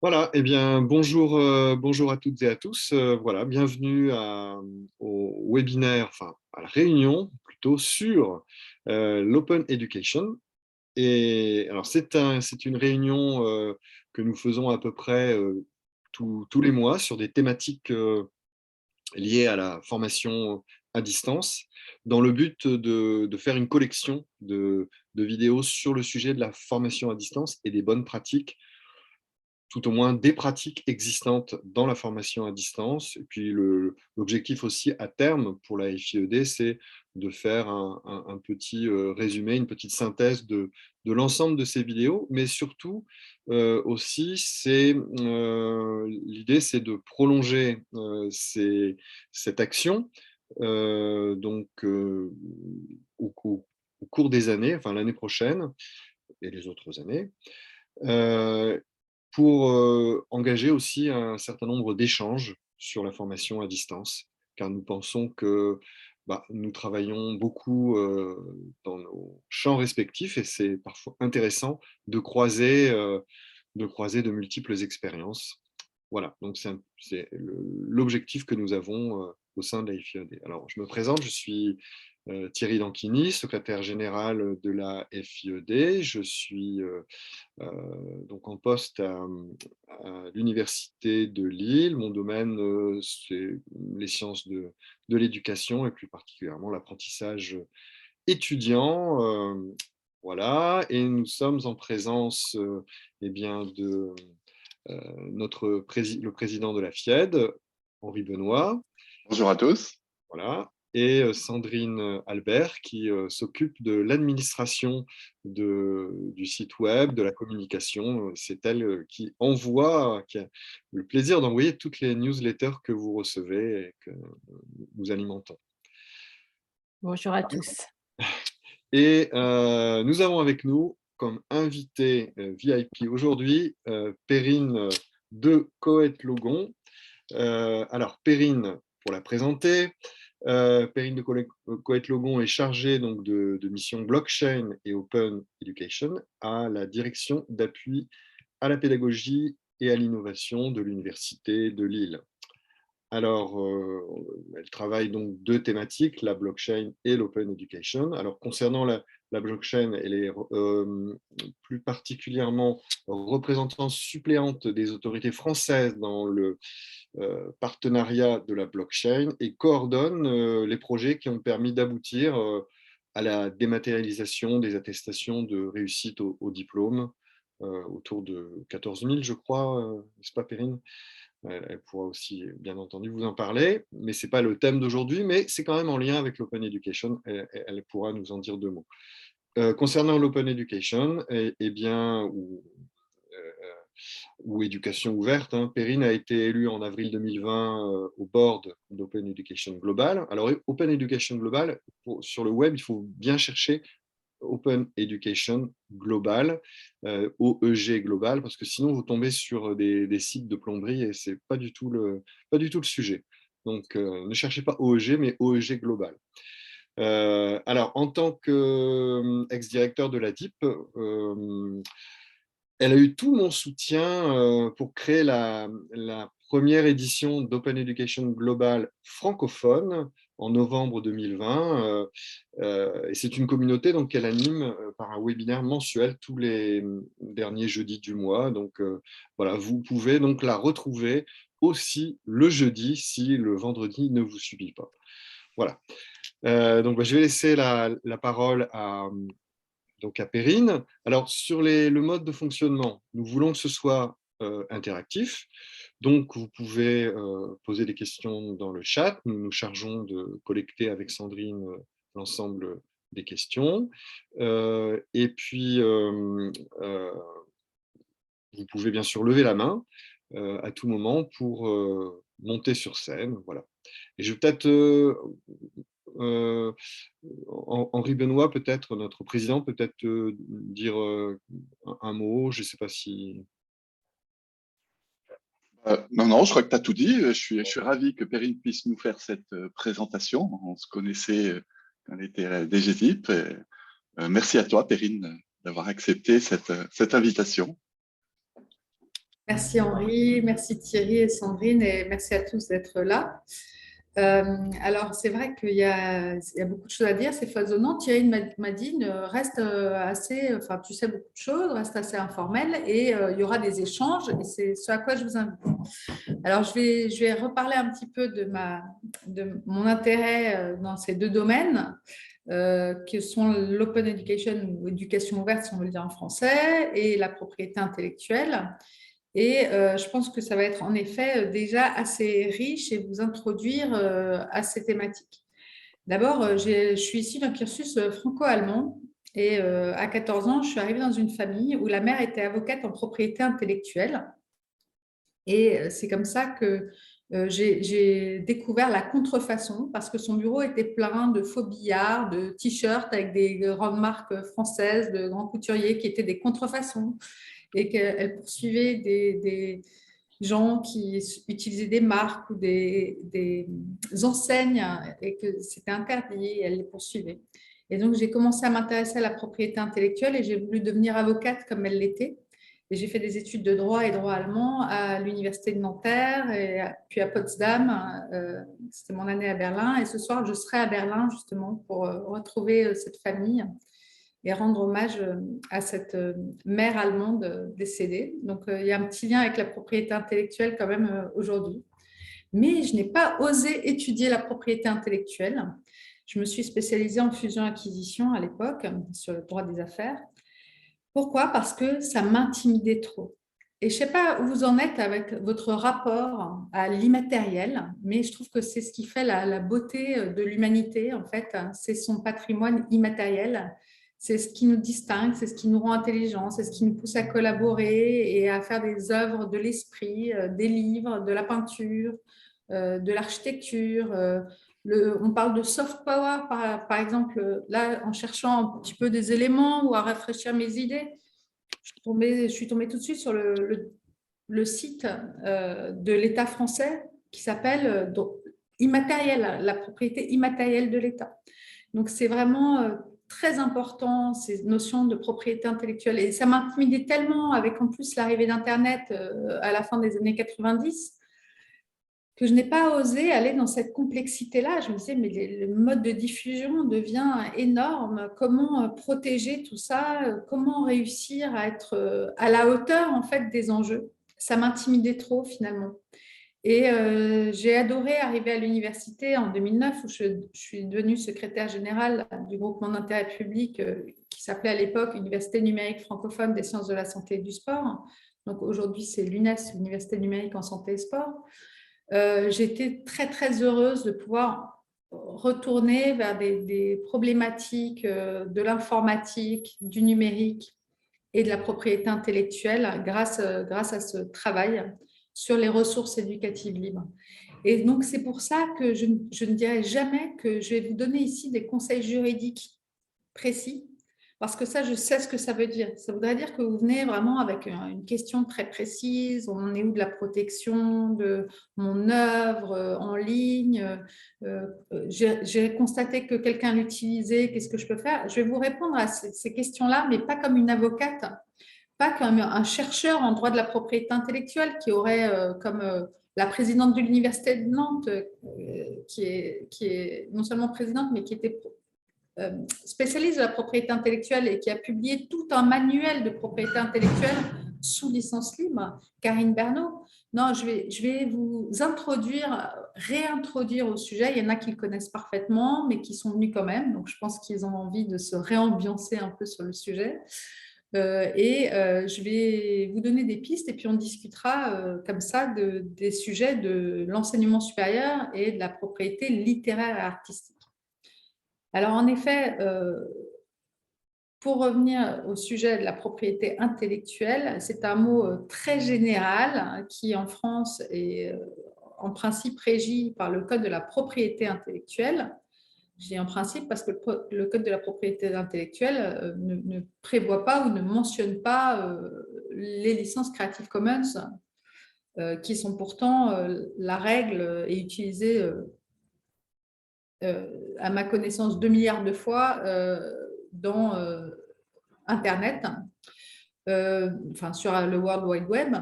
Voilà, eh bien, bonjour, bonjour à toutes et à tous. Voilà, bienvenue au webinaire, enfin à la réunion plutôt sur l'Open Education. Et alors, c'est une réunion que nous faisons à peu près tous les mois sur des thématiques liées à la formation à distance, dans le but de faire une collection de vidéos sur le sujet de la formation à distance et des bonnes pratiques, tout au moins des pratiques existantes dans la formation à distance. Et puis l'objectif aussi à terme pour la FIED, c'est de faire un petit résumé, une petite synthèse de l'ensemble de ces vidéos, mais surtout aussi, l'idée, c'est de prolonger cette action donc au cours des années, enfin l'année prochaine et les autres années, euh, pour engager aussi un certain nombre d'échanges sur la formation à distance, car nous pensons que nous travaillons beaucoup dans nos champs respectifs et c'est parfois intéressant de croiser de multiples expériences. Voilà, donc c'est l'objectif que nous avons au sein de la FIED. Alors, je me présente, je suis Thierry Danquini, secrétaire général de la FIED. Je suis donc en poste à l'Université de Lille. Mon domaine, c'est les sciences de l'éducation et plus particulièrement l'apprentissage étudiant. Voilà, et nous sommes en présence eh bien, de le président de la FIED, Henri Benoît, Bonjour à tous. voilà, et Sandrine Albert qui s'occupe de l'administration du site web, de la communication. C'est elle qui a le plaisir d'envoyer toutes les newsletters que vous recevez et que nous alimentons. Bonjour à tous. Et nous avons avec nous comme invité VIP aujourd'hui Perrine de Coët-Logon. Alors, Perrine, pour la présenter, Perrine de Coët-Logon est chargée donc, de mission blockchain et open education à la direction d'appui à la pédagogie et à l'innovation de l'Université de Lille. Alors, elle travaille donc deux thématiques, la blockchain et l'open education. Alors, concernant la blockchain, elle est plus particulièrement représentante suppléante des autorités françaises dans le partenariat de la blockchain et coordonne les projets qui ont permis d'aboutir à la dématérialisation des attestations de réussite au diplôme, autour de 14 000, je crois, n'est-ce pas, Perrine? Elle pourra aussi, bien entendu, vous en parler, mais ce n'est pas le thème d'aujourd'hui, mais c'est quand même en lien avec l'Open Education, et elle pourra nous en dire deux mots. Concernant l'Open Education, bien, ou éducation ouverte, Perrine a été élue en avril 2020 au board d'Open Education Global. Alors, Open Education Global, sur le web, il faut bien chercher Open Education Global, OEG Global, parce que sinon vous tombez sur des sites de plomberie et ce n'est pas du tout le sujet. Donc, ne cherchez pas OEG, mais OEG Global. Alors, en tant qu'ex-directeur de la DIP, elle a eu tout mon soutien pour créer la première édition d'Open Education Global francophone en novembre 2020. Et c'est une communauté donc, qu'elle anime par un webinaire mensuel tous les derniers jeudis du mois. Donc voilà, vous pouvez donc la retrouver aussi le jeudi si le vendredi ne vous suffit pas. Voilà. Donc je vais laisser la parole à Perrine. Alors, sur le mode de fonctionnement, nous voulons que ce soit interactif. Donc, vous pouvez poser des questions dans le chat. Nous nous chargeons de collecter avec Sandrine l'ensemble des questions. Et puis, vous pouvez bien sûr lever la main à tout moment pour monter sur scène. Voilà. Et je vais peut-être Henri Benoît, peut-être, notre président, peut-être dire un mot, je ne sais pas si... Non, non, je crois que tu as tout dit. Je suis ravi que Perrine puisse nous faire cette présentation. On se connaissait quand elle était à la DGTIP. Merci à toi, Perrine, d'avoir accepté cette invitation. Merci Henri, merci Thierry et Sandrine et merci à tous d'être là. Alors, c'est vrai il y a beaucoup de choses à dire, c'est foisonnant. Thierry m'a dit, reste assez, enfin, tu sais beaucoup de choses, reste assez informel et il y aura des échanges et c'est ce à quoi je vous invite. Alors, je vais reparler un petit peu de mon intérêt dans ces deux domaines. Qui sont l'open education ou éducation ouverte, si on veut le dire en français, et la propriété intellectuelle. Et je pense que ça va être en effet déjà assez riche et vous introduire à ces thématiques. D'abord, je suis issue d'un cursus franco-allemand et à 14 ans, je suis arrivée dans une famille où la mère était avocate en propriété intellectuelle. Et c'est comme ça que j'ai découvert la contrefaçon parce que son bureau était plein de faux billards, de t-shirts avec des grandes marques françaises, de grands couturiers qui étaient des contrefaçons et qu'elle poursuivait des gens qui utilisaient des marques ou des enseignes et que c'était interdit et elle les poursuivait. Et donc, j'ai commencé à m'intéresser à la propriété intellectuelle et j'ai voulu devenir avocate comme elle l'était. Et j'ai fait des études de droit et droit allemand à l'université de Nanterre et puis à Potsdam. C'était mon année à Berlin. Et ce soir, je serai à Berlin justement pour retrouver cette famille et rendre hommage à cette mère allemande décédée. Donc, il y a un petit lien avec la propriété intellectuelle quand même aujourd'hui. Mais je n'ai pas osé étudier la propriété intellectuelle. Je me suis spécialisée en fusion-acquisition à l'époque sur le droit des affaires. Pourquoi? Parce que ça m'intimidait trop. Et je ne sais pas où vous en êtes avec votre rapport à l'immatériel, mais je trouve que c'est ce qui fait la beauté de l'humanité, en fait. C'est son patrimoine immatériel. C'est ce qui nous distingue, c'est ce qui nous rend intelligents, c'est ce qui nous pousse à collaborer et à faire des œuvres de l'esprit, des livres, de la peinture, de l'architecture. On parle de soft power, par exemple, là, en cherchant un petit peu des éléments ou à rafraîchir mes idées, je suis tombée tout de suite sur le site de l'État français qui s'appelle immatériel, la propriété immatérielle de l'État. Donc, c'est vraiment très important, ces notions de propriété intellectuelle. Et ça m'intimidait tellement avec en plus l'arrivée d'Internet à la fin des années 90 que je n'ai pas osé aller dans cette complexité-là. Je me disais, mais le mode de diffusion devient énorme. Comment protéger tout ça? Comment réussir à être à la hauteur en fait des enjeux? Ça m'intimidait trop finalement. Et j'ai adoré arriver à l'université en 2009 où je suis devenue secrétaire générale du groupement d'intérêt public qui s'appelait à l'époque Université numérique francophone des sciences de la santé et du sport. Donc aujourd'hui, c'est l'UNES, l'Université numérique en santé et sport. J'étais très, très heureuse de pouvoir retourner vers des problématiques de l'informatique, du numérique et de la propriété intellectuelle grâce à ce travail sur les ressources éducatives libres. Et donc, c'est pour ça que je ne dirai jamais que je vais vous donner ici des conseils juridiques précis, parce que ça, je sais ce que ça veut dire. Ça voudrait dire que vous venez vraiment avec une question très précise. On en est où de la protection de mon œuvre en ligne? J'ai constaté que quelqu'un l'utilisait. Qu'est-ce que je peux faire? Je vais vous répondre à ces questions-là, mais pas comme une avocate, pas comme un chercheur en droit de la propriété intellectuelle qui aurait comme la présidente de l'université de Nantes, qui est non seulement présidente, mais qui était spécialiste de la propriété intellectuelle et qui a publié tout un manuel de propriété intellectuelle sous licence libre, Karine Bernot. Non, je vais vous réintroduire au sujet. Il y en a qui le connaissent parfaitement, mais qui sont venus quand même. Donc, je pense qu'ils ont envie de se réambiancer un peu sur le sujet. Je vais vous donner des pistes et puis on discutera comme ça des sujets de l'enseignement supérieur et de la propriété littéraire et artistique. Alors, en effet, pour revenir au sujet de la propriété intellectuelle, c'est un mot très général qui, en France, est en principe régi par le Code de la propriété intellectuelle. Je dis en principe parce que le Code de la propriété intellectuelle ne prévoit pas ou ne mentionne pas les licences Creative Commons, qui sont pourtant la règle et utilisée à ma connaissance 2 milliards de fois dans Internet, enfin sur le World Wide Web.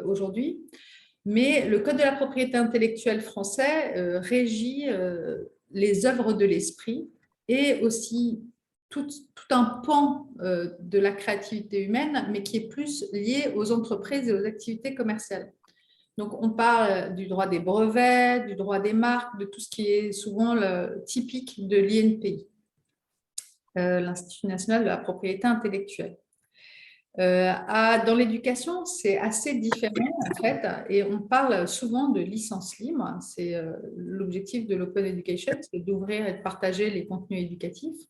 aujourd'hui. Mais le Code de la propriété intellectuelle français régit les œuvres de l'esprit et aussi tout un pan de la créativité humaine, mais qui est plus lié aux entreprises et aux activités commerciales. Donc, on parle du droit des brevets, du droit des marques, de tout ce qui est souvent typique de l'INPI, l'Institut national de la propriété intellectuelle. Dans l'éducation, c'est assez différent en fait, et on parle souvent de licence libre. C'est l'objectif de l'Open Education, c'est d'ouvrir et de partager les contenus éducatifs.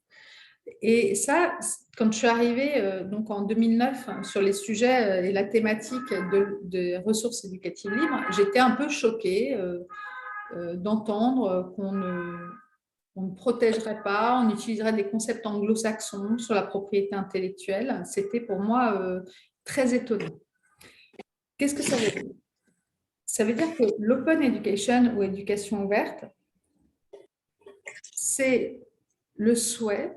Et ça, quand je suis arrivée donc en 2009 sur les sujets et la thématique des ressources éducatives libres, j'étais un peu choquée d'entendre qu'on ne protégerait pas, on utiliserait des concepts anglo-saxons sur la propriété intellectuelle. C'était pour moi très étonnant. Qu'est-ce que ça veut dire? Ça veut dire que l'open education ou éducation ouverte, c'est le souhait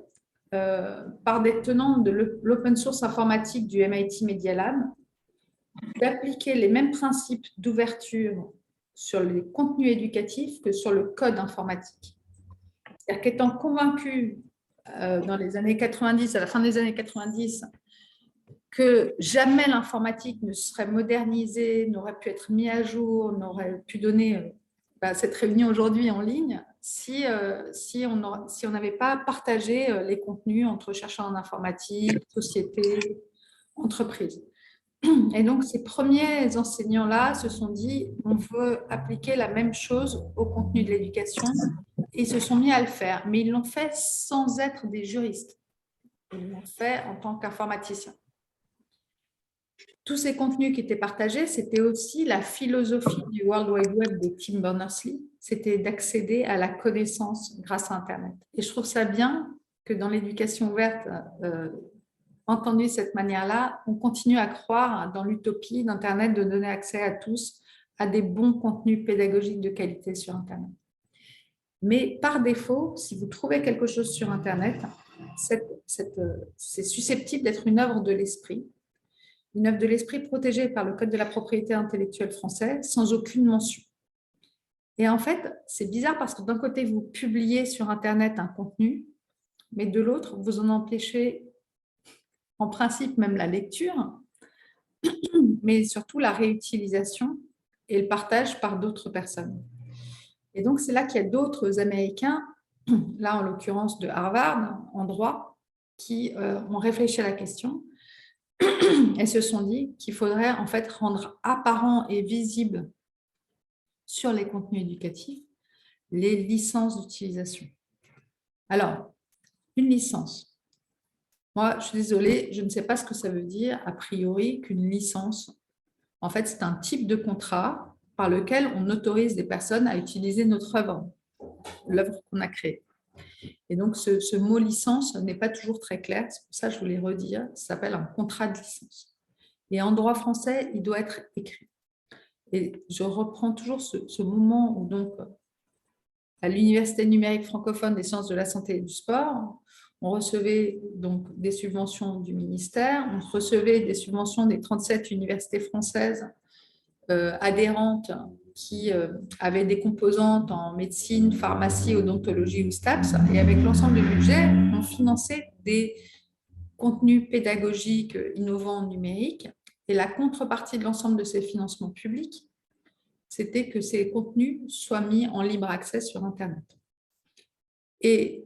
par des tenants de l'open source informatique du MIT Media Lab d'appliquer les mêmes principes d'ouverture sur les contenus éducatifs que sur le code informatique. C'est-à-dire qu'étant convaincu dans les années 90, à la fin des années 90, que jamais l'informatique ne serait modernisée, n'aurait pu être mis à jour, n'aurait pu donner cette réunion aujourd'hui en ligne si on n'avait pas partagé les contenus entre chercheurs en informatique, sociétés, entreprises. Et donc, ces premiers enseignants-là se sont dit on veut appliquer la même chose au contenu de l'éducation, et ils se sont mis à le faire. Mais ils l'ont fait sans être des juristes. Ils l'ont fait en tant qu'informaticiens. Tous ces contenus qui étaient partagés, c'était aussi la philosophie du World Wide Web de Tim Berners-Lee, c'était d'accéder à la connaissance grâce à Internet. Et je trouve ça bien que dans l'éducation ouverte, entendue de cette manière-là, on continue à croire dans l'utopie d'Internet de donner accès à tous à des bons contenus pédagogiques de qualité sur Internet. Mais par défaut, si vous trouvez quelque chose sur Internet, c'est susceptible d'être une œuvre de l'esprit, une œuvre de l'esprit protégée par le Code de la propriété intellectuelle français, sans aucune mention. Et en fait, c'est bizarre parce que d'un côté, vous publiez sur Internet un contenu, mais de l'autre, vous en empêchez en principe même la lecture, mais surtout la réutilisation et le partage par d'autres personnes. Et donc, c'est là qu'il y a d'autres Américains, là en l'occurrence de Harvard, en droit, qui ont réfléchi à la question et se sont dit qu'il faudrait en fait rendre apparent et visible sur les contenus éducatifs les licences d'utilisation. Alors, une licence. Moi, je suis désolée, je ne sais pas ce que ça veut dire a priori qu'une licence. En fait, c'est un type de contrat par lequel on autorise des personnes à utiliser notre œuvre, l'œuvre qu'on a créée. Et donc, ce mot licence n'est pas toujours très clair, c'est pour ça que je voulais redire, ça s'appelle un contrat de licence. Et en droit français, il doit être écrit. Et je reprends toujours ce moment où, donc, à l'Université numérique francophone des sciences de la santé et du sport, on recevait donc des subventions du ministère, on recevait des subventions des 37 universités françaises adhérentes qui avaient des composantes en médecine, pharmacie, odontologie ou STAPS, et avec l'ensemble du budget, on finançait des contenus pédagogiques innovants numériques, et la contrepartie de l'ensemble de ces financements publics, c'était que ces contenus soient mis en libre accès sur Internet. Et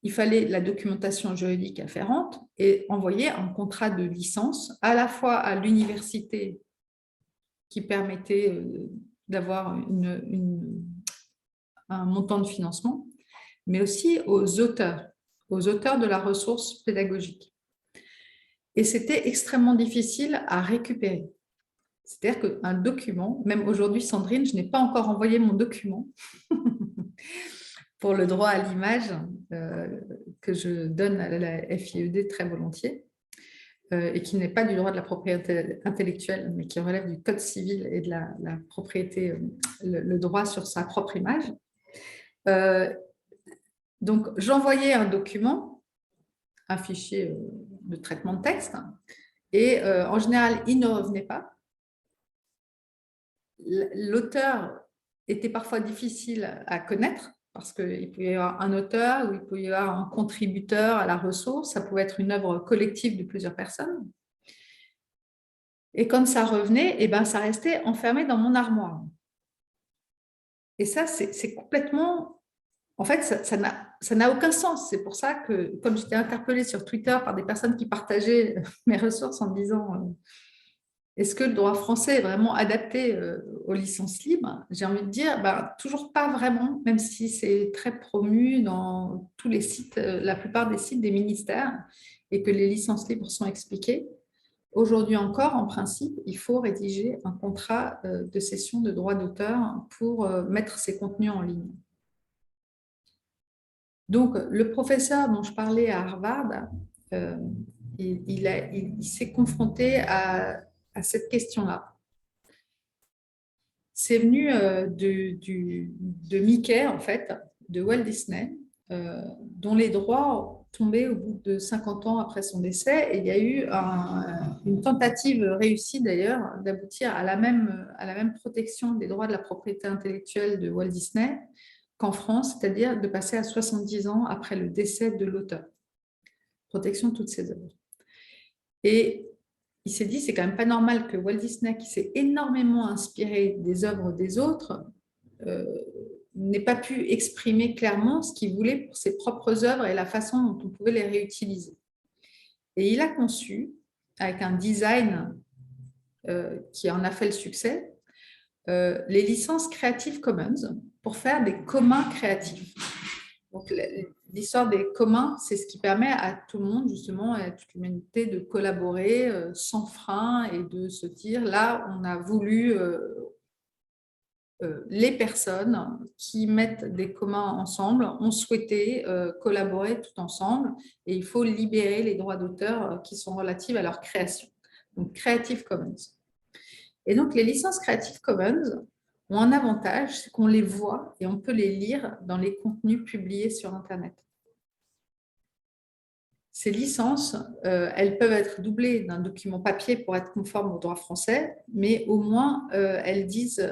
il fallait la documentation juridique afférente et envoyer un contrat de licence à la fois à l'université qui permettait d'avoir un montant de financement, mais aussi aux auteurs de la ressource pédagogique. Et c'était extrêmement difficile à récupérer. C'est-à-dire qu'un document, même aujourd'hui, Sandrine, je n'ai pas encore envoyé mon document pour le droit à l'image que je donne à la FIED très volontiers et qui n'est pas du droit de la propriété intellectuelle, mais qui relève du code civil et de la propriété, le droit sur sa propre image. Donc, j'envoyais un document, un fichier de traitement de texte, et en général, il ne revenait pas. l'auteur était parfois difficile à connaître parce qu'il pouvait y avoir un auteur ou il pouvait y avoir un contributeur à la ressource. Ça pouvait être une œuvre collective de plusieurs personnes. Et quand ça revenait, eh ben, ça restait enfermé dans mon armoire. Et ça, c'est complètement... En fait, ça n'a aucun sens. C'est pour ça que, comme j'étais interpellée sur Twitter par des personnes qui partageaient mes ressources en me disant est-ce que le droit français est vraiment adapté aux licences libres? J'ai envie de dire, toujours pas vraiment, même si c'est très promu dans tous les sites, la plupart des sites des ministères, et que les licences libres sont expliquées. Aujourd'hui encore, en principe, il faut rédiger un contrat de cession de droit d'auteur pour mettre ces contenus en ligne. Donc, le professeur dont je parlais à Harvard, il s'est confronté à cette question-là. C'est venu de Mickey, en fait, de Walt Disney, dont les droits tombaient au bout de 50 ans après son décès. Et il y a eu une tentative réussie, d'ailleurs, d'aboutir à la même protection des droits de la propriété intellectuelle de Walt Disney qu'en France, c'est-à-dire de passer à 70 ans après le décès de l'auteur. Protection de toutes ses œuvres. Et il s'est dit, c'est quand même pas normal que Walt Disney, qui s'est énormément inspiré des œuvres des autres, n'ait pas pu exprimer clairement ce qu'il voulait pour ses propres œuvres et la façon dont on pouvait les réutiliser. Et il a conçu, avec un design qui en a fait le succès, les licences Creative Commons pour faire des communs créatifs. Donc, l'histoire des communs, c'est ce qui permet à tout le monde, justement, à toute l'humanité, de collaborer sans frein et de se dire, là, on a voulu les personnes qui mettent des communs ensemble ont souhaité collaborer tout ensemble et il faut libérer les droits d'auteur qui sont relatifs à leur création. Donc, Creative Commons. Et donc, les licences Creative Commons ont un avantage, c'est qu'on les voit et on peut les lire dans les contenus publiés sur Internet. Ces licences, elles peuvent être doublées d'un document papier pour être conformes au droit français, mais au moins, elles disent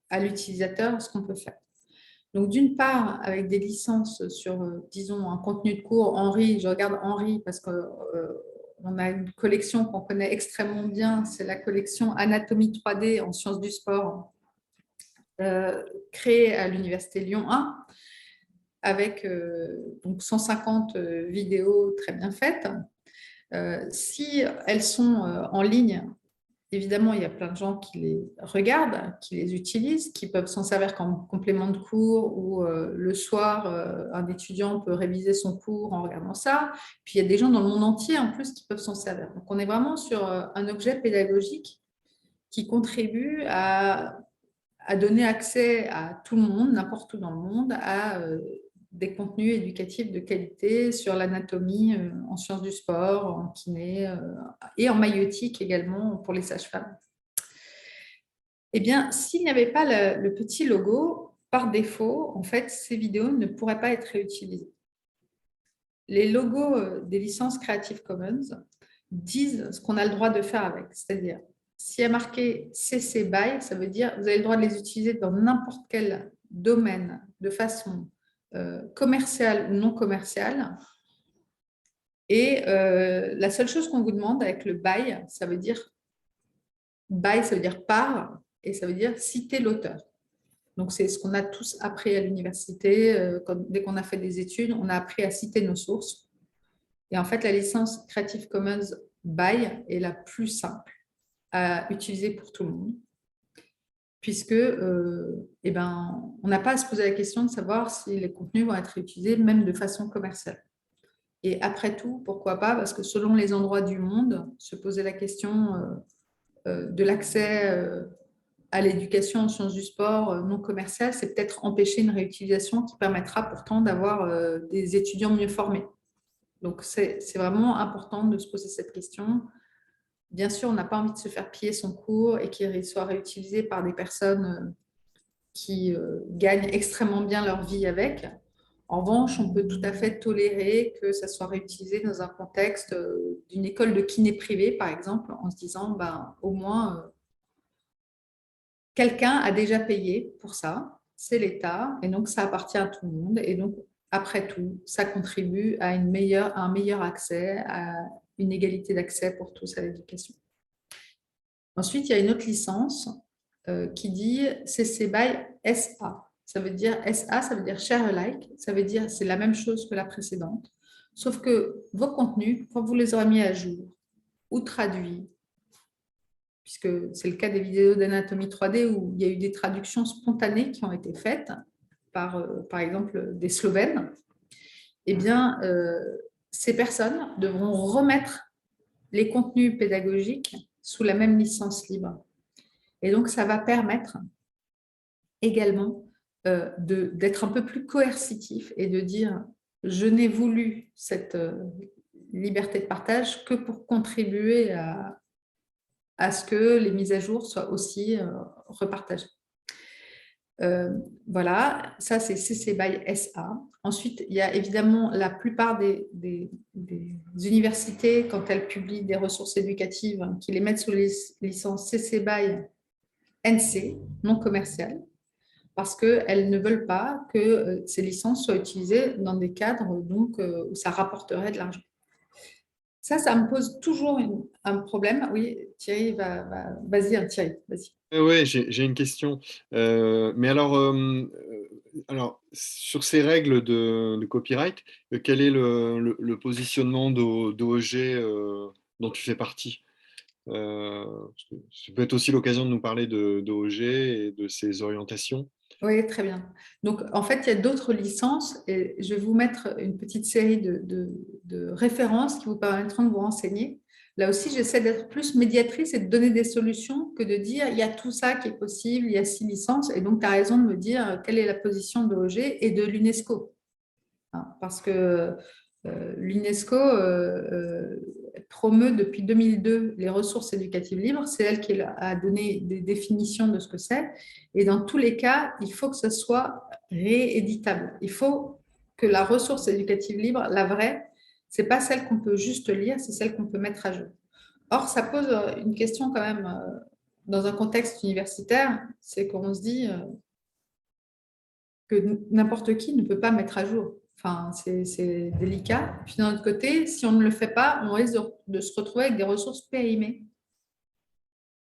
à l'utilisateur ce qu'on peut faire. Donc, d'une part, avec des licences sur, disons, un contenu de cours, Henri, je regarde Henri parce qu'on a une collection qu'on connaît extrêmement bien, c'est la collection Anatomie 3D en sciences du sport, créée à l'Université Lyon 1, avec donc 150 vidéos très bien faites. Si elles sont en ligne, évidemment, il y a plein de gens qui les regardent, qui les utilisent, qui peuvent s'en servir comme complément de cours ou le soir, un étudiant peut réviser son cours en regardant ça. Puis, il y a des gens dans le monde entier, en plus, qui peuvent s'en servir. Donc, on est vraiment sur un objet pédagogique qui contribue à donner accès à tout le monde, n'importe où dans le monde, à des contenus éducatifs de qualité sur l'anatomie en sciences du sport, en kiné et en maïeutique également pour les sages-femmes. Eh bien, s'il n'y avait pas le petit logo, par défaut, en fait, ces vidéos ne pourraient pas être réutilisées. Les logos des licences Creative Commons disent ce qu'on a le droit de faire avec, c'est-à-dire s'il y a marqué CC BY, ça veut dire que vous avez le droit de les utiliser dans n'importe quel domaine de façon commerciale ou non commerciale. Et la seule chose qu'on vous demande avec le BY, ça veut dire par, et ça veut dire citer l'auteur. Donc, c'est ce qu'on a tous appris à l'université. Dès qu'on a fait des études, on a appris à citer nos sources. Et en fait, la licence Creative Commons BY est la plus simple à utiliser pour tout le monde, puisque on n'a pas à se poser la question de savoir si les contenus vont être utilisés même de façon commerciale. Et après tout, pourquoi pas? Parce que selon les endroits du monde, se poser la question de l'accès à l'éducation en sciences du sport non commerciale, c'est peut-être empêcher une réutilisation qui permettra pourtant d'avoir des étudiants mieux formés. Donc, c'est vraiment important de se poser cette question. Bien sûr, on n'a pas envie de se faire piller son cours et qu'il soit réutilisé par des personnes qui gagnent extrêmement bien leur vie avec. En revanche, on peut tout à fait tolérer que ça soit réutilisé dans un contexte d'une école de kiné privée, par exemple, en se disant, au moins, quelqu'un a déjà payé pour ça, c'est l'État, et donc ça appartient à tout le monde. Et donc, après tout, ça contribue à un meilleur accès, à une égalité d'accès pour tous à l'éducation. Ensuite, il y a une autre licence qui dit CC BY SA. Ça veut dire SA, ça veut dire share alike, ça veut dire c'est la même chose que la précédente, sauf que vos contenus, quand vous les aurez mis à jour ou traduits, puisque c'est le cas des vidéos d'anatomie 3D où il y a eu des traductions spontanées qui ont été faites par exemple, des Slovènes, eh bien, ces personnes devront remettre les contenus pédagogiques sous la même licence libre. Et donc, ça va permettre également d'être un peu plus coercitif et de dire « je n'ai voulu cette liberté de partage que pour contribuer à ce que les mises à jour soient aussi repartagées ». Voilà, ça c'est CC BY SA. Ensuite, il y a évidemment la plupart des universités, quand elles publient des ressources éducatives, qui les mettent sous licence CC BY NC, non commerciale, parce qu'elles ne veulent pas que ces licences soient utilisées dans des cadres donc, où ça rapporterait de l'argent. Ça me pose toujours un problème. Oui, Thierry, vas-y, Thierry, vas-y. Oui, j'ai une question. Mais alors, sur ces règles de copyright, quel est le positionnement d'OEG dont tu fais partie? Parce que ça peut être aussi l'occasion de nous parler d'OEG et de ses orientations. Oui, très bien. Donc, en fait, il y a d'autres licences et je vais vous mettre une petite série de références qui vous permettront de vous renseigner. Là aussi, j'essaie d'être plus médiatrice et de donner des solutions que de dire il y a tout ça qui est possible, il y a 6 licences. Et donc, tu as raison de me dire quelle est la position de l'OEG et de l'UNESCO. Parce que l'UNESCO promeut depuis 2002 les ressources éducatives libres. C'est elle qui a donné des définitions de ce que c'est. Et dans tous les cas, il faut que ce soit rééditable. Il faut que la ressource éducative libre, la vraie, ce n'est pas celle qu'on peut juste lire, c'est celle qu'on peut mettre à jour. Or, ça pose une question quand même dans un contexte universitaire, c'est qu'on se dit que n'importe qui ne peut pas mettre à jour. Enfin, c'est délicat. Puis d'un autre côté, si on ne le fait pas, on risque de se retrouver avec des ressources périmées.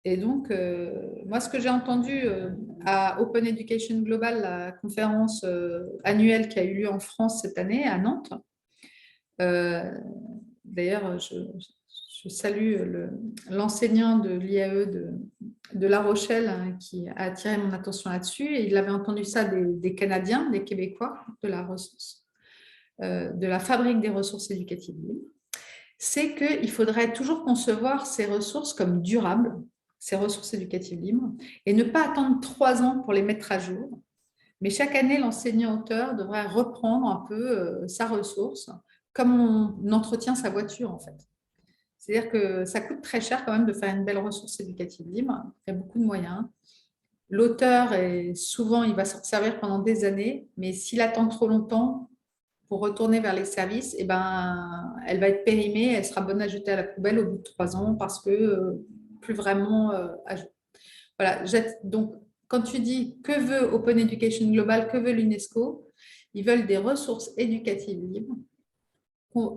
Et donc, moi, ce que j'ai entendu à Open Education Global, la conférence annuelle qui a eu lieu en France cette année, à Nantes, d'ailleurs, je salue l'enseignant de l'IAE de La Rochelle hein, qui a attiré mon attention là-dessus. Et il avait entendu ça des Canadiens, des Québécois de la ressource, de la fabrique des ressources éducatives libres. C'est qu'il faudrait toujours concevoir ces ressources comme durables, ces ressources éducatives libres, et ne pas attendre 3 ans pour les mettre à jour. Mais chaque année, l'enseignant-auteur devrait reprendre un peu sa ressource, comme on entretient sa voiture en fait. C'est-à-dire que ça coûte très cher quand même de faire une belle ressource éducative libre. Il y a beaucoup de moyens. L'auteur, souvent, il va s'en servir pendant des années, mais s'il attend trop longtemps pour retourner vers les services, eh ben, elle va être périmée, elle sera bonne à jeter à la poubelle au bout de 3 ans parce que plus vraiment à jour. Voilà. Donc, quand tu dis que veut Open Education Global, que veut l'UNESCO, ils veulent des ressources éducatives libres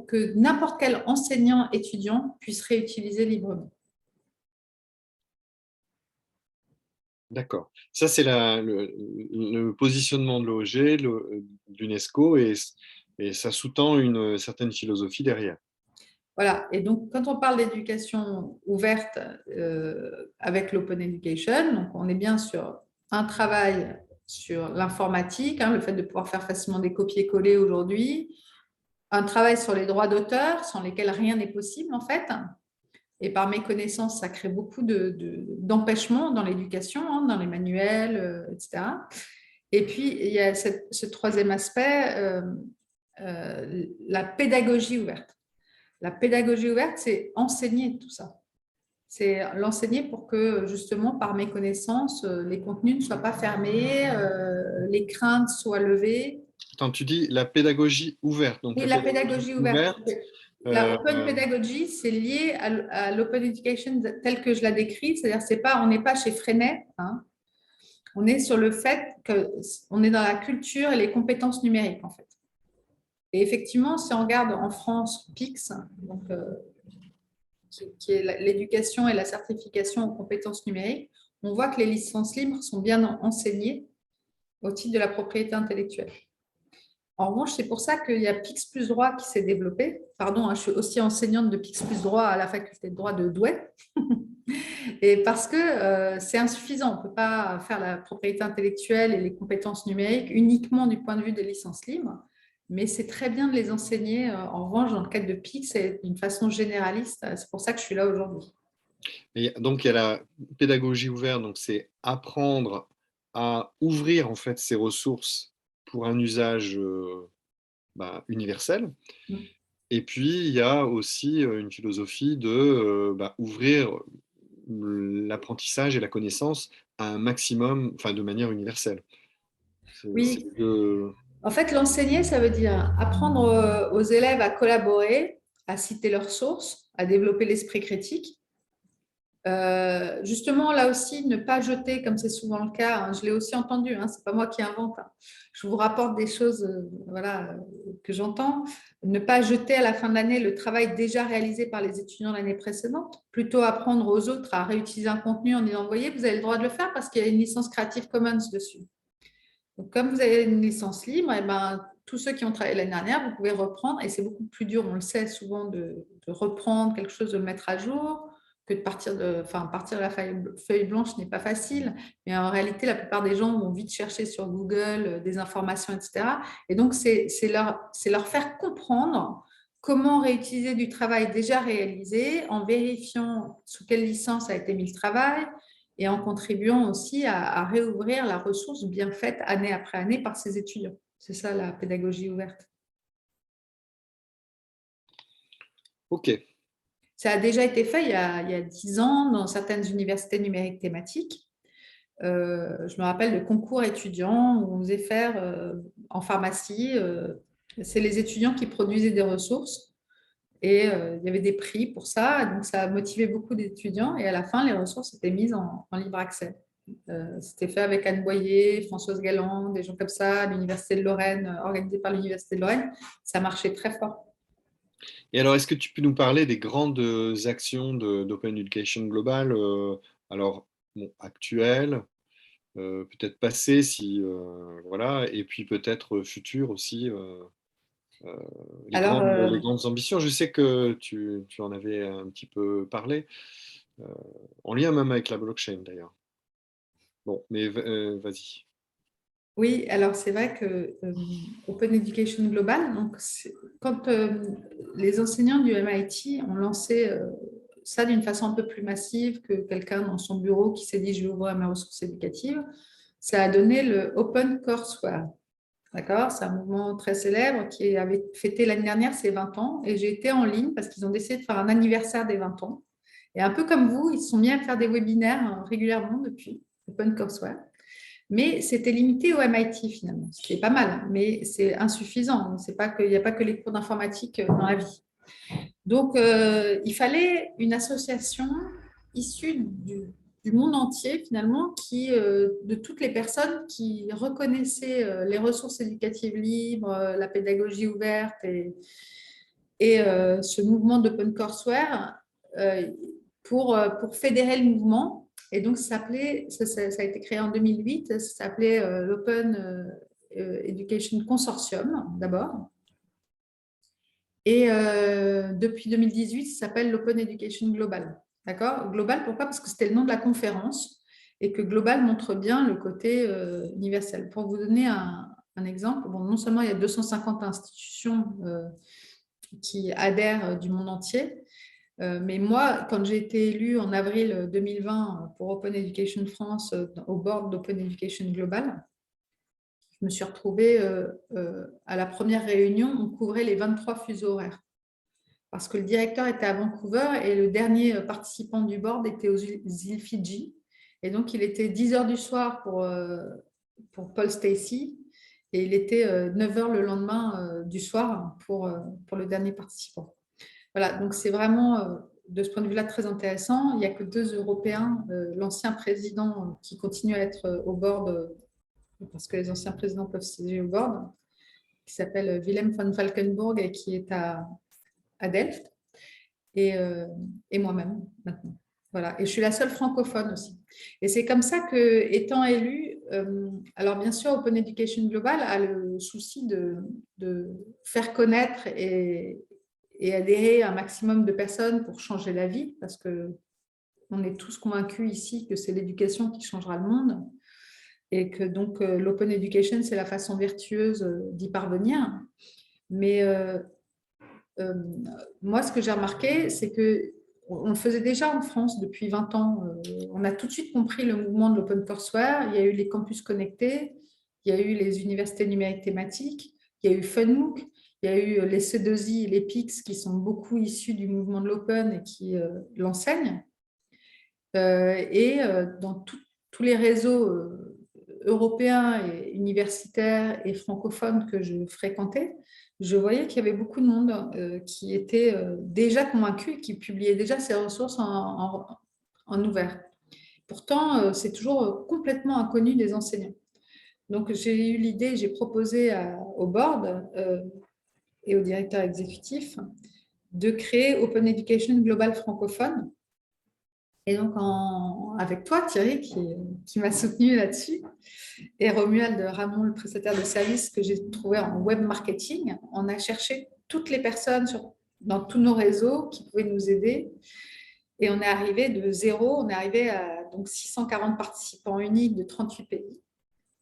que n'importe quel enseignant étudiant puisse réutiliser librement. D'accord. Ça, c'est le positionnement de l'OEG, de l'UNESCO, et ça sous-tend une certaine philosophie derrière. Voilà. Et donc, quand on parle d'éducation ouverte avec l'Open Education, donc on est bien sur un travail sur l'informatique, hein, le fait de pouvoir faire facilement des copier-coller aujourd'hui, un travail sur les droits d'auteur, sans lesquels rien n'est possible en fait. Et par mes connaissances, ça crée beaucoup d'empêchements dans l'éducation, hein, dans les manuels, etc. Et puis, il y a ce troisième aspect, la pédagogie ouverte. La pédagogie ouverte, c'est enseigner tout ça. C'est l'enseigner pour que, justement, par mes connaissances, les contenus ne soient pas fermés, les craintes soient levées. Attends, tu dis la pédagogie ouverte. Donc oui, la pédagogie ouverte. La Open Pedagogy, c'est lié à l'Open Education telle que je la décris, c'est-à-dire on n'est pas chez Freinet, hein, On est sur le fait qu'on est dans la culture et les compétences numériques, en fait. Et effectivement, si on regarde en France, PICS, donc, qui est l'éducation et la certification aux compétences numériques, on voit que les licences libres sont bien enseignées au titre de la propriété intellectuelle. En revanche, c'est pour ça qu'il y a PICS plus droit qui s'est développé. Pardon, je suis aussi enseignante de PICS plus droit à la faculté de droit de Douai. Et parce que c'est insuffisant, on ne peut pas faire la propriété intellectuelle et les compétences numériques uniquement du point de vue des licences libres, mais c'est très bien de les enseigner. En revanche, dans le cadre de PICS, c'est d'une façon généraliste. C'est pour ça que je suis là aujourd'hui. Et donc, il y a la pédagogie ouverte, donc c'est apprendre à ouvrir en fait ces ressources pour un usage universel. Et puis, il y a aussi une philosophie de ouvrir l'apprentissage et la connaissance à un maximum, enfin de manière universelle. Oui. En fait, l'enseigner, ça veut dire apprendre aux élèves à collaborer, à citer leurs sources, à développer l'esprit critique. Justement, là aussi, ne pas jeter, comme c'est souvent le cas, hein, je l'ai aussi entendu, hein, ce n'est pas moi qui invente, hein. Je vous rapporte des choses que j'entends. Ne pas jeter à la fin de l'année le travail déjà réalisé par les étudiants l'année précédente, plutôt apprendre aux autres à réutiliser un contenu en disant, voyez, vous avez le droit de le faire parce qu'il y a une licence Creative Commons dessus. Donc, comme vous avez une licence libre, tous ceux qui ont travaillé l'année dernière, vous pouvez reprendre, et c'est beaucoup plus dur, on le sait souvent, de reprendre quelque chose, de le mettre à jour, que de partir de la feuille blanche n'est pas facile, mais en réalité, la plupart des gens vont vite chercher sur Google des informations, etc. Et donc, c'est leur faire comprendre comment réutiliser du travail déjà réalisé en vérifiant sous quelle licence a été mis le travail et en contribuant aussi à réouvrir la ressource bien faite année après année par ces étudiants. C'est ça la pédagogie ouverte. Ok. Ça a déjà été fait il y a 10 ans dans certaines universités numériques thématiques. Je me rappelle le concours étudiants où on faisait faire en pharmacie. C'est les étudiants qui produisaient des ressources et il y avait des prix pour ça. Donc, ça a motivé beaucoup d'étudiants et à la fin, les ressources étaient mises en libre accès. C'était fait avec Anne Boyer, Françoise Galland, des gens comme ça, l'Université de Lorraine, organisé par l'Université de Lorraine. Ça marchait très fort. Et alors, est-ce que tu peux nous parler des grandes actions d'Open Education Global, alors actuelles, peut-être passées, voilà, et puis peut-être futures aussi, les grandes ambitions. Je sais que tu en avais un petit peu parlé, en lien même avec la blockchain d'ailleurs. Bon, mais vas-y. Oui, alors c'est vrai que Open Education Global, donc quand les enseignants du MIT ont lancé ça d'une façon un peu plus massive que quelqu'un dans son bureau qui s'est dit je vais ouvrir mes ressources éducatives, ça a donné le Open Courseware. D'accord? C'est un mouvement très célèbre qui avait fêté l'année dernière ses 20 ans et j'ai été en ligne parce qu'ils ont décidé de faire un anniversaire des 20 ans. Et un peu comme vous, ils se sont mis à faire des webinaires régulièrement depuis Open Courseware. Mais c'était limité au MIT finalement, ce qui est pas mal, mais c'est insuffisant. Il n'y a pas que les cours d'informatique dans la vie. Donc, il fallait une association issue du monde entier finalement, de toutes les personnes qui reconnaissaient les ressources éducatives libres, la pédagogie ouverte et ce mouvement d'Open Courseware pour fédérer le mouvement. Et donc, ça a été créé en 2008, ça s'appelait l'Open Education Consortium d'abord. Et depuis 2018, ça s'appelle l'Open Education Global. D'accord? Global, pourquoi? Parce que c'était le nom de la conférence et que Global montre bien le côté universel. Pour vous donner un exemple, bon, non seulement il y a 250 institutions qui adhèrent du monde entier, mais moi, quand j'ai été élue en avril 2020 pour Open Education France au board d'Open Education Global, je me suis retrouvée à la première réunion, on couvrait les 23 fuseaux horaires. Parce que le directeur était à Vancouver et le dernier participant du board était aux îles Fidji. Et donc, il était 10 h du soir pour Paul Stacey et il était 9 h le lendemain du soir pour le dernier participant. Voilà, donc c'est vraiment de ce point de vue-là très intéressant. Il n'y a que 2 Européens, l'ancien président qui continue à être au board, parce que les anciens présidents peuvent siéger au board, qui s'appelle Willem van Valkenburg et qui est à Delft, et moi-même maintenant. Voilà. Et je suis la seule francophone aussi. Et c'est comme ça que, étant élue, alors bien sûr, Open Education Global a le souci de faire connaître et adhérer un maximum de personnes pour changer la vie, parce qu'on est tous convaincus ici que c'est l'éducation qui changera le monde et que donc l'Open Education, c'est la façon vertueuse d'y parvenir. Mais moi, ce que j'ai remarqué, c'est qu'on le faisait déjà en France depuis 20 ans. On a tout de suite compris le mouvement de l'OpenCourseWare. Il y a eu les campus connectés, il y a eu les universités numériques thématiques, il y a eu FunMOOC, il y a eu les C2I et les PIX qui sont beaucoup issus du mouvement de l'Open et qui l'enseignent. Dans tous les réseaux européens et universitaires et francophones que je fréquentais, je voyais qu'il y avait beaucoup de monde qui était déjà convaincu, qui publiait déjà ses ressources en ouvert. Pourtant, c'est toujours complètement inconnu des enseignants. Donc, j'ai eu l'idée, j'ai proposé au board et au directeur exécutif de créer Open Education Global francophone. Et donc, avec toi, Thierry, qui m'a soutenu là-dessus, et Romuald Ramon, le prestataire de services que j'ai trouvé en web marketing, on a cherché toutes les personnes dans tous nos réseaux qui pouvaient nous aider. Et on est arrivé de zéro, on est arrivé à donc 640 participants uniques de 38 pays,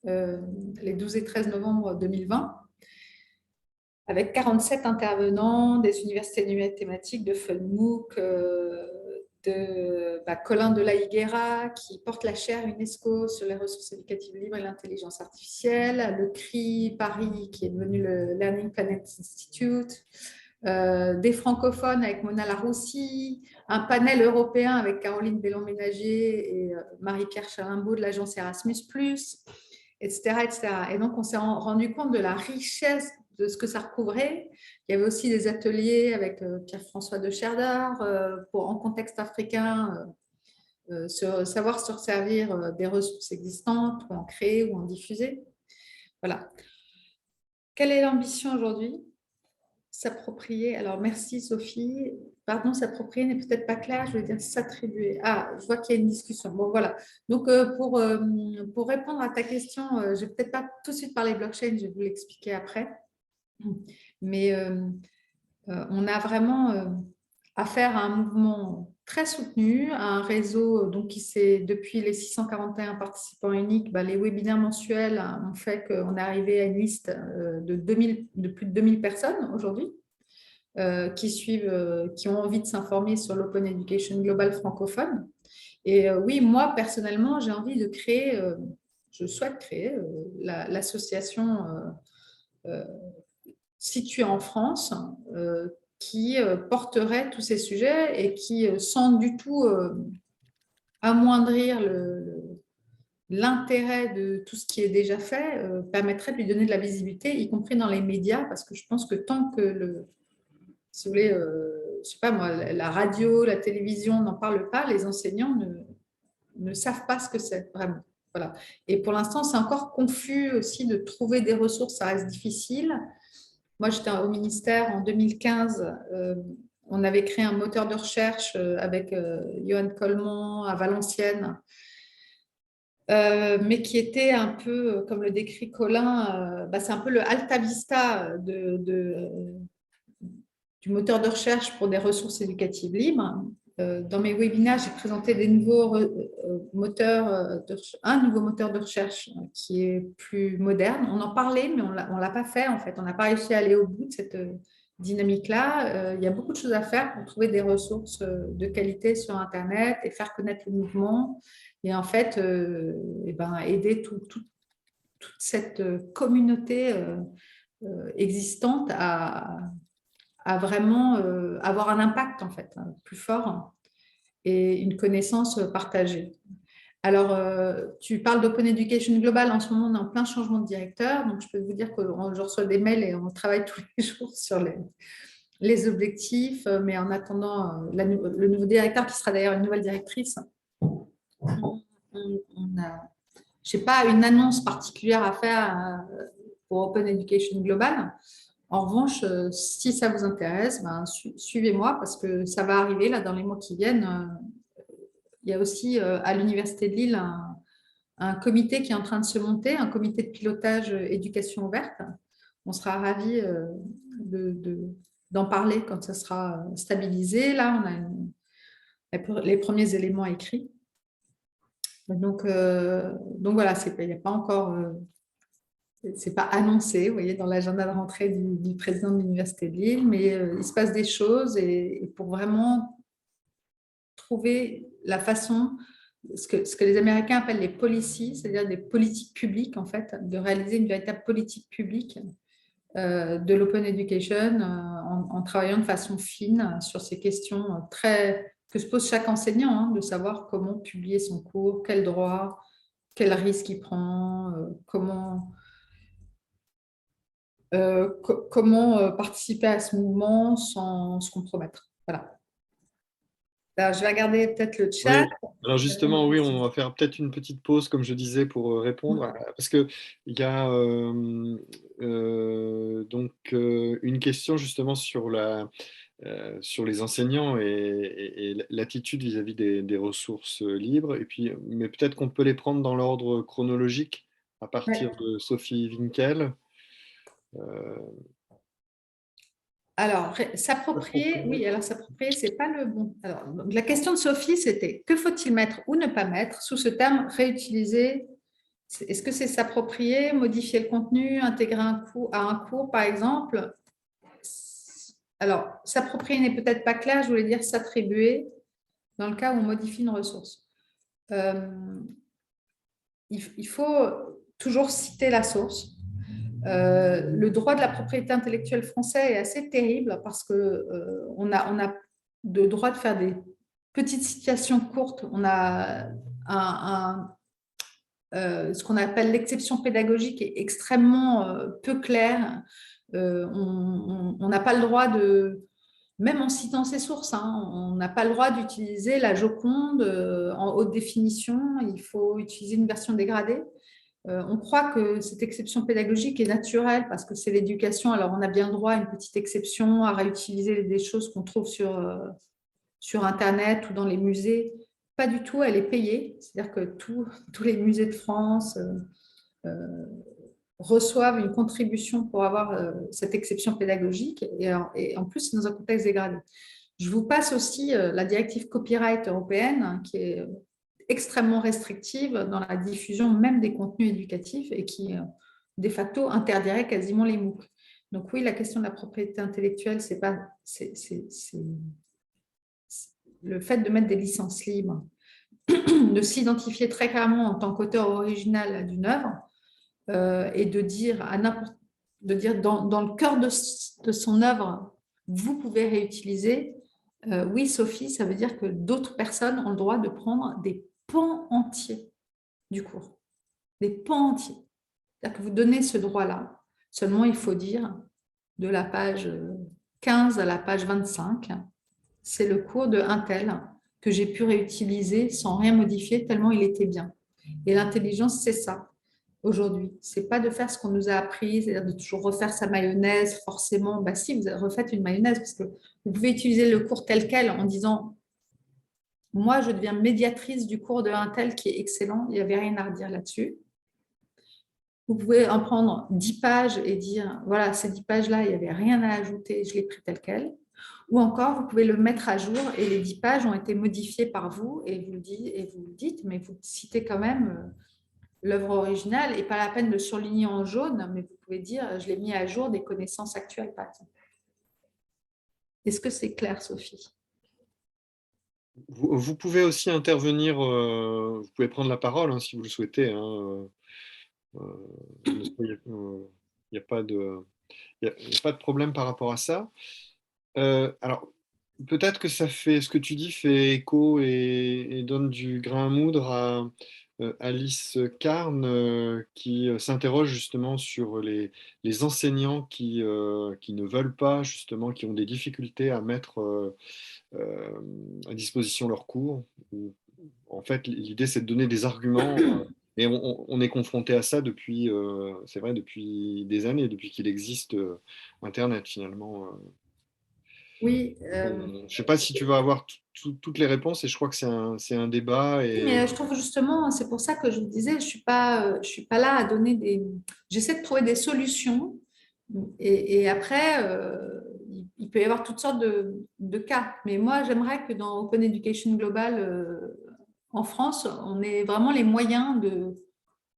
les 12 et 13 novembre 2020, avec 47 intervenants des universités numériques thématiques, de FunMOOC, de Colin de la Higuera, qui porte la chaire UNESCO sur les ressources éducatives libres et l'intelligence artificielle, le CRI Paris, qui est devenu le Learning Planet Institute, des francophones avec Mona Laroussi, un panel européen avec Caroline Bellon-Ménager et Marie-Pierre Chalimbaud de l'agence Erasmus+, etc., etc. Et donc, on s'est rendu compte de la richesse de ce que ça recouvrait. Il y avait aussi des ateliers avec Pierre-François de Scherdar en contexte africain, savoir se servir des ressources existantes, ou en créer ou en diffuser. Voilà. Quelle est l'ambition aujourd'hui? S'approprier. Alors, merci Sophie. Pardon, s'approprier n'est peut-être pas clair. Je veux dire s'attribuer. Ah, je vois qu'il y a une discussion. Bon, voilà. Donc, pour répondre à ta question, je ne vais peut-être pas tout de suite parler blockchain, je vais vous l'expliquer après. Mais on a vraiment affaire à un mouvement très soutenu, à un réseau donc, qui s'est, depuis les 641 participants uniques, les webinaires mensuels ont fait qu'on est arrivé à une liste de plus de 2000 personnes aujourd'hui qui ont envie de s'informer sur l'Open Education Global francophone. Et oui, moi, personnellement, j'ai envie de créer, je souhaite créer l'association située en France qui porterait tous ces sujets et qui, sans du tout amoindrir l'intérêt de tout ce qui est déjà fait, permettrait de lui donner de la visibilité, y compris dans les médias, parce que je pense que tant que, si vous voulez, je sais pas moi, la radio, la télévision n'en parlent pas, les enseignants ne savent pas ce que c'est vraiment. Voilà. Et pour l'instant, c'est encore confus aussi de trouver des ressources, ça reste difficile. Moi, j'étais au ministère en 2015. On avait créé un moteur de recherche avec Johan Coleman à Valenciennes, mais qui était un peu, comme le décrit Colin, c'est un peu le Alta Vista du moteur de recherche pour des ressources éducatives libres. Dans mes webinaires, j'ai présenté des nouveaux un nouveau moteur de recherche qui est plus moderne. On en parlait, mais on ne l'a pas fait en fait. On n'a pas réussi à aller au bout de cette dynamique-là. Il y a beaucoup de choses à faire pour trouver des ressources de qualité sur Internet et faire connaître le mouvement. Et en fait, aider toute cette communauté existante à vraiment avoir un impact en fait, plus fort et une connaissance partagée. Alors, tu parles d'Open Education Global. En ce moment, on est en plein changement de directeur. Donc, je peux vous dire que je reçois des mails et on travaille tous les jours sur les objectifs, mais en attendant le nouveau directeur, qui sera d'ailleurs une nouvelle directrice, je n'ai pas une annonce particulière à faire pour Open Education Global. En revanche, si ça vous intéresse, ben, suivez-moi parce que ça va arriver là dans les mois qui viennent. Il y a aussi à l'Université de Lille un comité qui est en train de se monter, un comité de pilotage éducation ouverte. On sera ravis d'en parler quand ça sera stabilisé. Là, on a les premiers éléments écrits. Donc voilà, il n'y a pas encore, c'est pas annoncé, vous voyez, dans l'agenda de rentrée du président de l'Université de Lille, mais il se passe des choses et pour vraiment trouver la façon, ce que les Américains appellent les policies, c'est-à-dire des politiques publiques, en fait, de réaliser une véritable politique publique de l'open education en travaillant de façon fine sur ces questions que se pose chaque enseignant, hein, de savoir comment publier son cours, quel droit, quel risque il prend, comment participer à ce mouvement sans se compromettre. Voilà. Alors, je vais regarder peut-être le chat. Oui. Alors justement, oui, on va faire peut-être une petite pause, comme je disais, pour répondre, parce qu'il y a donc une question justement sur les enseignants et l'attitude vis-à-vis des ressources libres. Et puis, mais peut-être qu'on peut les prendre dans l'ordre chronologique à partir de Sophie Winkel. Alors, s'approprier, oui, alors s'approprier, c'est pas le bon. Alors, donc, la question de Sophie, c'était que faut-il mettre ou ne pas mettre sous ce terme réutiliser? Est-ce que c'est s'approprier, modifier le contenu, intégrer à un cours, par exemple? Alors, s'approprier n'est peut-être pas clair, je voulais dire s'attribuer dans le cas où on modifie une ressource. Il faut toujours citer la source. Le droit de la propriété intellectuelle français est assez terrible parce qu'on a le droit de faire des petites citations courtes. On a ce qu'on appelle l'exception pédagogique est extrêmement peu claire. On n'a pas le droit même en citant ses sources, hein, on n'a pas le droit d'utiliser la Joconde en haute définition. Il faut utiliser une version dégradée. On croit que cette exception pédagogique est naturelle parce que c'est l'éducation. Alors, on a bien le droit à une petite exception, à réutiliser des choses qu'on trouve sur Internet ou dans les musées. Pas du tout, elle est payée. C'est-à-dire que tous les musées de France reçoivent une contribution pour avoir cette exception pédagogique et en plus, c'est dans un contexte dégradé. Je vous passe aussi la directive copyright européenne qui est extrêmement restrictive dans la diffusion même des contenus éducatifs et qui, de facto, interdirait quasiment les MOOC. Donc oui, la question de la propriété intellectuelle, c'est le fait de mettre des licences libres, de s'identifier très clairement en tant qu'auteur original d'une œuvre et de dire dans le cœur de son œuvre, vous pouvez réutiliser. Oui, Sophie, ça veut dire que d'autres personnes ont le droit de prendre des pans entiers du cours, des pans entiers. C'est-à-dire que vous donnez ce droit-là. Seulement, il faut dire de la page 15 à la page 25, c'est le cours de un tel que j'ai pu réutiliser sans rien modifier tellement il était bien. Et l'intelligence, c'est ça aujourd'hui. C'est pas de faire ce qu'on nous a appris, c'est-à-dire de toujours refaire sa mayonnaise forcément. Bah si, vous refaites une mayonnaise parce que vous pouvez utiliser le cours tel quel en disant moi, je deviens médiatrice du cours de un tel qui est excellent, il n'y avait rien à redire là-dessus. Vous pouvez en prendre 10 pages et dire, voilà, ces 10 pages-là, il n'y avait rien à ajouter, je l'ai pris tel quel. Ou encore, vous pouvez le mettre à jour et les 10 pages ont été modifiées par vous et vous le dites, mais vous citez quand même l'œuvre originale et pas la peine de surligner en jaune, mais vous pouvez dire, je l'ai mis à jour des connaissances actuelles, par exemple. Est-ce que c'est clair, Sophie ? Vous pouvez aussi intervenir, vous pouvez prendre la parole hein, si vous le souhaitez. Hein, il n'y a pas de problème par rapport à ça. Alors, peut-être que ce que tu dis fait écho et donne du grain à moudre Alice Carn qui s'interroge justement sur les enseignants qui ne veulent pas, justement, qui ont des difficultés à mettre à disposition leurs cours. En fait, l'idée, c'est de donner des arguments. Et on est confronté à ça depuis, c'est vrai, depuis des années, depuis qu'il existe Internet, finalement. Oui, Je ne sais pas si tu vas avoir toutes les réponses, et je crois que c'est un débat. mais je trouve justement, c'est pour ça que je vous disais, je suis pas là à donner des. J'essaie de trouver des solutions, et après, il peut y avoir toutes sortes de cas. Mais moi, j'aimerais que dans Open Education Global en France, on ait vraiment les moyens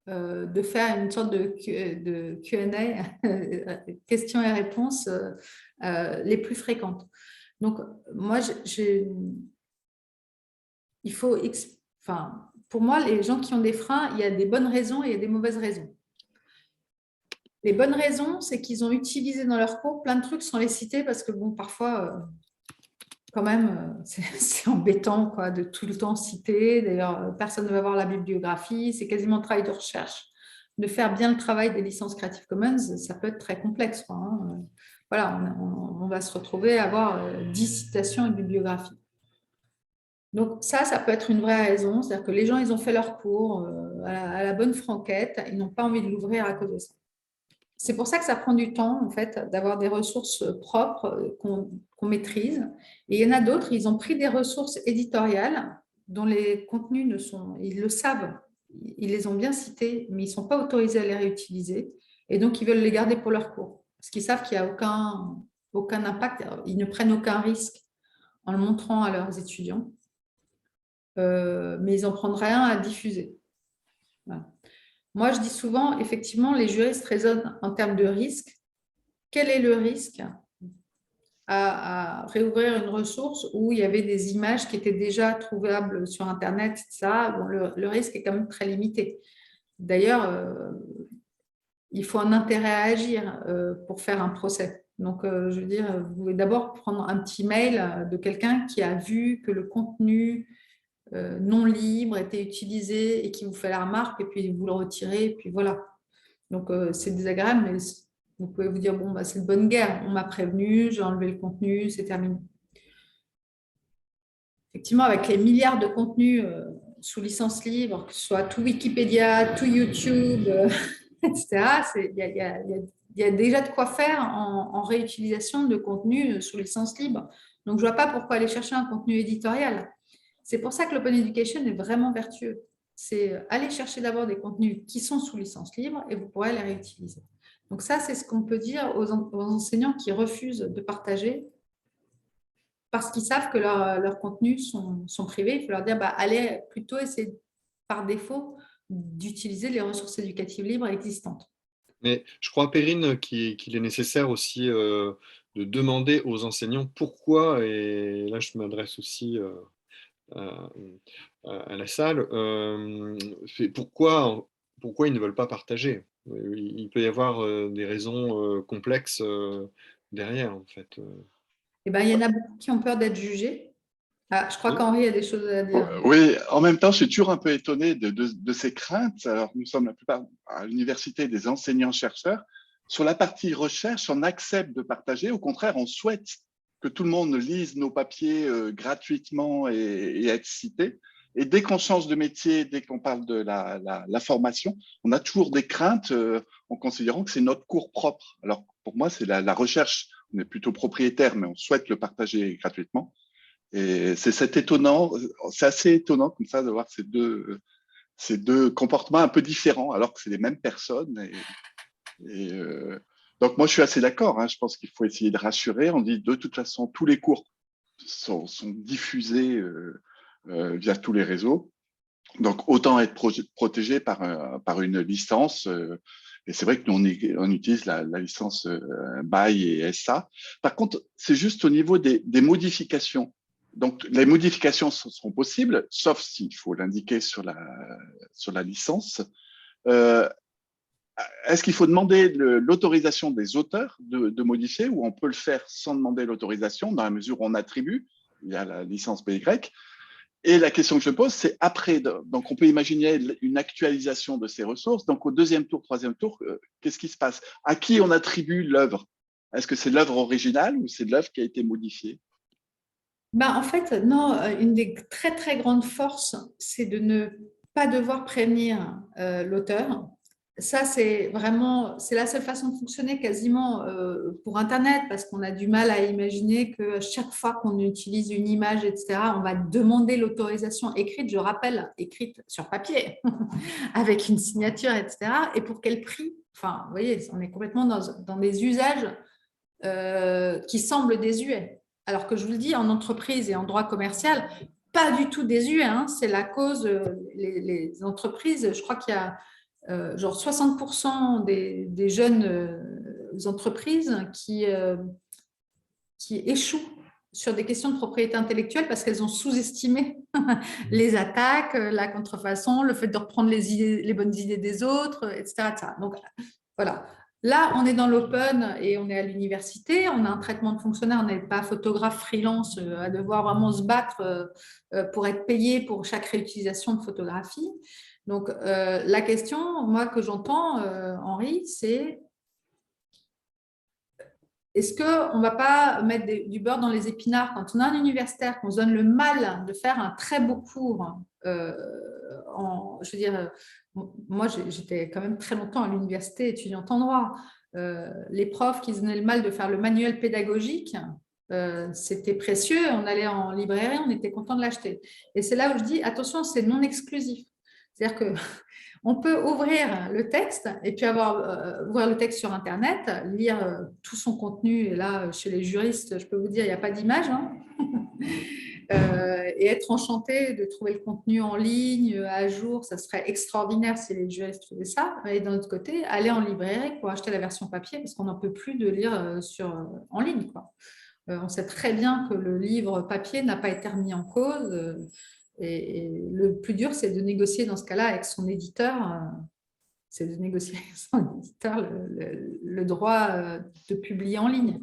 de faire une sorte de Q&A, questions et réponses les plus fréquentes. Donc, moi, il faut, enfin, pour moi, les gens qui ont des freins, il y a des bonnes raisons et il y a des mauvaises raisons. Les bonnes raisons, c'est qu'ils ont utilisé dans leur cours plein de trucs sans les citer parce que, bon, parfois, quand même, c'est embêtant quoi, de tout le temps citer. D'ailleurs, personne ne va voir la bibliographie. C'est quasiment un travail de recherche. De faire bien le travail des licences Creative Commons, ça peut être très complexe, quoi, hein. Voilà, on va se retrouver à avoir 10 citations et bibliographies. Donc ça peut être une vraie raison. C'est-à-dire que les gens, ils ont fait leur cours à la bonne franquette. Ils n'ont pas envie de l'ouvrir à cause de ça. C'est pour ça que ça prend du temps, en fait, d'avoir des ressources propres qu'on maîtrise. Et il y en a d'autres, ils ont pris des ressources éditoriales dont les contenus ne sont, ils le savent, ils les ont bien cités, mais ils ne sont pas autorisés à les réutiliser. Et donc, ils veulent les garder pour leur cours. Parce qu'ils savent qu'il n'y a aucun impact, ils ne prennent aucun risque en le montrant à leurs étudiants. Mais ils n'en prennent rien à diffuser. Voilà. Moi, je dis souvent, effectivement, les juristes raisonnent en termes de risque. Quel est le risque à réouvrir une ressource où il y avait des images qui étaient déjà trouvables sur Internet, etc. Bon, le risque est quand même très limité. D'ailleurs, il faut un intérêt à agir pour faire un procès. Donc, je veux dire, vous pouvez d'abord prendre un petit mail de quelqu'un qui a vu que le contenu non libre était utilisé et qui vous fait la remarque, et puis vous le retirez, et puis voilà. Donc, c'est désagréable, mais vous pouvez vous dire, bon, bah, c'est de bonne guerre, on m'a prévenu, j'ai enlevé le contenu, c'est terminé. Effectivement, avec les milliards de contenus sous licence libre, que ce soit tout Wikipédia, tout YouTube, etc., il y a déjà de quoi faire en réutilisation de contenus sous licence libre. Donc, je ne vois pas pourquoi aller chercher un contenu éditorial. C'est pour ça que l'Open Education est vraiment vertueux. C'est aller chercher d'abord des contenus qui sont sous licence libre et vous pourrez les réutiliser. Donc ça, c'est ce qu'on peut dire aux enseignants qui refusent de partager parce qu'ils savent que leurs contenus sont privés. Il faut leur dire, bah, allez plutôt essayer par défaut d'utiliser les ressources éducatives libres existantes. Mais je crois, Perrine, qu'il est nécessaire aussi de demander aux enseignants pourquoi, et là je m'adresse aussi à, à la salle, pourquoi ils ne veulent pas partager. Il peut y avoir des raisons complexes derrière, en fait. Eh ben, il y en a beaucoup qui ont peur d'être jugés. Ah, je crois qu'Henri a des choses à dire. Oui, en même temps, je suis toujours un peu étonné de ces craintes. Alors, nous sommes la plupart à l'université des enseignants-chercheurs. Sur la partie recherche, on accepte de partager. Au contraire, on souhaite que tout le monde lise nos papiers gratuitement et être cité. Et dès qu'on change de métier, dès qu'on parle de la formation, on a toujours des craintes en considérant que c'est notre cours propre. Alors, pour moi, c'est la recherche. On est plutôt propriétaire, mais on souhaite le partager gratuitement. Et c'est assez étonnant comme ça de voir ces deux comportements un peu différents, alors que c'est les mêmes personnes. Donc moi, je suis assez d'accord. Hein. Je pense qu'il faut essayer de rassurer. On dit de toute façon, tous les cours sont diffusés via tous les réseaux. Donc autant être protégé par une licence. Et c'est vrai que nous, on utilise la licence BY et SA. Par contre, c'est juste au niveau des modifications. Donc, les modifications seront possibles, sauf s'il faut l'indiquer sur la licence. Est-ce qu'il faut demander l'autorisation des auteurs de modifier, ou on peut le faire sans demander l'autorisation, dans la mesure où on attribue, il y a la licence BY. Et la question que je pose, c'est après, donc on peut imaginer une actualisation de ces ressources. Donc au deuxième tour, troisième tour, qu'est-ce qui se passe? À qui on attribue l'œuvre? Est-ce que c'est l'œuvre originale ou c'est l'œuvre qui a été modifiée? Ben, en fait, non, une des très très grandes forces, c'est de ne pas devoir prévenir l'auteur. Ça, c'est vraiment, c'est la seule façon de fonctionner quasiment pour Internet, parce qu'on a du mal à imaginer que chaque fois qu'on utilise une image, etc., on va demander l'autorisation écrite, je rappelle, écrite sur papier, avec une signature, etc. Et pour quel prix? Enfin, vous voyez, on est complètement dans des usages qui semblent désuets. Alors que je vous le dis, en entreprise et en droit commercial, pas du tout désuet. Hein, c'est la cause, les entreprises, je crois qu'il y a genre 60% des jeunes entreprises qui échouent sur des questions de propriété intellectuelle parce qu'elles ont sous-estimé les attaques, la contrefaçon, le fait de reprendre les bonnes idées des autres, etc. etc. Donc, voilà. Là, on est dans l'open et on est à l'université. On a un traitement de fonctionnaire. On n'est pas photographe freelance à devoir vraiment se battre pour être payé pour chaque réutilisation de photographie. Donc, la question, moi, que j'entends, Henri, c'est est-ce qu'on ne va pas mettre du beurre dans les épinards quand on a un universitaire, qu'on se donne le mal de faire un très beau cours je veux dire, moi, j'étais quand même très longtemps à l'université étudiante en droit. Les profs qui se donnaient le mal de faire le manuel pédagogique, c'était précieux. On allait en librairie, on était content de l'acheter. Et c'est là où je dis, attention, c'est non exclusif. C'est-à-dire que on peut ouvrir le texte et puis ouvrir le texte sur Internet, lire tout son contenu. Et là, chez les juristes, je peux vous dire, il n'y a pas d'image. Hein. Et être enchanté de trouver le contenu en ligne, à jour, ça serait extraordinaire si les juristes faisaient ça. Et d'un autre côté, aller en librairie pour acheter la version papier parce qu'on n'en peut plus de lire en ligne, quoi. On sait très bien que le livre papier n'a pas été remis en cause. Et le plus dur, c'est de négocier dans ce cas-là avec son éditeur. C'est de négocier avec son éditeur le droit de publier en ligne.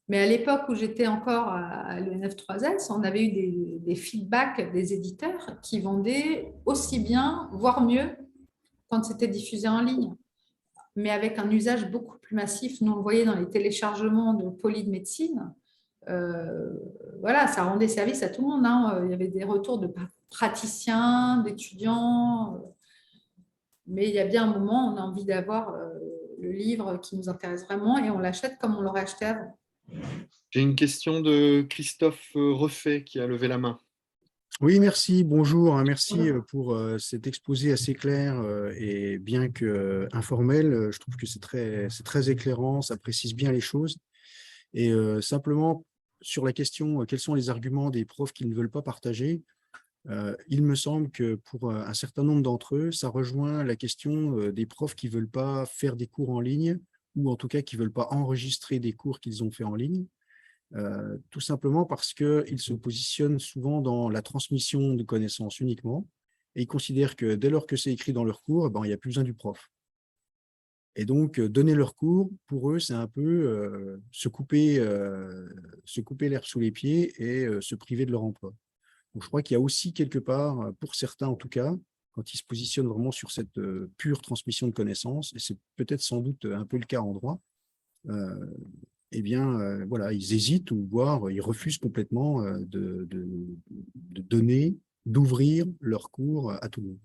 Mais à l'époque où j'étais encore à l'ENF3S, on avait eu des feedbacks des éditeurs qui vendaient aussi bien, voire mieux, quand c'était diffusé en ligne, mais avec un usage beaucoup plus massif. Nous, on le voyait dans les téléchargements de Poly de médecine. Voilà, ça rendait service à tout le monde. Hein. Il y avait des retours de praticiens, d'étudiants. Mais il y a bien un moment, on a envie d'avoir le livre qui nous intéresse vraiment et on l'achète comme on l'aurait acheté avant. J'ai une question de Christophe Refait qui a levé la main. Oui, merci. Bonjour. Merci pour cet exposé assez clair et bien que informel. Je trouve que c'est très éclairant, ça précise bien les choses. Et simplement, sur la question, quels sont les arguments des profs qui ne veulent pas partager, il me semble que pour un certain nombre d'entre eux, ça rejoint la question des profs qui ne veulent pas faire des cours en ligne ou en tout cas qui ne veulent pas enregistrer des cours qu'ils ont fait en ligne. Tout simplement parce qu'ils se positionnent souvent dans la transmission de connaissances uniquement et ils considèrent que dès lors que c'est écrit dans leur cours, il n'y a plus besoin du prof. Et donc, donner leur cours, pour eux, c'est un peu se couper l'herbe sous les pieds et se priver de leur emploi. Donc, je crois qu'il y a aussi quelque part, pour certains en tout cas, quand ils se positionnent vraiment sur cette pure transmission de connaissances, et c'est peut-être sans doute un peu le cas en droit, eh bien, voilà, ils hésitent ou voire ils refusent complètement de donner, d'ouvrir leurs cours à tout le monde.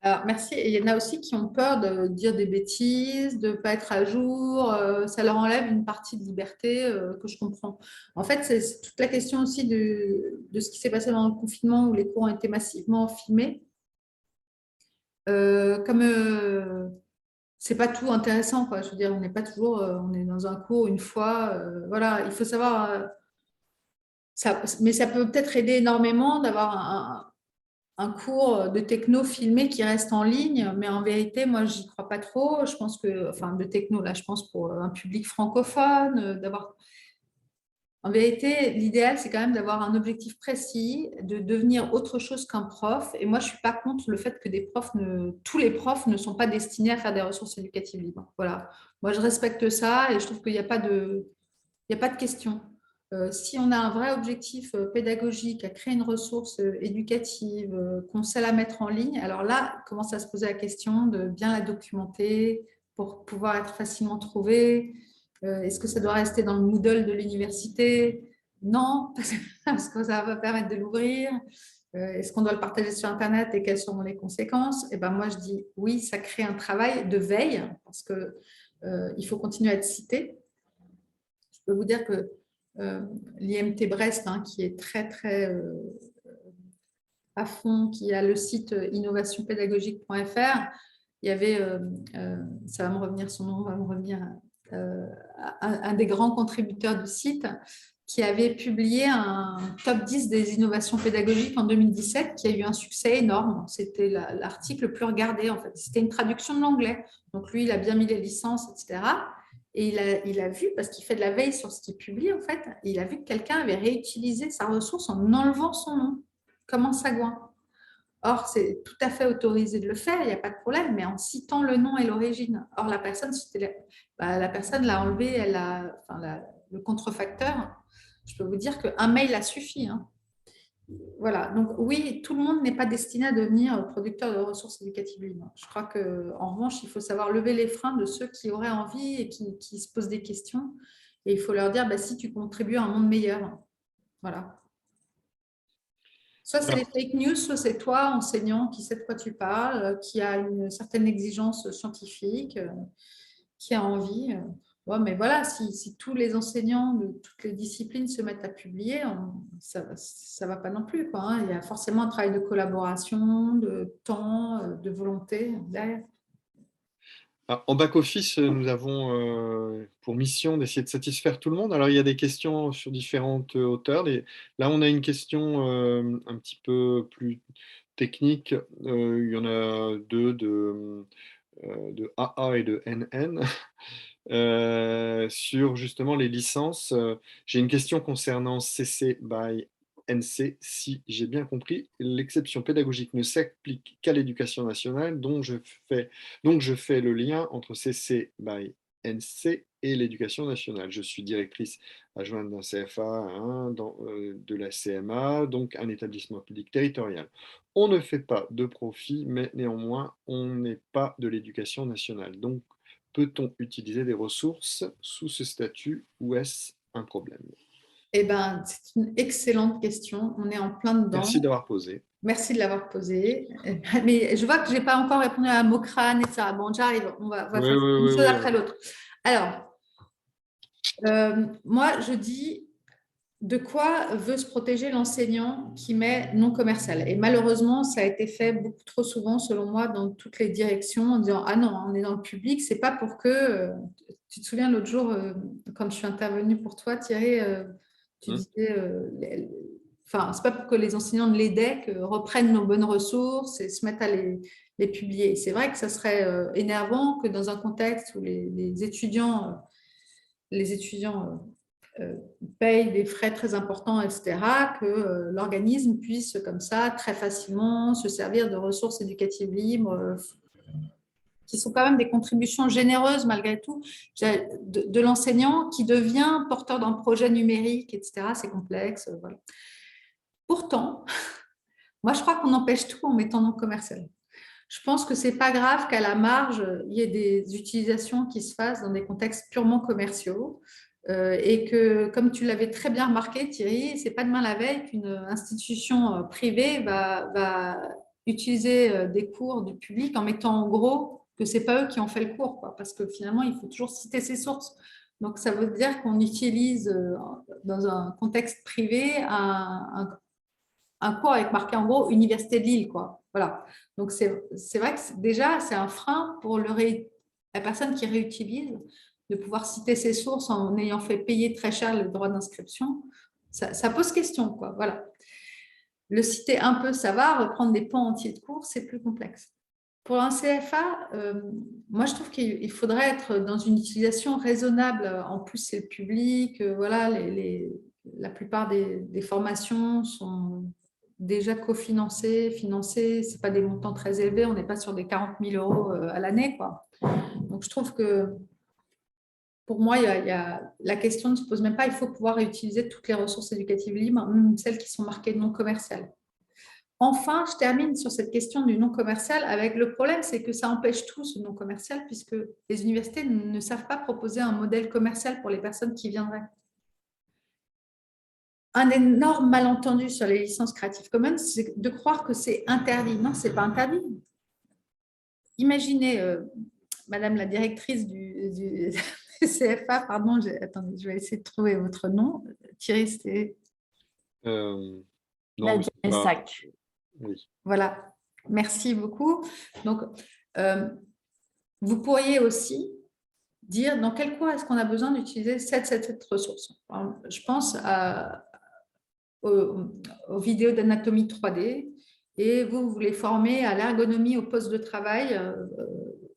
Alors, merci. Et il y en a aussi qui ont peur de dire des bêtises, de ne pas être à jour. Ça leur enlève une partie de liberté que je comprends. En fait, c'est toute la question aussi de ce qui s'est passé dans le confinement où les cours ont été massivement filmés. C'est pas tout intéressant, quoi. Je veux dire, on n'est pas toujours, on est dans un cours une fois. Voilà, il faut savoir. Mais ça peut peut-être aider énormément d'avoir un cours de techno filmé qui reste en ligne, mais en vérité, moi, j'y crois pas trop. Je pense que, enfin, de techno, là, je pense pour un public francophone, d'avoir. En vérité, l'idéal, c'est quand même d'avoir un objectif précis, de devenir autre chose qu'un prof. Et moi, je suis pas contre le fait que tous les profs ne sont pas destinés à faire des ressources éducatives libres. Voilà. Moi, je respecte ça et je trouve qu'il n'y a pas de question. Si on a un vrai objectif pédagogique à créer une ressource éducative, qu'on sait la mettre en ligne, alors là, commence à se poser la question de bien la documenter pour pouvoir être facilement trouvée. Est-ce que ça doit rester dans le Moodle de l'université? Non, parce que ça va pas permettre de l'ouvrir. Est-ce qu'on doit le partager sur Internet et quelles seront les conséquences? Eh ben, moi, je dis oui, ça crée un travail de veille parce qu'il faut continuer à être cité. Je peux vous dire que l'IMT Brest, hein, qui est très, très à fond, qui a le site innovationpédagogique.fr, il y avait, ça va me revenir, son nom va me revenir, un des grands contributeurs du site qui avait publié un top 10 des innovations pédagogiques en 2017 qui a eu un succès énorme. C'était l'article le plus regardé, en fait. C'était une traduction de l'anglais. Donc, lui, il a bien mis les licences, etc. Et il a vu, parce qu'il fait de la veille sur ce qu'il publie, en fait, il a vu que quelqu'un avait réutilisé sa ressource en enlevant son nom, comme un sagouin. Or, c'est tout à fait autorisé de le faire, il n'y a pas de problème, mais en citant le nom et l'origine. Or, la personne l'a enlevé, le contrefacteur. Je peux vous dire qu'un mail a suffi. Hein. Voilà, donc oui, tout le monde n'est pas destiné à devenir producteur de ressources éducatives libres. Je crois qu'en revanche, il faut savoir lever les freins de ceux qui auraient envie et qui se posent des questions. Et il faut leur dire, bah, si tu contribues à un monde meilleur. Voilà. Soit c'est les fake news, soit c'est toi, enseignant, qui sait de quoi tu parles, qui a une certaine exigence scientifique, qui a envie. Ouais, mais voilà, si tous les enseignants de toutes les disciplines se mettent à publier, ça ne va pas non plus, quoi, hein. Il y a forcément un travail de collaboration, de temps, de volonté derrière. Alors, en back-office, nous avons pour mission d'essayer de satisfaire tout le monde. Alors, il y a des questions sur différentes hauteurs. Là, on a une question un petit peu plus technique. Il y en a deux de AA et de NN. Sur justement les licences. J'ai une question concernant CC by NC. Si j'ai bien compris, l'exception pédagogique ne s'applique qu'à l'éducation nationale, donc je fais le lien entre CC by NC et l'éducation nationale. Je suis directrice adjointe d'un CFA, de la CMA, donc un établissement public territorial. On ne fait pas de profit, mais néanmoins, on n'est pas de l'éducation nationale. Donc, peut-on utiliser des ressources sous ce statut ou est-ce un problème? Eh ben, c'est une excellente question. On est en plein dedans. Merci d'avoir posé. Merci de l'avoir posé. Mais je vois que je n'ai pas encore répondu à Mocrane et ça. Bon, j'arrive. On va faire une chose après l'autre. Alors, moi, je dis de quoi veut se protéger l'enseignant qui met non commercial. Et malheureusement, ça a été fait beaucoup trop souvent, selon moi, dans toutes les directions, en disant « Ah non, on est dans le public, c'est pas pour que… » Tu te souviens l'autre jour, quand je suis intervenue pour toi, Thierry, tu disais… Enfin, c'est pas pour que les enseignants de l'EDEC reprennent nos bonnes ressources et se mettent à les publier. C'est vrai que ça serait énervant que dans un contexte où les étudiants payent des frais très importants, etc., que l'organisme puisse comme ça très facilement se servir de ressources éducatives libres, qui sont quand même des contributions généreuses malgré tout, de l'enseignant qui devient porteur d'un projet numérique, etc. C'est complexe. Voilà. Pourtant, moi je crois qu'on empêche tout en mettant non commercial. Je pense que ce n'est pas grave qu'à la marge, il y ait des utilisations qui se fassent dans des contextes purement commerciaux. Et que, comme tu l'avais très bien remarqué, Thierry, ce n'est pas demain la veille qu'une institution privée va utiliser des cours du public en mettant en gros que ce n'est pas eux qui ont fait le cours, quoi, parce que finalement, il faut toujours citer ses sources. Donc, ça veut dire qu'on utilise dans un contexte privé un cours avec marqué en gros Université de Lille, quoi. Voilà. Donc, c'est vrai que déjà, c'est un frein pour la personne qui réutilise de pouvoir citer ses sources en ayant fait payer très cher le droit d'inscription. Ça pose question, quoi. Voilà. Le citer un peu, ça va. Reprendre des pans entiers de cours, c'est plus complexe. Pour un CFA, moi, je trouve qu'il faudrait être dans une utilisation raisonnable. En plus, c'est le public. Voilà, la plupart des formations sont déjà cofinancées, financées. Ce n'est pas des montants très élevés. On n'est pas sur des 40 000 € à l'année, quoi. Donc, je trouve que pour moi, la question ne se pose même pas. Il faut pouvoir utiliser toutes les ressources éducatives libres, même celles qui sont marquées non commerciales. Enfin, je termine sur cette question du non commercial avec le problème, c'est que ça empêche tout ce non commercial puisque les universités ne savent pas proposer un modèle commercial pour les personnes qui viendraient. Un énorme malentendu sur les licences Creative Commons, c'est de croire que c'est interdit. Non, ce n'est pas interdit. Imaginez, Madame la directrice du CFA, pardon, attendez, je vais essayer de trouver votre nom. Thierry, c'était… Non, Nadia Essac. oui. Voilà, merci beaucoup. Donc, vous pourriez aussi dire dans quel cours est-ce qu'on a besoin d'utiliser cette ressource. Je pense aux vidéos d'anatomie 3D et vous voulez former à l'ergonomie au poste de travail,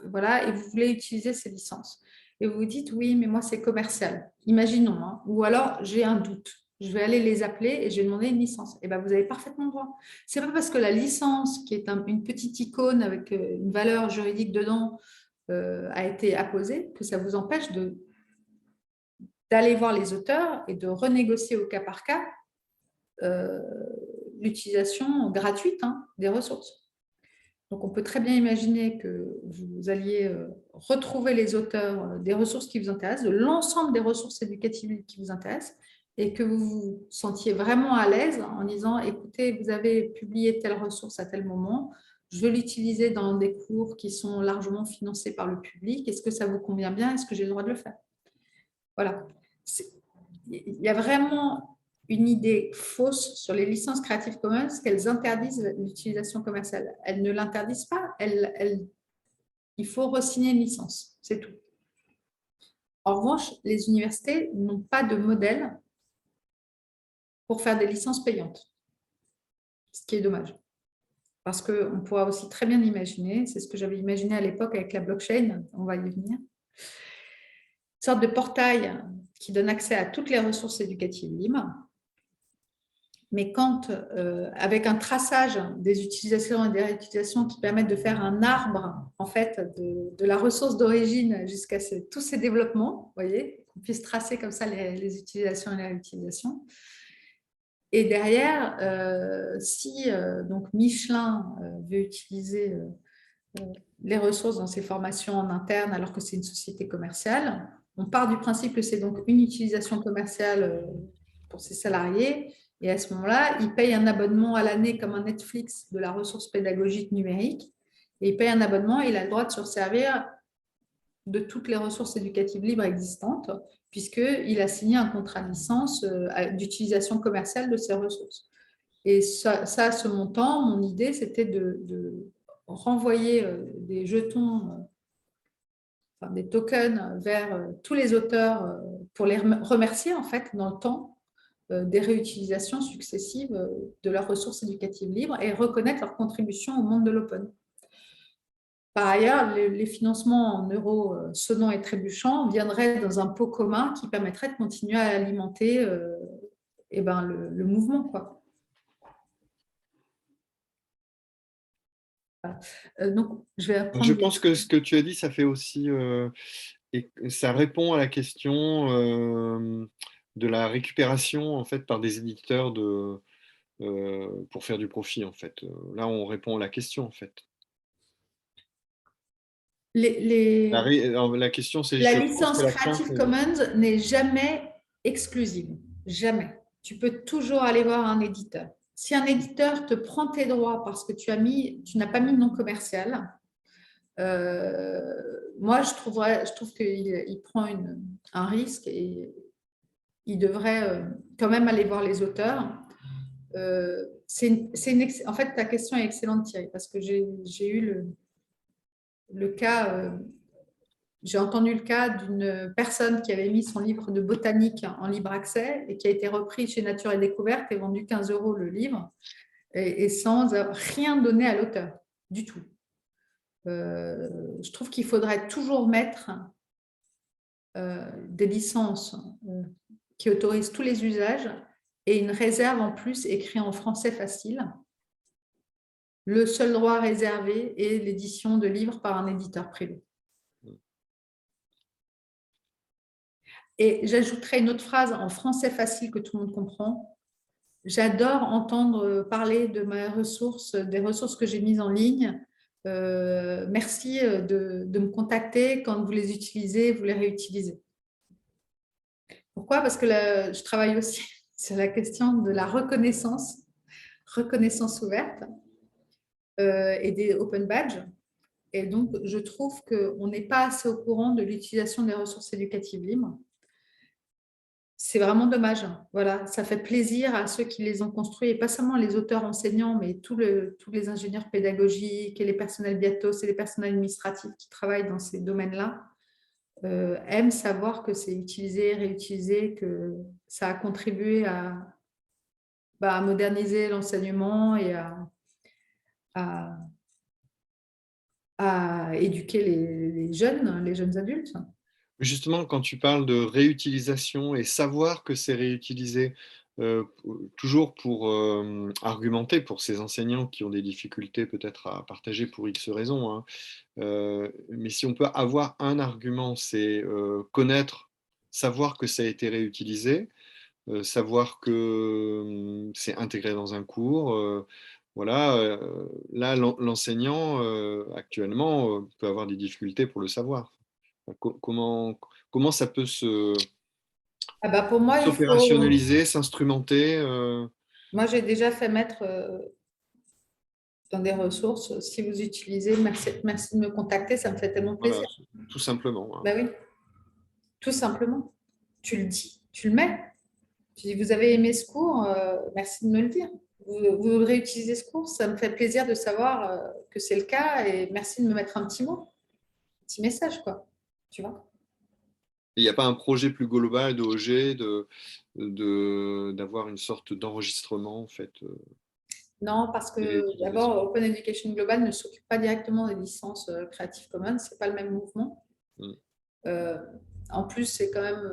voilà, et vous voulez utiliser ces licences. Et vous vous dites, oui, mais moi, c'est commercial. Imaginons, hein, ou alors j'ai un doute. Je vais aller les appeler et je vais demander une licence. Et bien, vous avez parfaitement le droit. Ce n'est pas parce que la licence, qui est une petite icône avec une valeur juridique dedans, a été apposée, que ça vous empêche d'aller voir les auteurs et de renégocier au cas par cas l'utilisation gratuite des ressources. Donc, on peut très bien imaginer que vous alliez retrouver les auteurs des ressources qui vous intéressent, de l'ensemble des ressources éducatives qui vous intéressent, et que vous vous sentiez vraiment à l'aise en disant, écoutez, vous avez publié telle ressource à tel moment, je veux l'utiliser dans des cours qui sont largement financés par le public, est-ce que ça vous convient bien, est-ce que j'ai le droit de le faire? Voilà. Il y a vraiment une idée fausse sur les licences Creative Commons qu'elles interdisent l'utilisation commerciale. Elles ne l'interdisent pas, il faut re-signer une licence, c'est tout. En revanche, les universités n'ont pas de modèle pour faire des licences payantes, ce qui est dommage. Parce qu'on pourra aussi très bien imaginer, c'est ce que j'avais imaginé à l'époque avec la blockchain, on va y venir, une sorte de portail qui donne accès à toutes les ressources éducatives libres, mais quand, avec un traçage des utilisations et des réutilisations qui permettent de faire un arbre en fait, de la ressource d'origine jusqu'à tous ces développements, vous voyez, qu'on puisse tracer comme ça les utilisations et les réutilisations. Et derrière, si donc Michelin veut utiliser les ressources dans ses formations en interne alors que c'est une société commerciale, on part du principe que c'est donc une utilisation commerciale pour ses salariés. Et à ce moment-là, il paye un abonnement à l'année comme un Netflix de la ressource pédagogique numérique. Et il paye un abonnement et il a le droit de se servir de toutes les ressources éducatives libres existantes, puisqu'il a signé un contrat de licence d'utilisation commerciale de ces ressources. Et ça, à ce montant, mon idée, c'était de renvoyer des jetons, enfin, des tokens vers tous les auteurs pour les remercier en fait dans le temps des réutilisations successives de leurs ressources éducatives libres et reconnaître leur contribution au monde de l'open. Par ailleurs, les financements en euros sonnants et trébuchants viendraient dans un pot commun qui permettrait de continuer à alimenter le mouvement, quoi. Donc, je pense que ce que tu as dit, ça fait aussi et ça répond à la question de la récupération en fait par des éditeurs pour faire du profit en fait. Là, on répond à la question en fait. La question, c'est la licence Creative Commons n'est jamais exclusive, jamais. Tu peux toujours aller voir un éditeur. Si un éditeur te prend tes droits parce que tu n'as pas mis non commercial, moi je trouve qu'il prend un risque et il devrait quand même aller voir les auteurs. En fait, ta question est excellente, Thierry, parce que j'ai eu le cas, j'ai entendu le cas d'une personne qui avait mis son livre de botanique en libre accès et qui a été repris chez Nature et Découverte et vendu 15 € le livre et sans rien donner à l'auteur du tout. Je trouve qu'il faudrait toujours mettre des licences qui autorisent tous les usages et une réserve en plus écrite en français facile. Le seul droit réservé est l'édition de livres par un éditeur privé. Et j'ajouterai une autre phrase en français facile que tout le monde comprend. J'adore entendre parler de mes ressources, des ressources que j'ai mises en ligne. Merci de me contacter quand vous les utilisez, vous les réutilisez. Pourquoi? Parce que là, je travaille aussi sur la question de la reconnaissance ouverte et des open badges. Et donc, je trouve qu'on n'est pas assez au courant de l'utilisation des ressources éducatives libres. C'est vraiment dommage. Voilà, ça fait plaisir à ceux qui les ont construits, et pas seulement les auteurs enseignants, mais tous les ingénieurs pédagogiques et les personnels BIATOS et les personnels administratifs qui travaillent dans ces domaines-là aiment savoir que c'est utilisé, réutilisé, que ça a contribué à moderniser l'enseignement et à éduquer les jeunes adultes. Justement, quand tu parles de réutilisation et savoir que c'est réutilisé, toujours pour argumenter pour ces enseignants qui ont des difficultés peut-être à partager pour X raisons, hein, mais si on peut avoir un argument, c'est connaître, savoir que ça a été réutilisé, savoir que c'est intégré dans un cours. Voilà, là, l'enseignant actuellement peut avoir des difficultés pour le savoir. Comment ça peut Pour moi, il faut... s'opérationnaliser, s'instrumenter Moi, j'ai déjà fait mettre dans des ressources, si vous utilisez, merci de me contacter, ça me fait tellement plaisir. Voilà, tout simplement. Hein. Ben oui, tout simplement. Tu le dis, tu le mets. Tu dis, vous avez aimé ce cours, merci de me le dire. Vous réutilisez ce cours, ça me fait plaisir de savoir que c'est le cas et merci de me mettre un petit mot, un petit message, quoi. Tu vois? Il n'y a pas un projet plus global d'OEG d'avoir une sorte d'enregistrement en fait. Non, parce que d'abord, Open Education Global ne s'occupe pas directement des licences Creative Commons, ce n'est pas le même mouvement. En plus, c'est quand même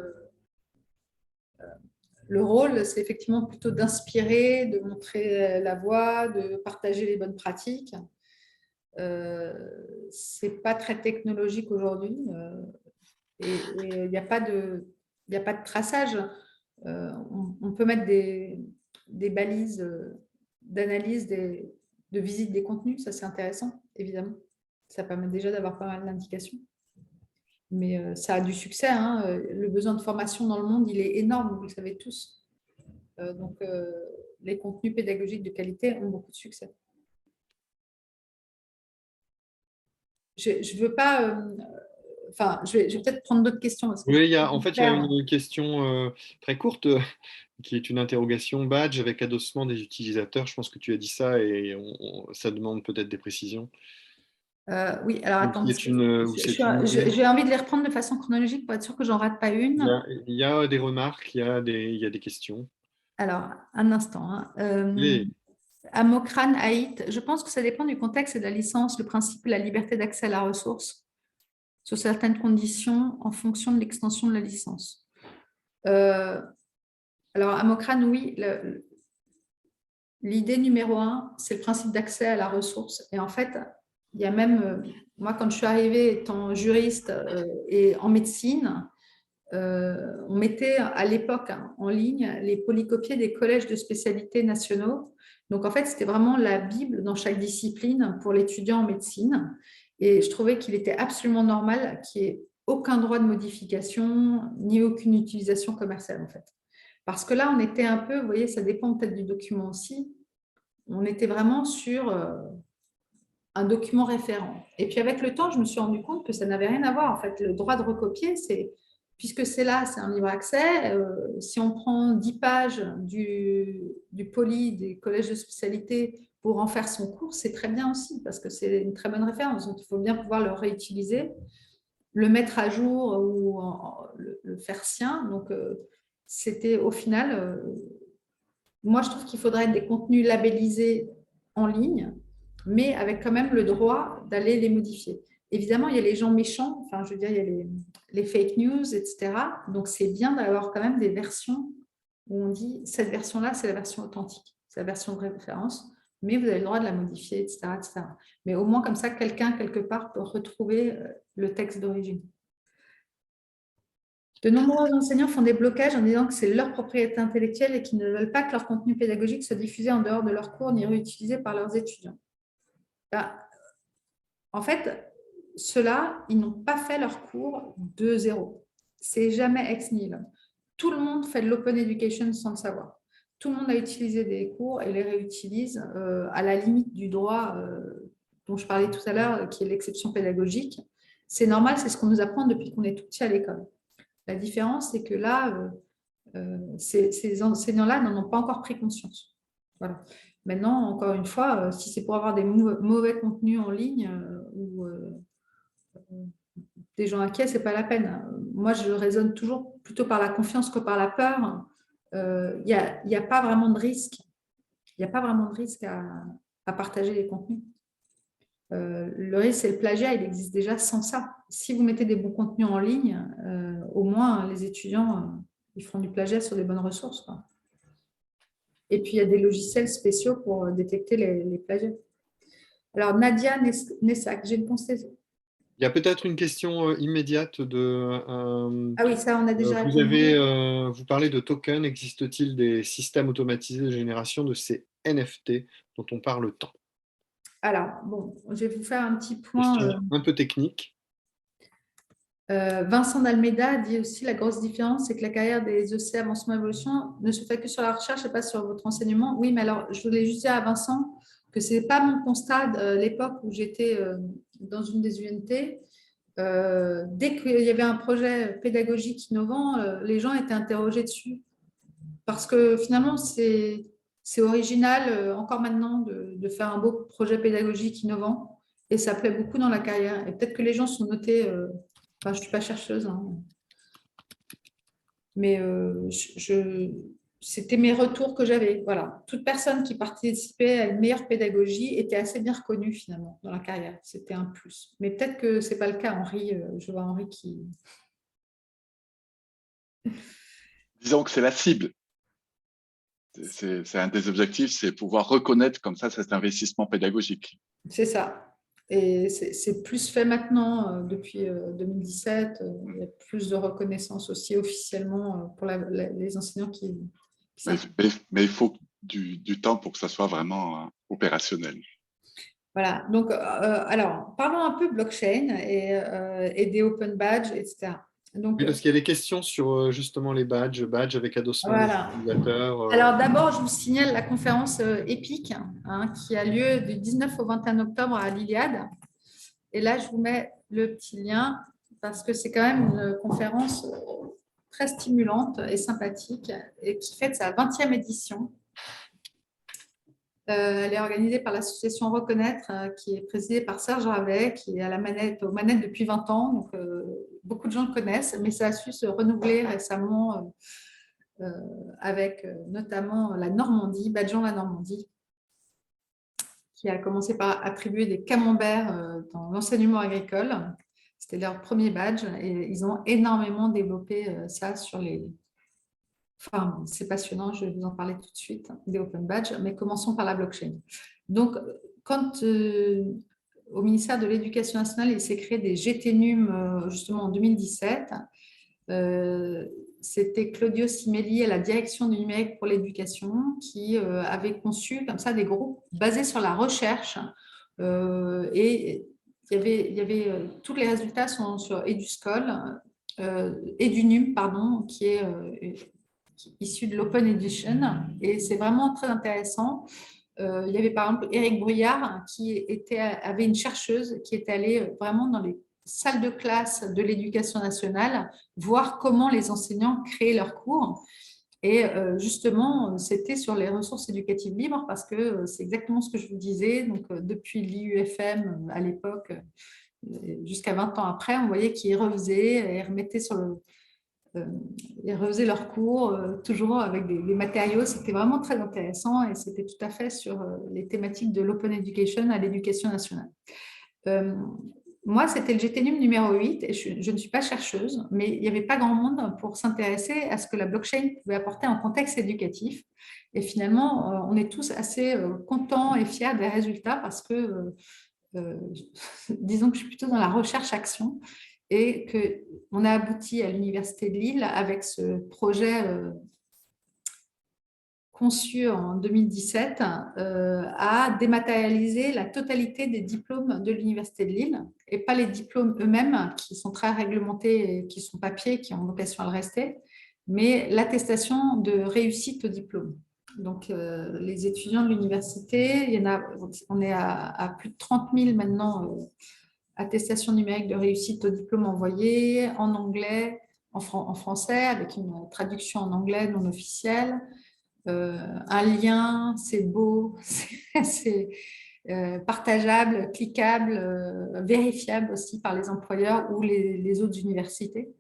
le rôle, c'est effectivement plutôt d'inspirer, de montrer la voie, de partager les bonnes pratiques. C'est pas très technologique aujourd'hui et il n'y a pas de traçage. On peut mettre des balises d'analyse, de visite des contenus, ça c'est intéressant, évidemment. Ça permet déjà d'avoir pas mal d'indications. Mais ça a du succès. Hein. Le besoin de formation dans le monde, il est énorme, vous le savez tous. Donc, les contenus pédagogiques de qualité ont beaucoup de succès. Je ne veux pas... je vais peut-être prendre d'autres questions. Oui, il y a une question très courte qui est une interrogation badge avec adossement des utilisateurs. Je pense que tu as dit ça et ça demande peut-être des précisions. Oui, alors attends, j'ai envie de les reprendre de façon chronologique pour être sûr que j'en rate pas une. Il y a des remarques, il y a des questions. Alors, un instant. Hein. Oui. Amokran Haït, je pense que ça dépend du contexte et de la licence, le principe de la liberté d'accès à la ressource, sous certaines conditions, en fonction de l'extension de la licence. Alors, Amokran, oui, l'idée numéro 1, c'est le principe d'accès à la ressource. Et en fait, il y a même, moi, quand je suis arrivée étant juriste et en médecine, on mettait à l'époque en ligne les polycopiés des collèges de spécialités nationaux. Donc, en fait, c'était vraiment la Bible dans chaque discipline pour l'étudiant en médecine. Et je trouvais qu'il était absolument normal qu'il n'y ait aucun droit de modification ni aucune utilisation commerciale, en fait. Parce que là, on était un peu, vous voyez, ça dépend peut-être du document aussi, on était vraiment sur un document référent. Et puis, avec le temps, je me suis rendu compte que ça n'avait rien à voir. En fait, le droit de recopier, puisque c'est là, c'est un libre accès. Si on prend 10 pages du poly des collèges de spécialité pour en faire son cours, c'est très bien aussi, parce que c'est une très bonne référence. Donc, il faut bien pouvoir le réutiliser, le mettre à jour ou le faire sien. Donc, c'était au final, moi, je trouve qu'il faudrait des contenus labellisés en ligne, mais avec quand même le droit d'aller les modifier. Évidemment, il y a les gens méchants, enfin, je veux dire, il y a les fake news, etc. Donc, c'est bien d'avoir quand même des versions où on dit, cette version-là, c'est la version authentique, c'est la version de référence, mais vous avez le droit de la modifier, etc., etc. Mais au moins, comme ça, quelqu'un, quelque part, peut retrouver le texte d'origine. De nombreux enseignants font des blocages en disant que c'est leur propriété intellectuelle et qu'ils ne veulent pas que leur contenu pédagogique soit diffusé en dehors de leurs cours ni réutilisé par leurs étudiants. Ben, en fait, ceux-là, ils n'ont pas fait leur cours de zéro. C'est jamais ex nihilo. Tout le monde fait de l'open education sans le savoir. Tout le monde a utilisé des cours et les réutilise à la limite du droit dont je parlais tout à l'heure, qui est l'exception pédagogique. C'est normal, c'est ce qu'on nous apprend depuis qu'on est tout petit à l'école. La différence, c'est que là, ces enseignants-là n'en ont pas encore pris conscience. Voilà. Maintenant, encore une fois, si c'est pour avoir des mauvais contenus en ligne ou des gens inquiets, ce n'est pas la peine. Moi, je raisonne toujours plutôt par la confiance que par la peur. Il n'y a pas vraiment de risque. Il n'y a pas vraiment de risque à partager les contenus. Le risque, c'est le plagiat, il existe déjà sans ça. Si vous mettez des bons contenus en ligne, au moins les étudiants, ils feront du plagiat sur des bonnes ressources, quoi. Et puis, il y a des logiciels spéciaux pour détecter les plagiats. Alors, Nadia Nessac, j'ai une pensée. Il y a peut-être une question immédiate de… Ah oui, ça, on a déjà répondu. Vous parlez de tokens. Existe-t-il des systèmes automatisés de génération de ces NFT dont on parle tant? Alors, bon, je vais vous faire un petit point. Un peu technique. Vincent d'Almeida dit aussi la grosse différence, c'est que la carrière des EC Avancement Évolution ne se fait que sur la recherche et pas sur votre enseignement. Oui, mais alors, je voulais juste dire à Vincent que ce n'est pas mon constat de l'époque où j'étais dans une des UNT. Dès qu'il y avait un projet pédagogique innovant, les gens étaient interrogés dessus. Parce que finalement, c'est original encore maintenant de faire un beau projet pédagogique innovant et ça plaît beaucoup dans la carrière. Et peut-être que les gens sont notés… Enfin, je ne suis pas chercheuse, hein. Mais c'était mes retours que j'avais. Voilà. Toute personne qui participait à une meilleure pédagogie était assez bien reconnue finalement dans la carrière. C'était un plus. Mais peut-être que ce n'est pas le cas, Henri. Je vois Henri qui… Disons que c'est la cible. C'est un des objectifs, c'est pouvoir reconnaître comme ça cet investissement pédagogique. C'est ça. Et c'est plus fait maintenant, depuis 2017. Il y a plus de reconnaissance aussi officiellement pour les enseignants qui… Mais il faut du temps pour que ça soit vraiment opérationnel. Voilà. Donc, alors, parlons un peu blockchain et des open badges, etc. Donc, oui, parce qu'il y a des questions sur justement les badges avec adossement voilà. des utilisateurs. Alors d'abord, je vous signale la conférence EPIC qui a lieu du 19 au 21 octobre à l'Iliade. Et là, je vous mets le petit lien parce que c'est quand même une conférence très stimulante et sympathique et qui fête sa 20e édition. Elle est organisée par l'association Reconnaître, qui est présidée par Serge Ravet, qui est aux manettes depuis 20 ans. Donc, beaucoup de gens le connaissent, mais ça a su se renouveler récemment avec notamment la Normandie, Badgeons la Normandie, qui a commencé par attribuer des camemberts dans l'enseignement agricole. C'était leur premier badge et ils ont énormément développé ça sur les… Enfin, c'est passionnant, je vais vous en parler tout de suite, des open badges, mais commençons par la blockchain. Donc, quand au ministère de l'Éducation nationale, il s'est créé des GTNUM justement en 2017, c'était Claudio Simelli à la direction du numérique pour l'éducation qui avait conçu comme ça des groupes basés sur la recherche et il y avait tous les résultats sont sur EduSchool, EduNum, pardon, qui est issu de l'Open Edition et c'est vraiment très intéressant. Il y avait par exemple Éric Bruyard qui avait une chercheuse qui est allée vraiment dans les salles de classe de l'éducation nationale, voir comment les enseignants créaient leurs cours. Et justement, c'était sur les ressources éducatives libres parce que c'est exactement ce que je vous disais. Donc, depuis l'IUFM à l'époque, jusqu'à 20 ans après, on voyait qu'ils refaisaient et remettaient sur le… Ils refaisaient leurs cours, toujours avec des matériaux. C'était vraiment très intéressant et c'était tout à fait sur les thématiques de l'open education à l'éducation nationale. Moi, c'était le GTNUM numéro 8 et je ne suis pas chercheuse, mais il n'y avait pas grand monde pour s'intéresser à ce que la blockchain pouvait apporter en contexte éducatif. Et finalement, on est tous assez contents et fiers des résultats parce que, disons que je suis plutôt dans la recherche-action. et qu'on a abouti à l'Université de Lille avec ce projet conçu en 2017 à dématérialiser la totalité des diplômes de l'Université de Lille, et pas les diplômes eux-mêmes qui sont très réglementés, qui sont papier, qui ont vocation à le rester, mais l'attestation de réussite au diplôme. Donc, les étudiants de l'université, on est à plus de 30 000 maintenant attestations numériques de réussite au diplôme envoyées en anglais, en français, avec une traduction en anglais non officielle. Un lien, c'est beau, c'est partageable, cliquable, vérifiable aussi par les employeurs ou les autres universités.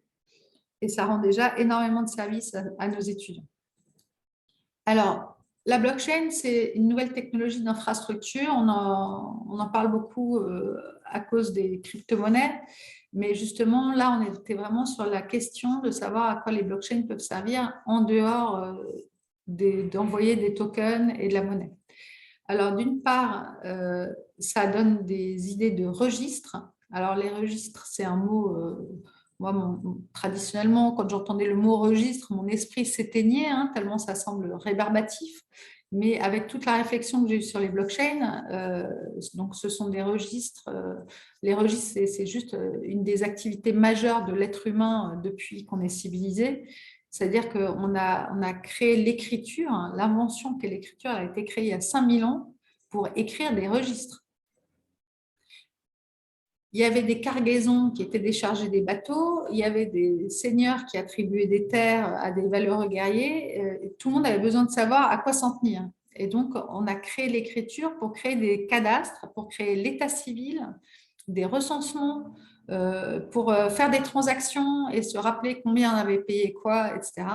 Et ça rend déjà énormément de services à nos étudiants. Alors, la blockchain, c'est une nouvelle technologie d'infrastructure. On en parle beaucoup à cause des crypto-monnaies. Mais justement, là, on était vraiment sur la question de savoir à quoi les blockchains peuvent servir en dehors d'envoyer des tokens et de la monnaie. Alors, d'une part, ça donne des idées de registres. Alors, les registres, c'est un mot, moi, traditionnellement, quand j'entendais le mot registre, mon esprit s'éteignait, tellement ça semble rébarbatif. Mais avec toute la réflexion que j'ai eue sur les blockchains, donc ce sont des registres. Les registres, c'est juste une des activités majeures de l'être humain depuis qu'on est civilisé. C'est-à-dire qu'on a créé l'écriture, l'invention qu'est l'écriture, elle a été créée il y a 5000 ans pour écrire des registres. Il y avait des cargaisons qui étaient déchargées des bateaux, il y avait des seigneurs qui attribuaient des terres à des valeureux guerriers, et tout le monde avait besoin de savoir à quoi s'en tenir. Et donc, on a créé l'écriture pour créer des cadastres, pour créer l'état civil, des recensements, pour faire des transactions et se rappeler combien on avait payé quoi, etc.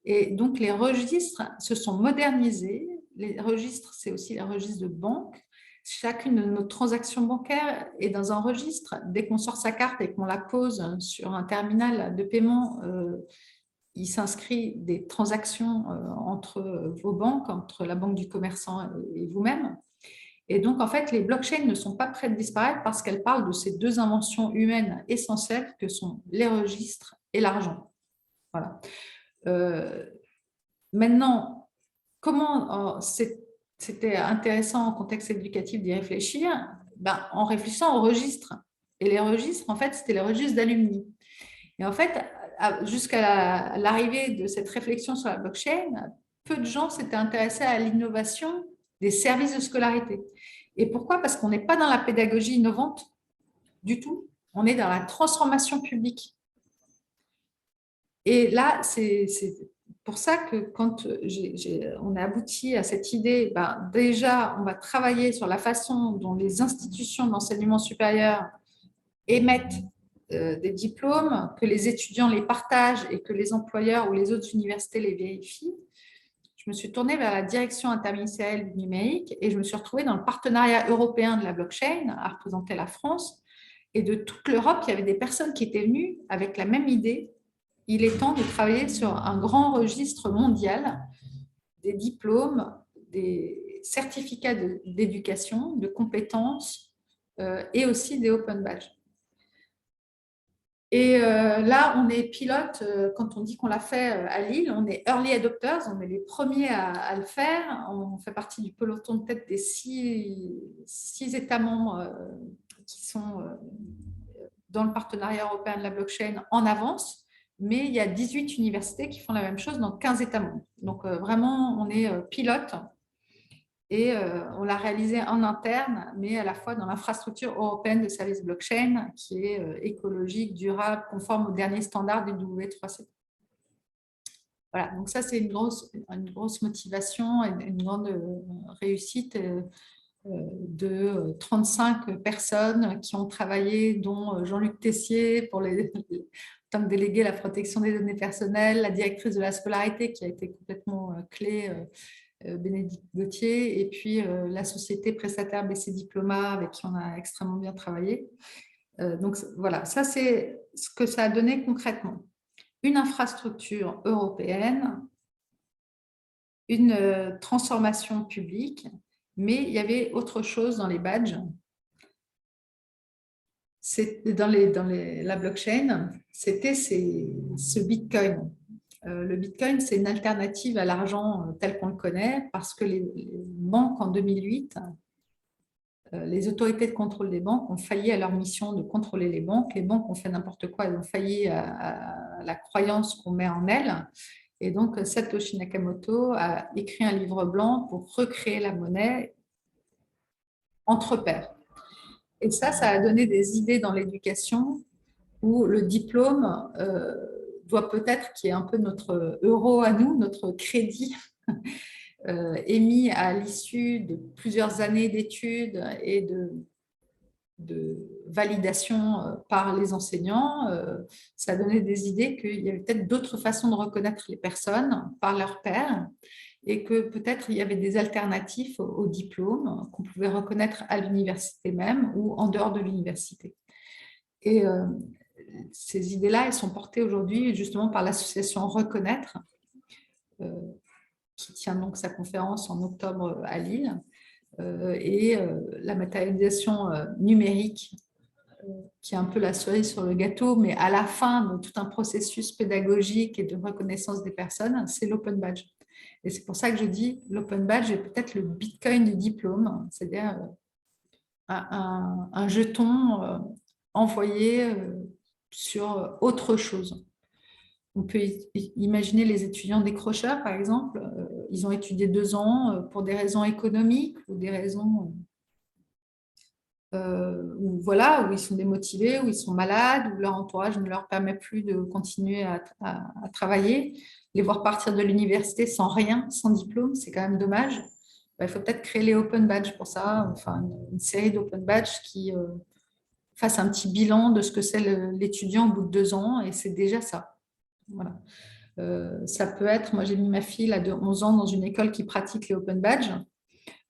Et donc, les registres se sont modernisés. Les registres, c'est aussi les registres de banque. Chacune de nos transactions bancaires est dans un registre. Dès qu'on sort sa carte et qu'on la pose sur un terminal de paiement, il s'inscrit des transactions entre vos banques, entre la banque du commerçant et vous-même. Et donc, en fait, les blockchains ne sont pas prêtes de disparaître parce qu'elles parlent de ces deux inventions humaines essentielles que sont les registres et l'argent. Voilà. Maintenant, comment c'était intéressant en contexte éducatif d'y réfléchir, en réfléchissant aux registres. Et les registres, en fait, c'était les registres d'alumni. Et en fait, jusqu'à l'arrivée de cette réflexion sur la blockchain, peu de gens s'étaient intéressés à l'innovation des services de scolarité. Et pourquoi? Parce qu'on n'est pas dans la pédagogie innovante du tout. On est dans la transformation publique. Et là, c'est pour ça que quand on a abouti à cette idée, déjà, on va travailler sur la façon dont les institutions d'enseignement supérieur émettent des diplômes, que les étudiants les partagent et que les employeurs ou les autres universités les vérifient. Je me suis tournée vers la direction interministérielle du numérique et je me suis retrouvée dans le partenariat européen de la blockchain à représenter la France. Et de toute l'Europe, il y avait des personnes qui étaient venues avec la même idée. Il est temps de travailler sur un grand registre mondial des diplômes, des certificats d'éducation, de compétences et aussi des open badges. Et là, on est pilote, quand on dit qu'on l'a fait à Lille, on est early adopters, on est les premiers à le faire. On fait partie du peloton de tête des 6 États membres qui sont dans le partenariat européen de la blockchain en avance, mais il y a 18 universités qui font la même chose dans 15 États membres. Donc vraiment, on est pilote. Et on l'a réalisé en interne, mais à la fois dans l'infrastructure européenne de services blockchain, qui est écologique, durable, conforme aux derniers standards du W3C. Voilà, donc ça, c'est une grosse motivation et une grande réussite de 35 personnes qui ont travaillé, dont Jean-Luc Tessier en tant que délégué à la protection des données personnelles, la directrice de la scolarité qui a été complètement clé, Bénédicte Gauthier, et puis la société prestataire BC Diploma avec qui on a extrêmement bien travaillé. Donc voilà, ça c'est ce que ça a donné concrètement. Une infrastructure européenne, une transformation publique, mais il y avait autre chose dans les badges. la blockchain, c'était ce Bitcoin. Le Bitcoin, c'est une alternative à l'argent tel qu'on le connaît parce que les banques, en 2008, les autorités de contrôle des banques ont failli à leur mission de contrôler les banques. Les banques ont fait n'importe quoi, elles ont failli à la croyance qu'on met en elles. Et donc, Satoshi Nakamoto a écrit un livre blanc pour recréer la monnaie entre pairs. Et ça a donné des idées dans l'éducation où le diplôme doit peut-être, qui est un peu notre euro à nous, notre crédit émis à l'issue de plusieurs années d'études et de validation par les enseignants, ça a donné des idées qu'il y avait peut-être d'autres façons de reconnaître les personnes par leurs pairs et que peut-être il y avait des alternatives au diplôme qu'on pouvait reconnaître à l'université même ou en dehors de l'université. Et ces idées-là, elles sont portées aujourd'hui justement par l'association Reconnaître, qui tient donc sa conférence en octobre à Lille, et la matérialisation numérique, qui est un peu la cerise sur le gâteau, mais à la fin de tout un processus pédagogique et de reconnaissance des personnes, c'est l'open badge. Et c'est pour ça que je dis l'open badge est peut-être le Bitcoin du diplôme, c'est-à-dire un jeton envoyé sur autre chose. On peut imaginer les étudiants décrocheurs, par exemple. Ils ont étudié 2 ans pour des raisons économiques ou des raisons où ils sont démotivés, où ils sont malades, où leur entourage ne leur permet plus de continuer à travailler. Les voir partir de l'université sans rien, sans diplôme, c'est quand même dommage. Il faut peut-être créer les open badges pour ça, enfin une série d'open badges qui fasse un petit bilan de ce que c'est l'étudiant au bout de 2 ans, et c'est déjà ça. Voilà. Ça peut être, moi j'ai mis ma fille là, de 11 ans dans une école qui pratique les open badges.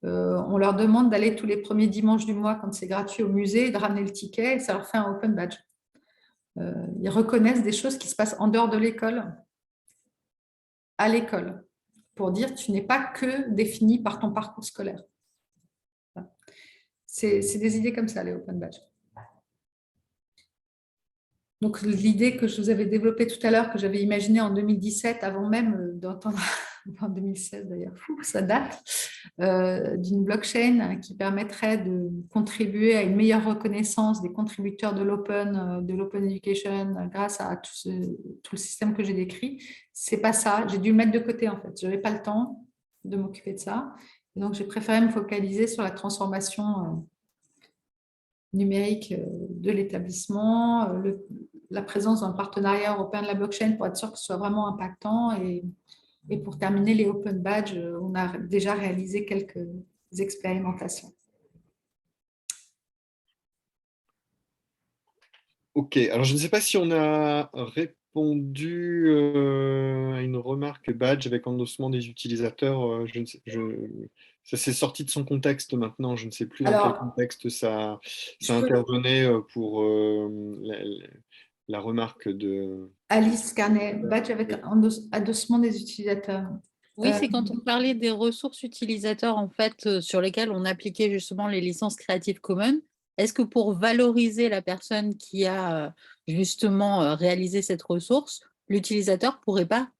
On leur demande d'aller tous les premiers dimanches du mois, quand c'est gratuit, au musée, et de ramener le ticket, et ça leur fait un open badge. Ils reconnaissent des choses qui se passent en dehors de l'école, à l'école, pour dire tu n'es pas que défini par ton parcours scolaire. Voilà. C'est des idées comme ça, les open badges. Donc, l'idée que je vous avais développée tout à l'heure, que j'avais imaginée en 2017, avant même d'entendre, en 2016 d'ailleurs, ça date, d'une blockchain qui permettrait de contribuer à une meilleure reconnaissance des contributeurs de l'open education grâce à tout le système que j'ai décrit. C'est pas ça, j'ai dû le mettre de côté en fait. Je n'avais pas le temps de m'occuper de ça. Et donc, j'ai préféré me focaliser sur la transformation numérique de l'établissement, la présence d'un partenariat européen de la blockchain pour être sûr que ce soit vraiment impactant. Et pour terminer, les open badges, on a déjà réalisé quelques expérimentations. Ok, alors je ne sais pas si on a répondu à une remarque badge avec endossement des utilisateurs. Ça s'est sorti de son contexte maintenant, je ne sais plus dans quel contexte ça intervenait pour la remarque de… Alice Carnet, badge avec adossement des utilisateurs. Oui, c'est quand on parlait des ressources utilisateurs en fait, sur lesquelles on appliquait justement les licences Creative Commons. Est-ce que pour valoriser la personne qui a justement réalisé cette ressource, l'utilisateur ne pourrait pas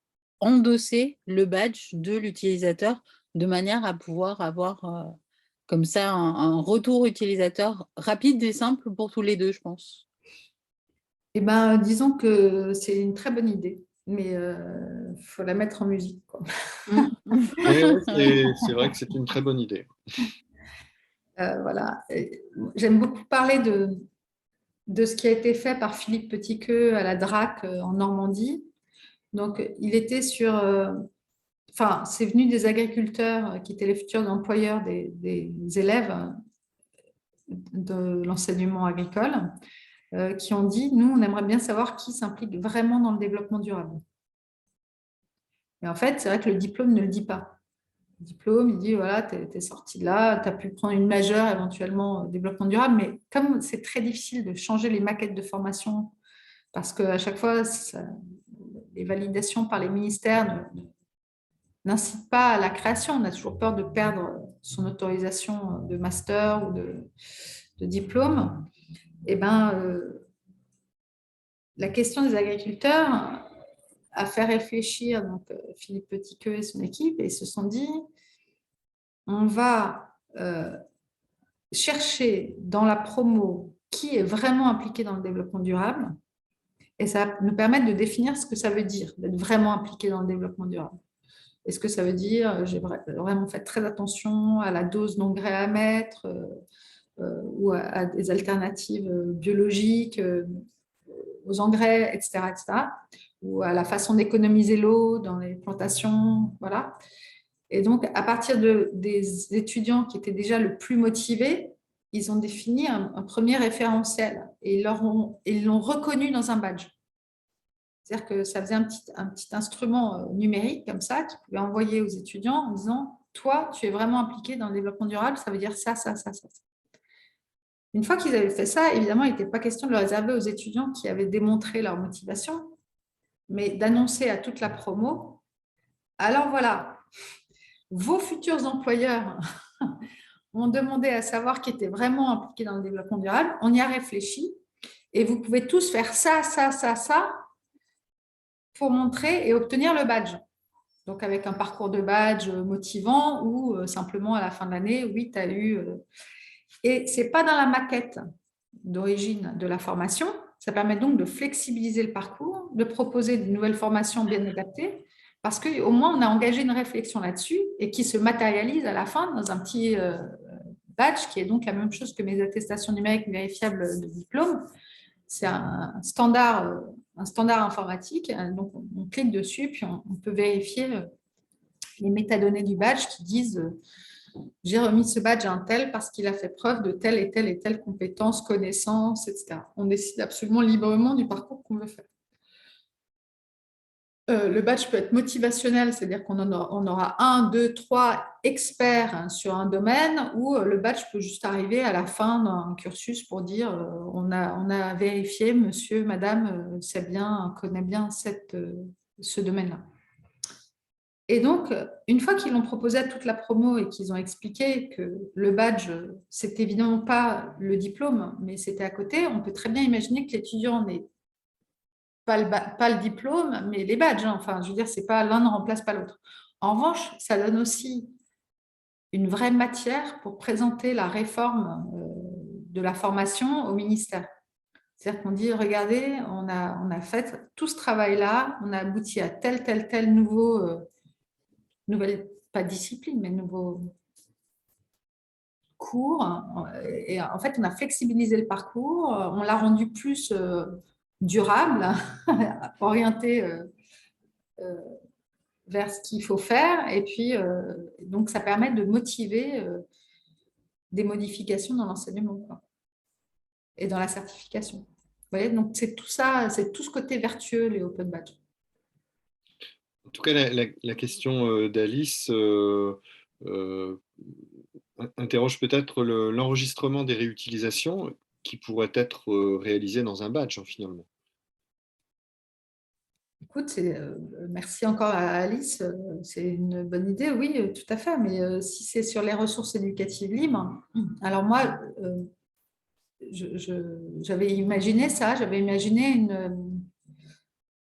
endosser le badge de l'utilisateur de manière à pouvoir avoir comme ça un retour utilisateur rapide et simple pour tous les deux, je pense. Eh ben, disons que c'est une très bonne idée, mais il faut la mettre en musique, quoi. C'est vrai que c'est une très bonne idée. Voilà. J'aime beaucoup parler de ce qui a été fait par Philippe Petitqueux à la DRAC en Normandie. Donc, il était sur… c'est venu des agriculteurs qui étaient les futurs employeurs des élèves de l'enseignement agricole, qui ont dit, nous, on aimerait bien savoir qui s'implique vraiment dans le développement durable. Et en fait, c'est vrai que le diplôme ne le dit pas. Le diplôme, il dit, voilà, tu es sorti de là, tu as pu prendre une majeure, éventuellement, développement durable, mais comme c'est très difficile de changer les maquettes de formation, parce qu'à chaque fois, les validations par les ministères n'incitent pas à la création, on a toujours peur de perdre son autorisation de master ou de diplôme, eh ben, la question des agriculteurs a fait réfléchir donc, Philippe Petitqueux et son équipe, et ils se sont dit, on va chercher dans la promo qui est vraiment impliqué dans le développement durable, et ça va nous permettre de définir ce que ça veut dire d'être vraiment impliqué dans le développement durable. Est-ce que ça veut dire, j'ai vraiment fait très attention à la dose d'engrais à mettre ou à des alternatives biologiques aux engrais, etc., ou à la façon d'économiser l'eau dans les plantations, voilà. Et donc, à partir des étudiants qui étaient déjà le plus motivés, ils ont défini un premier référentiel et ils l'ont reconnu dans un badge. C'est-à-dire que ça faisait un petit instrument numérique comme ça qu'ils pouvaient envoyer aux étudiants en disant « Toi, tu es vraiment impliqué dans le développement durable, ça veut dire ça, ça, ça, ça. » Une fois qu'ils avaient fait ça, évidemment, il n'était pas question de le réserver aux étudiants qui avaient démontré leur motivation, mais d'annoncer à toute la promo « Alors voilà, vos futurs employeurs ont demandé à savoir qui était vraiment impliqué dans le développement durable, on y a réfléchi, et vous pouvez tous faire ça, ça, ça, ça, pour montrer et obtenir le badge. » Donc, avec un parcours de badge motivant ou simplement à la fin de l'année, oui, tu as eu… Et ce n'est pas dans la maquette d'origine de la formation. Ça permet donc de flexibiliser le parcours, de proposer de nouvelles formations bien adaptées, parce qu'au moins, on a engagé une réflexion là-dessus et qui se matérialise à la fin dans un petit badge qui est donc la même chose que mes attestations numériques vérifiables de diplôme. C'est un standard informatique. Donc, on clique dessus, puis on peut vérifier les métadonnées du badge qui disent j'ai remis ce badge à un tel parce qu'il a fait preuve de telle et telle et telle compétence, connaissance, etc. On décide absolument librement du parcours qu'on veut faire. Le badge peut être motivationnel, c'est-à-dire qu'on aura 1, 2, 3 experts sur un domaine, ou le badge peut juste arriver à la fin d'un cursus pour dire on a vérifié, monsieur, madame, connaît bien ce domaine-là. Et donc, une fois qu'ils l'ont proposé à toute la promo et qu'ils ont expliqué que le badge, c'est évidemment pas le diplôme, mais c'était à côté, on peut très bien imaginer que l'étudiant n'ait pas le diplôme, mais les badges. Enfin, je veux dire, c'est pas l'un ne remplace pas l'autre. En revanche, ça donne aussi une vraie matière pour présenter la réforme de la formation au ministère. C'est-à-dire qu'on dit, regardez, on a fait tout ce travail-là, on a abouti à tel nouveau, nouvelle, pas discipline, mais nouveau cours. Et en fait, on a flexibilisé le parcours, on l'a rendu plus durable, orienté vers ce qu'il faut faire. Et puis, donc, ça permet de motiver des modifications dans l'enseignement et dans la certification. Vous voyez, donc c'est tout ça, c'est tout ce côté vertueux, les open badges. En tout cas, la question d'Alice interroge peut-être l'enregistrement des réutilisations qui pourraient être réalisées dans un badge, finalement. Écoute, merci encore à Alice, c'est une bonne idée, oui, tout à fait, mais si c'est sur les ressources éducatives libres, alors moi, j'avais imaginé ça, j'avais imaginé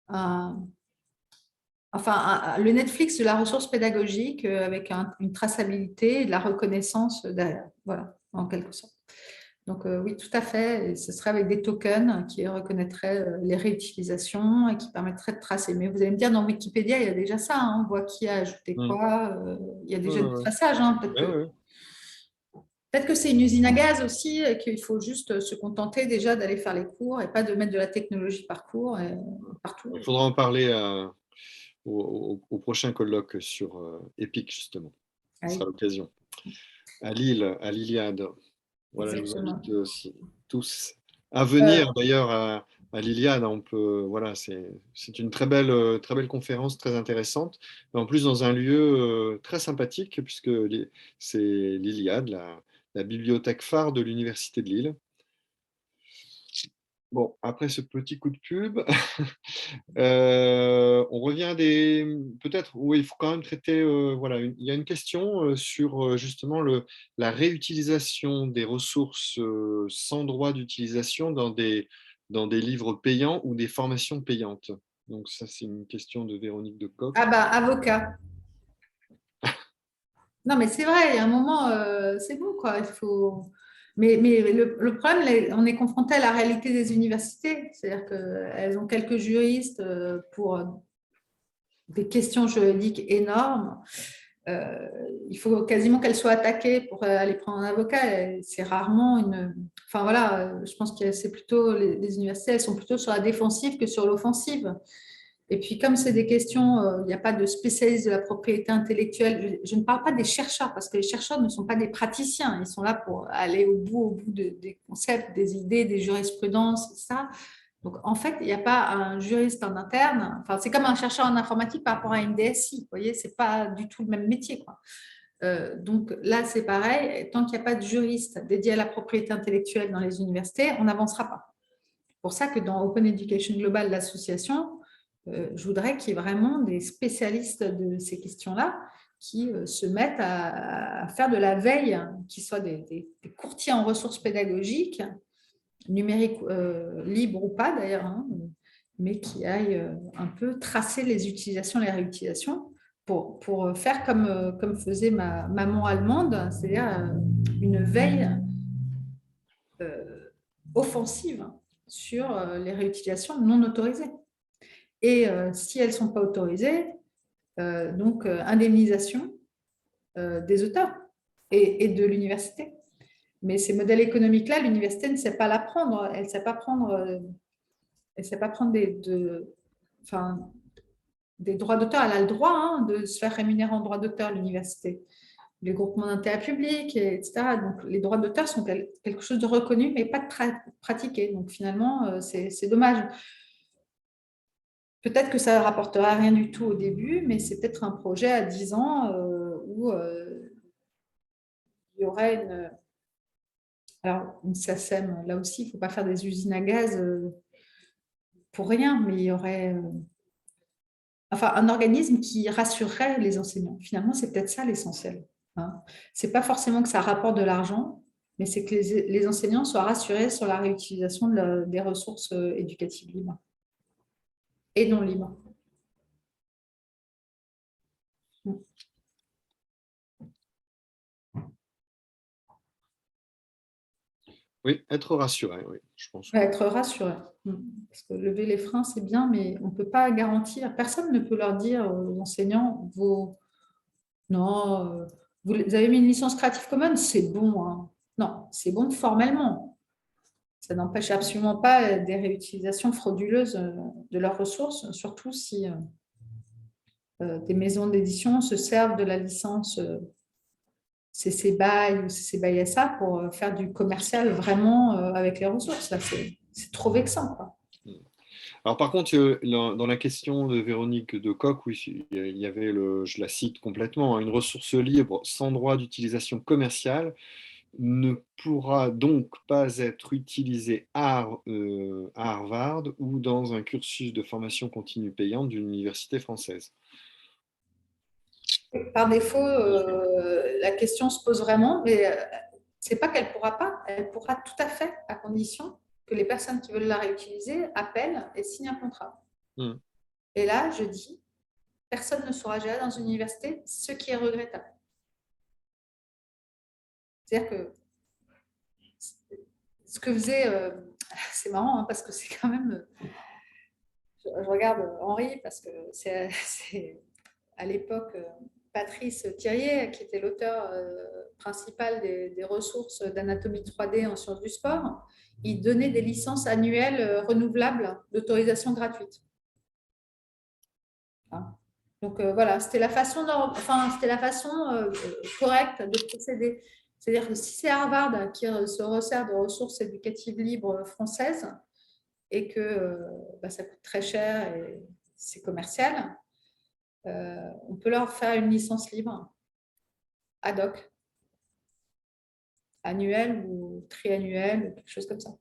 le Netflix de la ressource pédagogique avec une traçabilité et de la reconnaissance derrière, voilà, en quelque sorte. Donc oui, tout à fait, et ce serait avec des tokens qui reconnaîtraient les réutilisations et qui permettraient de tracer. Mais vous allez me dire, dans Wikipédia, il y a déjà ça, on voit qui a ajouté quoi, il y a déjà du traçage, peut-être que c'est une usine à gaz aussi, et qu'il faut juste se contenter déjà d'aller faire les cours et pas de mettre de la technologie par cours partout. Il faudra en parler au prochain colloque sur EPIC, justement. Ce sera l'occasion. À Lille, à l'Iliade. Voilà, je vous invite aussi tous à venir d'ailleurs à l'Iliade. On peut, voilà, c'est une très belle conférence, très intéressante. Mais en plus, dans un lieu très sympathique, puisque c'est l'Iliade, la bibliothèque phare de l'Université de Lille. Bon, après ce petit coup de pub, on revient à peut-être où il faut quand même traiter, voilà, il y a une question sur justement la réutilisation des ressources sans droit d'utilisation dans des livres payants ou des formations payantes. Donc ça, c'est une question de Véronique de Coq. Ah bah, avocat. Non, mais c'est vrai, il y a un moment, c'est bon, quoi. Il faut... mais le problème, là, on est confronté à la réalité des universités. C'est-à-dire qu'elles ont quelques juristes pour des questions juridiques énormes. Euh, il faut quasiment qu'elles soient attaquées pour aller prendre un avocat. Et c'est rarement une... Enfin voilà, je pense que c'est plutôt les universités, elles sont plutôt sur la défensive que sur l'offensive. Et puis, comme c'est des questions, il n'y a pas de spécialistes de la propriété intellectuelle. Je ne parle pas des chercheurs, parce que les chercheurs ne sont pas des praticiens. Ils sont là pour aller au bout des concepts, des idées, des jurisprudences, ça. Donc, en fait, il n'y a pas un juriste en interne. Enfin, c'est comme un chercheur en informatique par rapport à une DSI. Vous voyez, ce n'est pas du tout le même métier, quoi. Donc là, c'est pareil. Tant qu'il n'y a pas de juriste dédié à la propriété intellectuelle dans les universités, on n'avancera pas. C'est pour ça que dans Open Education Global, l'association, je voudrais qu'il y ait vraiment des spécialistes de ces questions-là qui se mettent à faire de la veille, qui soient des courtiers en ressources pédagogiques, numériques libres ou pas d'ailleurs, hein, mais qui aillent un peu tracer les utilisations, les réutilisations pour faire comme faisait ma maman allemande, c'est-à-dire une veille offensive sur les réutilisations non autorisées. Et si elles ne sont pas autorisées, donc indemnisation des auteurs et de l'université. Mais ces modèles économiques-là, l'université ne sait pas l'apprendre. Elle ne sait pas prendre, des droits d'auteur. Elle a le droit de se faire rémunérer en droits d'auteur, l'université. Les groupements d'intérêt public, etc. Donc, les droits d'auteur sont quelque chose de reconnu, mais pas de pratiqué. Donc, finalement, c'est dommage. Peut-être que ça ne rapportera rien du tout au début, mais c'est peut-être un projet à 10 ans où il y aurait une SACEM. Là aussi, il ne faut pas faire des usines à gaz pour rien, mais il y aurait un organisme qui rassurerait les enseignants. Finalement, c'est peut-être ça l'essentiel. Hein. Ce n'est pas forcément que ça rapporte de l'argent, mais c'est que les enseignants soient rassurés sur la réutilisation des ressources éducatives libres et non libres. Oui, être rassuré, oui, je pense. Être rassuré. Parce que lever les freins, c'est bien, mais on ne peut pas garantir. Personne ne peut leur dire aux enseignants, non, vous avez mis une licence Creative Commons, c'est bon. Hein. Non, c'est bon formellement. Ça n'empêche absolument pas des réutilisations frauduleuses de leurs ressources, surtout si des maisons d'édition se servent de la licence CC BY ou CC BY SA pour faire du commercial vraiment avec les ressources. Là, c'est trop vexant, quoi. Alors par contre, dans la question de Véronique de Coq, oui, il y avait, je la cite complètement, hein, une ressource libre sans droit d'utilisation commerciale ne pourra donc pas être utilisée à Harvard ou dans un cursus de formation continue payante d'une université française. Par défaut, la question se pose vraiment, mais c'est pas qu'elle pourra pas, elle pourra tout à fait, à condition que les personnes qui veulent la réutiliser appellent et signent un contrat. Et là, je dis, personne ne saura gérer dans une université, ce qui est regrettable. C'est-à-dire que ce que faisait, c'est marrant parce que c'est quand même, je regarde Henri parce que c'est à l'époque Patrice Thiriet qui était l'auteur principal des ressources d'anatomie 3D en sciences du sport. Il donnait des licences annuelles renouvelables d'autorisation gratuite. Hein. Donc voilà, c'était la façon, correcte de procéder. C'est-à-dire que si c'est Harvard qui se resserre de ressources éducatives libres françaises et que ça coûte très cher et c'est commercial, on peut leur faire une licence libre ad hoc, annuelle ou triannuelle, quelque chose comme ça.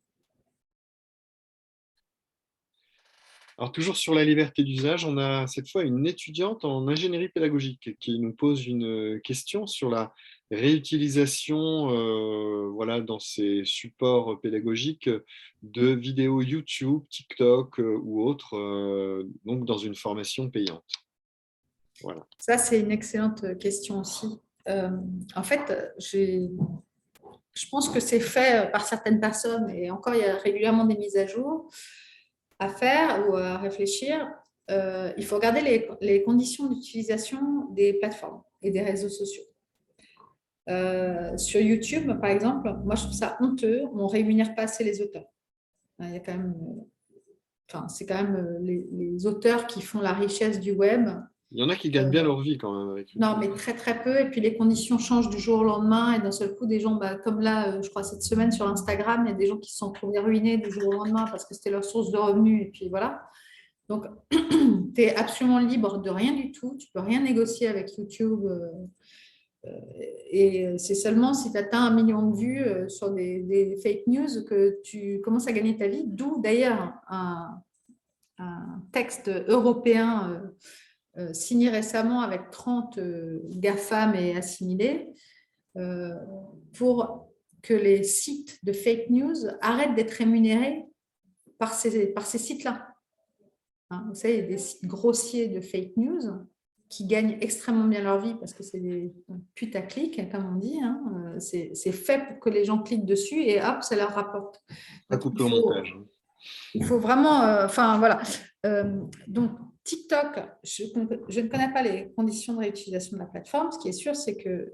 Alors, toujours sur la liberté d'usage, on a cette fois une étudiante en ingénierie pédagogique qui nous pose une question sur la réutilisation voilà, dans ces supports pédagogiques de vidéos YouTube, TikTok ou autres, donc dans une formation payante. Voilà. Ça, c'est une excellente question aussi. En fait, je pense que c'est fait par certaines personnes et encore, il y a régulièrement des mises à jour à faire ou à réfléchir. Il faut regarder les conditions d'utilisation des plateformes et des réseaux sociaux. Sur YouTube, par exemple, moi, je trouve ça honteux. On ne rémunère pas assez les auteurs. Il y a quand même, c'est quand même les auteurs qui font la richesse du web. Il y en a qui gagnent bien leur vie quand même avec YouTube. Non, mais très, très peu. Et puis, les conditions changent du jour au lendemain. Et d'un seul coup, des gens, comme là, je crois, cette semaine sur Instagram, il y a des gens qui se sont trouvés ruinés du jour au lendemain parce que c'était leur source de revenus. Et puis, voilà. Donc, tu es absolument libre de rien du tout. Tu ne peux rien négocier avec YouTube. Et c'est seulement si tu atteins 1 million de vues sur des fake news que tu commences à gagner ta vie. D'où, d'ailleurs, un texte européen signé récemment avec 30 GAFAM et assimilés pour que les sites de fake news arrêtent d'être rémunérés par ces sites-là. Hein, vous savez, il y a des sites grossiers de fake news qui gagnent extrêmement bien leur vie parce que c'est des putaclics, comme on dit. Hein. C'est fait pour que les gens cliquent dessus et hop, ça leur rapporte. Pas coupé au montage. Il faut vraiment… voilà. Donc, TikTok, je ne connais pas les conditions de réutilisation de la plateforme. Ce qui est sûr, c'est que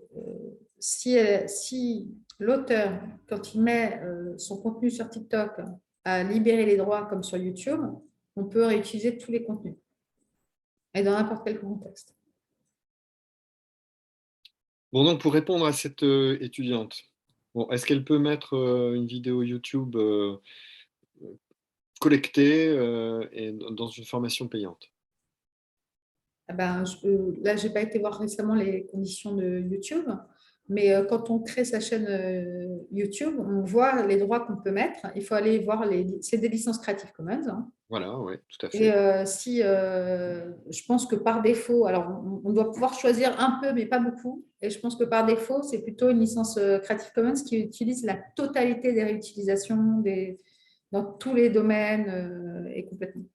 si l'auteur, quand il met son contenu sur TikTok, a libéré les droits comme sur YouTube, on peut réutiliser tous les contenus et dans n'importe quel contexte. Bon, donc pour répondre à cette étudiante, bon, est-ce qu'elle peut mettre une vidéo YouTube collectée et dans une formation payante? Là, je n'ai pas été voir récemment les conditions de YouTube, mais quand on crée sa chaîne YouTube, on voit les droits qu'on peut mettre. Il faut aller voir c'est des licences Creative Commons. Hein. Voilà, oui, tout à fait. Et je pense que par défaut, alors on doit pouvoir choisir un peu, mais pas beaucoup. Et je pense que par défaut, c'est plutôt une licence Creative Commons qui utilise la totalité des réutilisations dans tous les domaines et complètement.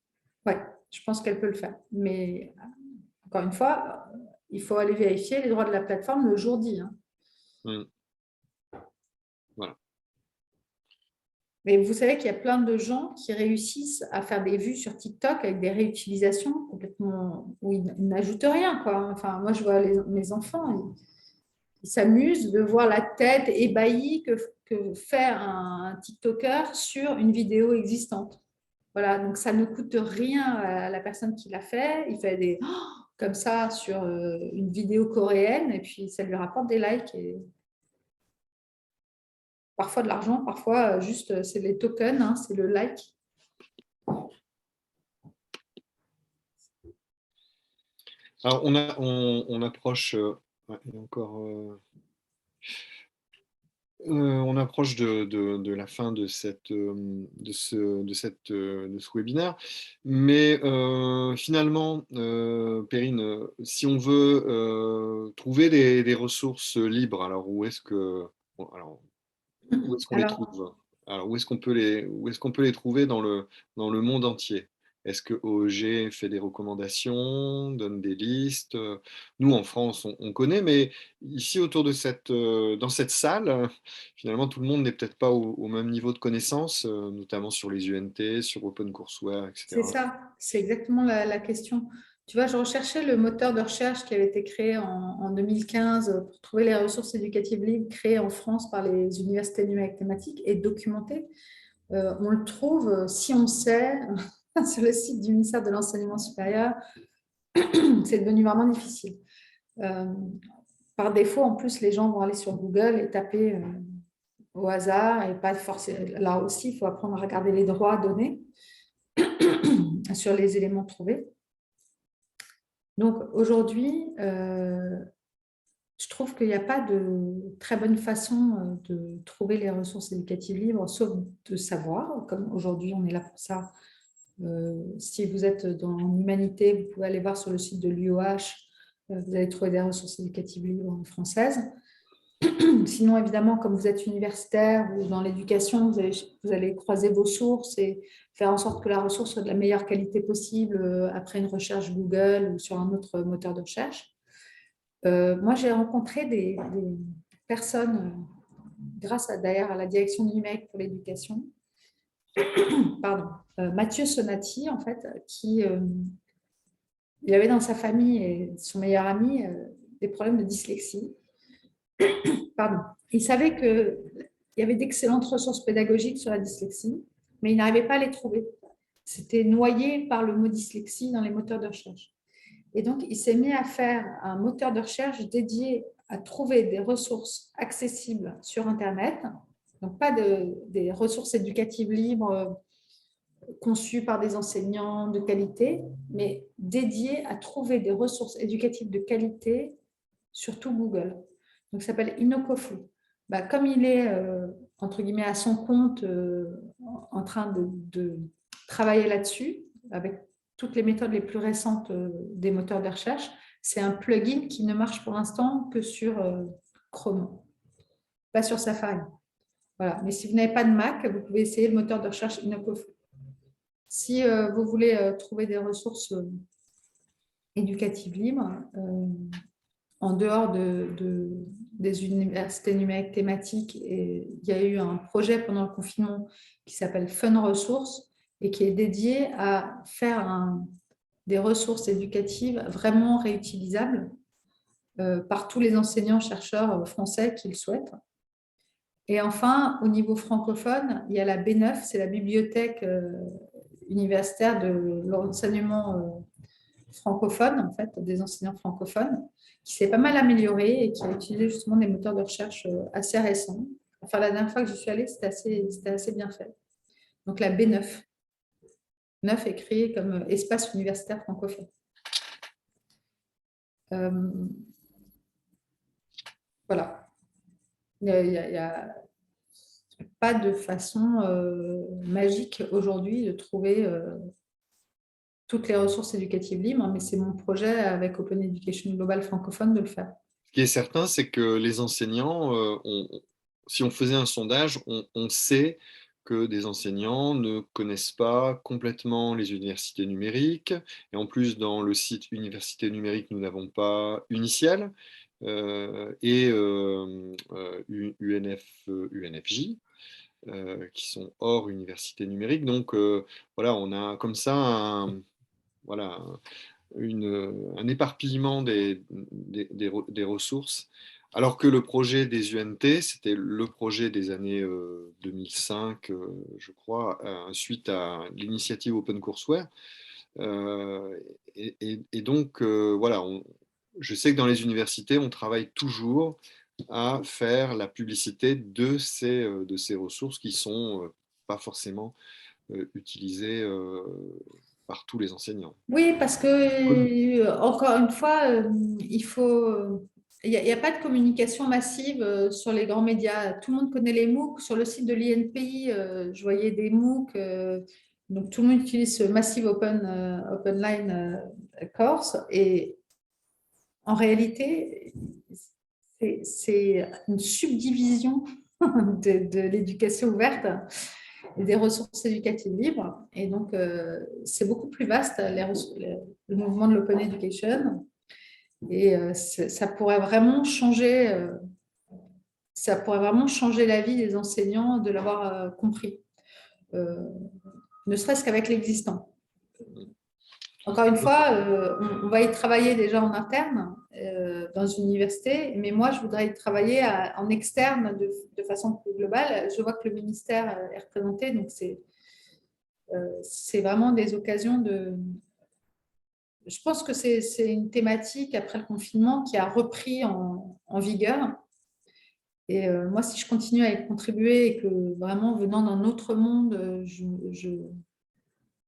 Ouais, je pense qu'elle peut le faire. Mais encore une fois, il faut aller vérifier les droits de la plateforme le jour dit. Hein. Voilà. Mais vous savez qu'il y a plein de gens qui réussissent à faire des vues sur TikTok avec des réutilisations complètement où ils n'ajoutent rien, quoi. Enfin, moi, je vois mes enfants, ils s'amusent de voir la tête ébahie que fait un TikToker sur une vidéo existante. Voilà, donc ça ne coûte rien à la personne qui l'a fait. Il fait des comme ça sur une vidéo coréenne et puis ça lui rapporte des likes et parfois de l'argent, parfois juste c'est les tokens, hein, c'est le like. Alors on approche encore on approche de la fin de ce webinaire, mais finalement, Perrine, si on veut trouver des ressources libres, alors où est-ce qu'on les trouve? Alors où est-ce qu'on peut les trouver dans le monde entier? Est-ce que OEG fait des recommandations, donne des listes? Nous, en France, on connaît, mais ici, autour de dans cette salle, finalement, tout le monde n'est peut-être pas au même niveau de connaissance, notamment sur les UNT, sur OpenCourseWare, etc. C'est ça, c'est exactement la question. Tu vois, je recherchais le moteur de recherche qui avait été créé en 2015 pour trouver les ressources éducatives libres créées en France par les universités numériques thématiques et documentées. On le trouve, si on sait, sur le site du ministère de l'Enseignement supérieur. C'est devenu vraiment difficile. Par défaut, en plus, les gens vont aller sur Google et taper au hasard et pas forcément. Là aussi, il faut apprendre à regarder les droits donnés sur les éléments trouvés. Donc aujourd'hui, je trouve qu'il n'y a pas de très bonne façon de trouver les ressources éducatives libres, sauf de savoir, comme aujourd'hui on est là pour ça, Si vous êtes dans l'humanité, vous pouvez aller voir sur le site de l'UOH, vous allez trouver des ressources éducatives libres françaises. Sinon, évidemment, comme vous êtes universitaire ou dans l'éducation, vous allez croiser vos sources et faire en sorte que la ressource soit de la meilleure qualité possible après une recherche Google ou sur un autre moteur de recherche. Moi, j'ai rencontré des personnes, grâce d'ailleurs à la direction du numérique pour l'éducation, pardon, Mathieu Sonati, en fait, qui il avait dans sa famille et son meilleur ami des problèmes de dyslexie. Pardon. Il savait qu'il y avait d'excellentes ressources pédagogiques sur la dyslexie, mais il n'arrivait pas à les trouver. C'était noyé par le mot dyslexie dans les moteurs de recherche. Et donc, il s'est mis à faire un moteur de recherche dédié à trouver des ressources accessibles sur Internet, donc pas des ressources éducatives libres conçues par des enseignants de qualité, mais dédiées à trouver des ressources éducatives de qualité sur tout Google. Donc, ça s'appelle Inokofu. Comme il est, entre guillemets, à son compte, en train de travailler là-dessus, avec toutes les méthodes les plus récentes des moteurs de recherche, c'est un plugin qui ne marche pour l'instant que sur Chrome, pas sur Safari. Voilà. Mais si vous n'avez pas de Mac, vous pouvez essayer le moteur de recherche Inokofu. Si vous voulez trouver des ressources éducatives libres, en dehors des universités numériques thématiques, et il y a eu un projet pendant le confinement qui s'appelle Fun Ressources et qui est dédié à faire des ressources éducatives vraiment réutilisables par tous les enseignants-chercheurs français qui le souhaitent. Et enfin, au niveau francophone, il y a la B9, c'est la bibliothèque universitaire de l'enseignement francophone, en fait, des enseignants francophones, qui s'est pas mal améliorée et qui a utilisé justement des moteurs de recherche assez récents. Enfin, la dernière fois que je suis allée, c'était assez bien fait. Donc, la B9. 9 est créée comme espace universitaire francophone. Voilà. Il n'y a pas de façon magique aujourd'hui de trouver toutes les ressources éducatives libres, mais c'est mon projet avec Open Education Global francophone de le faire. Ce qui est certain, c'est que les enseignants, si on faisait un sondage, on sait que des enseignants ne connaissent pas complètement les universités numériques. Et en plus, dans le site Université numérique, nous n'avons pas Uniciel et UNFJ. Qui sont hors université numérique. Donc, voilà, on a comme ça un éparpillement des ressources, alors que le projet des UNT, c'était le projet des années 2005, je crois, suite à l'initiative OpenCourseWare. Et donc, voilà, je sais que dans les universités, on travaille toujours à faire la publicité de ces ressources qui ne sont pas forcément utilisées par tous les enseignants. Oui, parce que, encore une fois, il n'y a pas de communication massive sur les grands médias. Tout le monde connaît les MOOC. Sur le site de l'INPI, je voyais des MOOC. Donc, tout le monde utilise ce Massive Open Course. Et en réalité, c'est une subdivision de l'éducation ouverte et des ressources éducatives libres. Et donc, c'est beaucoup plus vaste, le mouvement de l'Open Education. Et ça pourrait vraiment changer la vie des enseignants de l'avoir compris, ne serait-ce qu'avec l'existant. Encore une fois, on va y travailler déjà en interne dans une université, mais moi, je voudrais y travailler en externe de façon plus globale. Je vois que le ministère est représenté, donc c'est vraiment des occasions de… Je pense que c'est une thématique après le confinement qui a repris en vigueur. Et moi, si je continue à y contribuer et que vraiment, venant d'un autre monde,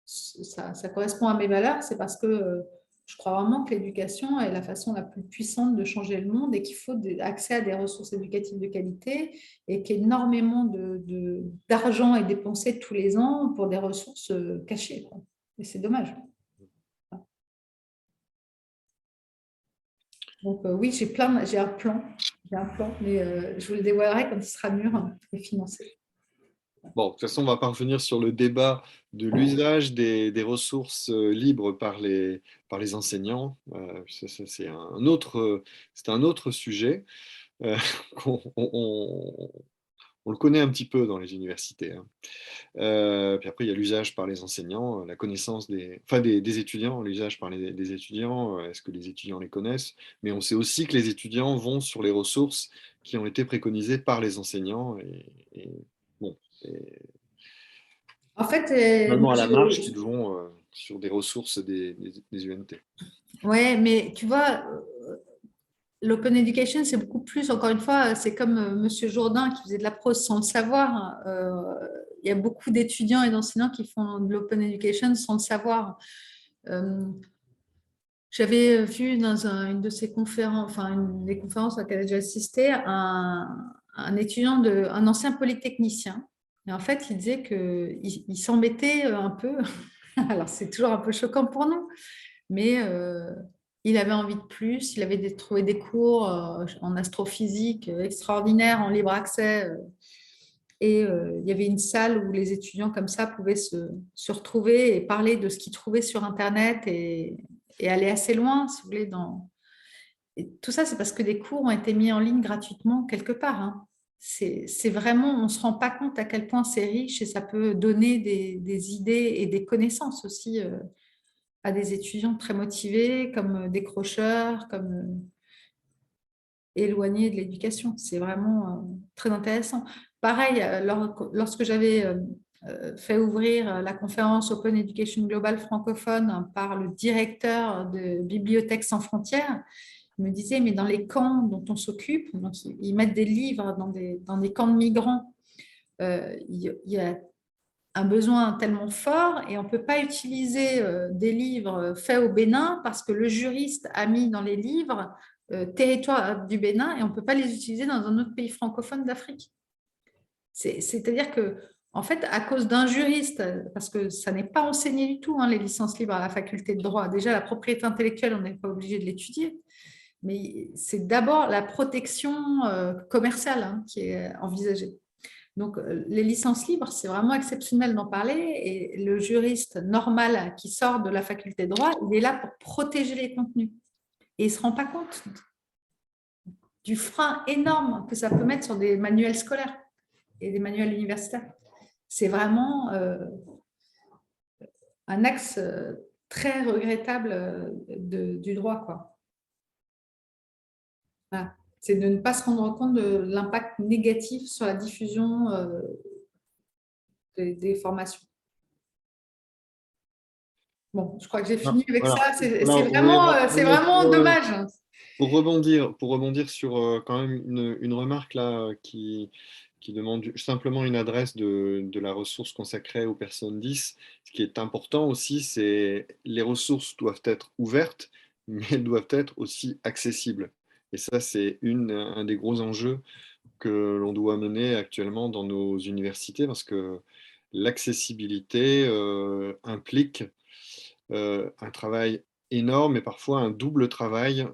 ça correspond à mes valeurs, c'est parce que je crois vraiment que l'éducation est la façon la plus puissante de changer le monde et qu'il faut accès à des ressources éducatives de qualité et qu'énormément d'argent est dépensé tous les ans pour des ressources cachées. Et c'est dommage. Donc oui, j'ai un plan, mais je vous le dévoilerai quand il sera mûr et financé. Bon, de toute façon, on va pas revenir sur le débat de l'usage des ressources libres par les enseignants. C'est un autre sujet. Euh, on le connaît un petit peu dans les universités, hein. Puis après, il y a l'usage par les enseignants, la connaissance des étudiants, l'usage par des étudiants, est-ce que les étudiants les connaissent? Mais on sait aussi que les étudiants vont sur les ressources qui ont été préconisées par les enseignants. Et bon, c'est En fait, finalement moi, à la marge qu'ils vont sur des ressources des UNT. ouais, mais tu vois, l'open education, c'est beaucoup plus, encore une fois, c'est comme Monsieur Jourdain qui faisait de la prose sans le savoir. Il y a beaucoup d'étudiants et d'enseignants qui font de l'open education sans le savoir. J'avais vu dans une de ces conférences, enfin une des conférences auxquelles j'ai assisté, un étudiant, un ancien polytechnicien. Et en fait, il disait qu'il s'embêtait un peu. Alors, c'est toujours un peu choquant pour nous, mais il avait envie de plus. Il avait trouvé des cours en astrophysique extraordinaires, en libre accès. Et il y avait une salle où les étudiants comme ça pouvaient se retrouver et parler de ce qu'ils trouvaient sur Internet et aller assez loin, si vous voulez. Et tout ça, c'est parce que des cours ont été mis en ligne gratuitement quelque part, hein. C'est vraiment, on ne se rend pas compte à quel point c'est riche et ça peut donner des idées et des connaissances aussi à des étudiants très motivés, comme décrocheurs, comme éloignés de l'éducation. C'est vraiment très intéressant. Pareil, lorsque j'avais fait ouvrir la conférence Open Education Global francophone par le directeur de Bibliothèques sans frontières, il me disait, mais dans les camps dont on s'occupe, donc ils mettent des livres dans des camps de migrants, il y a un besoin tellement fort et on ne peut pas utiliser des livres faits au Bénin parce que le juriste a mis dans les livres territoire du Bénin et on ne peut pas les utiliser dans un autre pays francophone d'Afrique. C'est-à-dire que, en fait, à cause d'un juriste, parce que ça n'est pas enseigné du tout, hein, les licences libres à la faculté de droit, déjà la propriété intellectuelle, on n'est pas obligé de l'étudier, mais c'est d'abord la protection commerciale hein, qui est envisagée. Donc, les licences libres, c'est vraiment exceptionnel d'en parler. Et le juriste normal qui sort de la faculté de droit, il est là pour protéger les contenus. Et il ne se rend pas compte du frein énorme que ça peut mettre sur des manuels scolaires et des manuels universitaires. C'est vraiment un axe très regrettable du droit, quoi. Voilà. C'est de ne pas se rendre compte de l'impact négatif sur la diffusion des formations. Bon, je crois que j'ai fini avec Voilà. ça. C'est Voilà, vraiment dommage. Pour rebondir sur quand même une remarque là qui demande simplement une adresse de la ressource consacrée aux personnes 10. Ce qui est important aussi, c'est les ressources doivent être ouvertes, mais elles doivent être aussi accessibles. Et ça, c'est un des gros enjeux que l'on doit mener actuellement dans nos universités, parce que l'accessibilité implique un travail énorme et parfois un double travail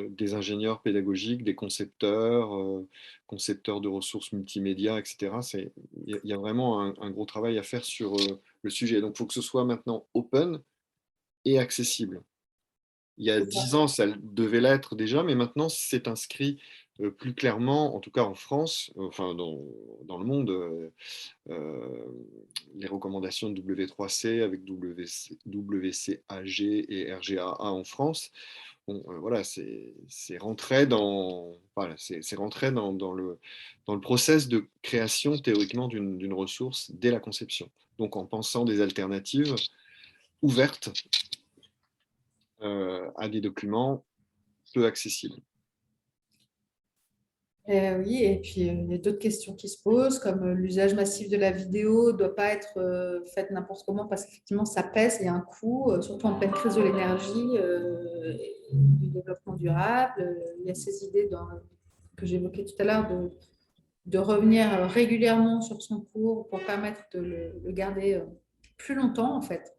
des ingénieurs pédagogiques, des concepteurs de ressources multimédia, etc. Il y a vraiment un gros travail à faire sur le sujet. Donc, il faut que ce soit maintenant open et accessible. Il y a 10 ans, ça devait l'être déjà, mais maintenant, c'est inscrit plus clairement, en tout cas en France, enfin dans le monde, les recommandations de W3C avec WCAG et RGAA en France. Bon, voilà, c'est rentré dans le process de création théoriquement d'une ressource dès la conception. Donc en pensant des alternatives ouvertes à des documents peu accessibles. Oui, et puis il y a d'autres questions qui se posent, comme l'usage massif de la vidéo ne doit pas être fait n'importe comment parce qu'effectivement ça pèse, il y a un coût, surtout en pleine crise de l'énergie, du développement durable. Il y a ces idées que j'évoquais tout à l'heure de revenir régulièrement sur son cours pour permettre de le garder plus longtemps en fait.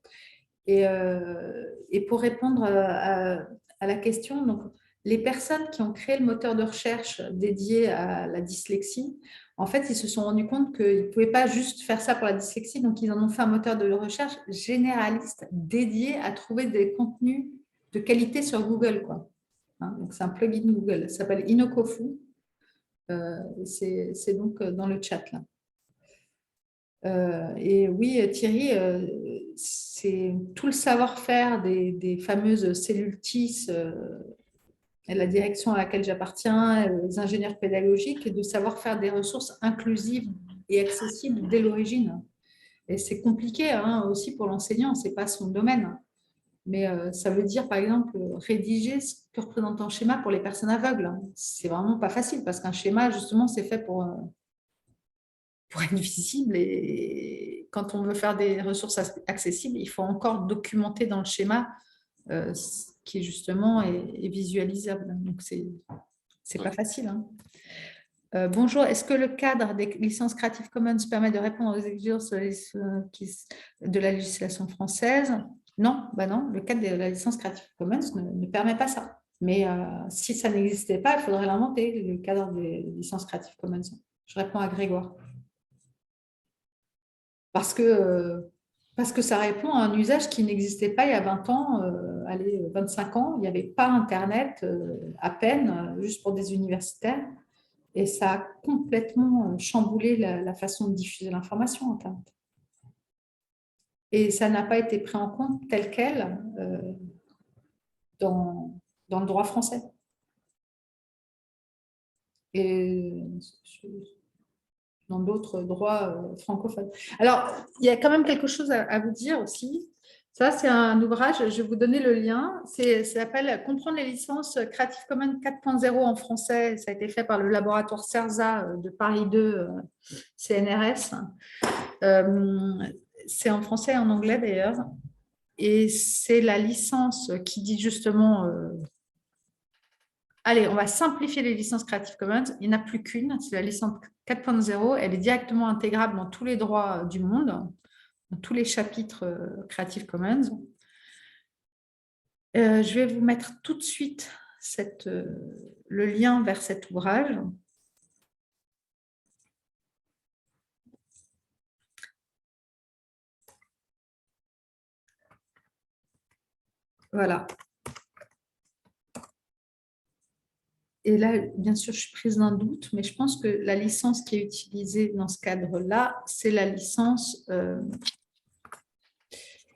Et pour répondre à la question, donc, les personnes qui ont créé le moteur de recherche dédié à la dyslexie, en fait, ils se sont rendus compte qu'ils ne pouvaient pas juste faire ça pour la dyslexie, donc ils en ont fait un moteur de recherche généraliste dédié à trouver des contenus de qualité sur Google, quoi. Hein, donc, c'est un plugin Google, ça s'appelle Inokofu. C'est donc dans le chat, là. Et oui, Thierry, c'est tout le savoir-faire des fameuses cellules TIS, et la direction à laquelle j'appartiens, les ingénieurs pédagogiques, et de savoir faire des ressources inclusives et accessibles dès l'origine. Et c'est compliqué hein, aussi pour l'enseignant, ce n'est pas son domaine. Mais ça veut dire, par exemple, rédiger ce que représente un schéma pour les personnes aveugles. C'est vraiment pas facile parce qu'un schéma, justement, c'est fait pour être visible. Et quand on veut faire des ressources accessibles, il faut encore documenter dans le schéma ce qui, justement, est visualisable. Donc, c'est pas facile. Hein. Bonjour, est-ce que le cadre des licences Creative Commons permet de répondre aux exigences de la législation française? Non, bah non, le cadre de la licence Creative Commons ne permet pas ça. Mais si ça n'existait pas, il faudrait l'inventer, le cadre des licences Creative Commons. Je réponds à Grégoire. Parce que ça répond à un usage qui n'existait pas il y a 20 ans, allez, 25 ans. Il n'y avait pas Internet, à peine, juste pour des universitaires. Et ça a complètement chamboulé la façon de diffuser l'information en Internet. Et ça n'a pas été pris en compte tel quel dans le droit français. Et dans d'autres droits francophones. Alors, il y a quand même quelque chose à vous dire aussi. Ça, c'est un ouvrage, je vais vous donner le lien. Ça s'appelle « Comprendre les licences Creative Commons 4.0 en français ». Ça a été fait par le laboratoire CERSA de Paris 2, CNRS. C'est en français et en anglais d'ailleurs. Et c'est la licence qui dit justement... allez, on va simplifier les licences Creative Commons. Il n'y en a plus qu'une, c'est la licence 4.0. Elle est directement intégrable dans tous les droits du monde, dans tous les chapitres Creative Commons. Je vais vous mettre tout de suite le lien vers cet ouvrage. Voilà. Et là, bien sûr, je suis prise d'un doute, mais je pense que la licence qui est utilisée dans ce cadre-là, c'est la licence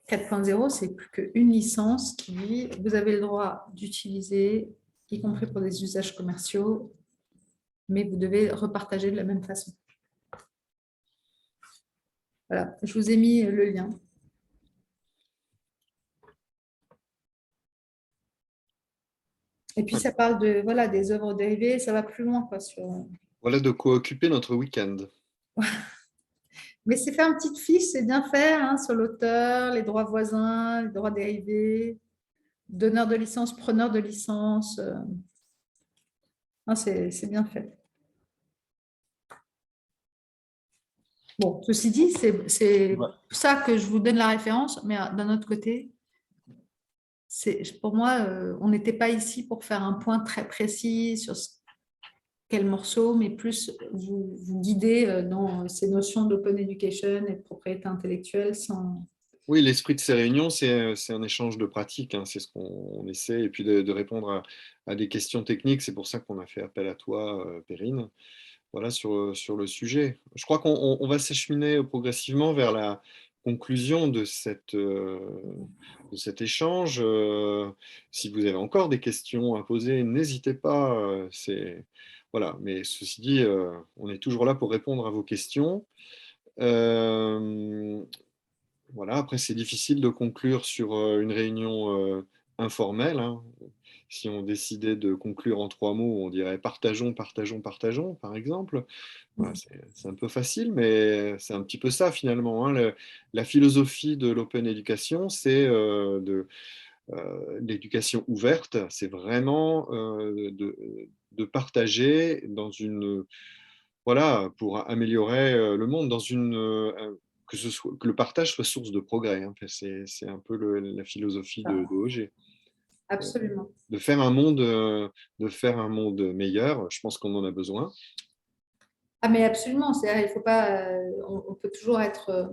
4.0, c'est plus qu'une licence qui dit vous avez le droit d'utiliser, y compris pour des usages commerciaux, mais vous devez repartager de la même façon. Voilà, je vous ai mis le lien. Et puis, ça parle de, voilà, des œuvres dérivées, ça va plus loin, quoi, sur... Voilà de quoi occuper notre week-end. Mais c'est fait en petite fiche, c'est bien fait, hein, sur l'auteur, les droits voisins, les droits dérivés, donneur de licence, preneur de licence. C'est bien fait. Bon, ceci dit, c'est pour ça que je vous donne la référence, mais d'un autre côté, pour moi, on n'était pas ici pour faire un point très précis sur quel morceau, mais plus vous guider dans ces notions d'open education et de propriété intellectuelle sans... Oui, l'esprit de ces réunions, c'est un échange de pratiques, hein, c'est ce qu'on essaie, et puis de répondre à des questions techniques. C'est pour ça qu'on a fait appel à toi, Perrine, voilà, sur le sujet. Je crois qu'on va s'acheminer progressivement vers la conclusion de cet échange. Si vous avez encore des questions à poser, n'hésitez pas. Voilà. Mais ceci dit, on est toujours là pour répondre à vos questions. Voilà. Après, c'est difficile de conclure sur une réunion informelle, hein. Si on décidait de conclure en 3 mots, on dirait partageons, partageons, partageons, par exemple. Voilà, c'est un peu facile, mais c'est un petit peu ça finalement, hein. La philosophie de l'open education, c'est l'éducation ouverte, c'est vraiment de partager dans une, voilà, pour améliorer le monde, dans une que le partage soit source de progrès. Hein. C'est un peu la philosophie de OG. Absolument. De faire un monde meilleur. Je pense qu'on en a besoin. Ah, mais absolument. Il faut pas, on peut toujours être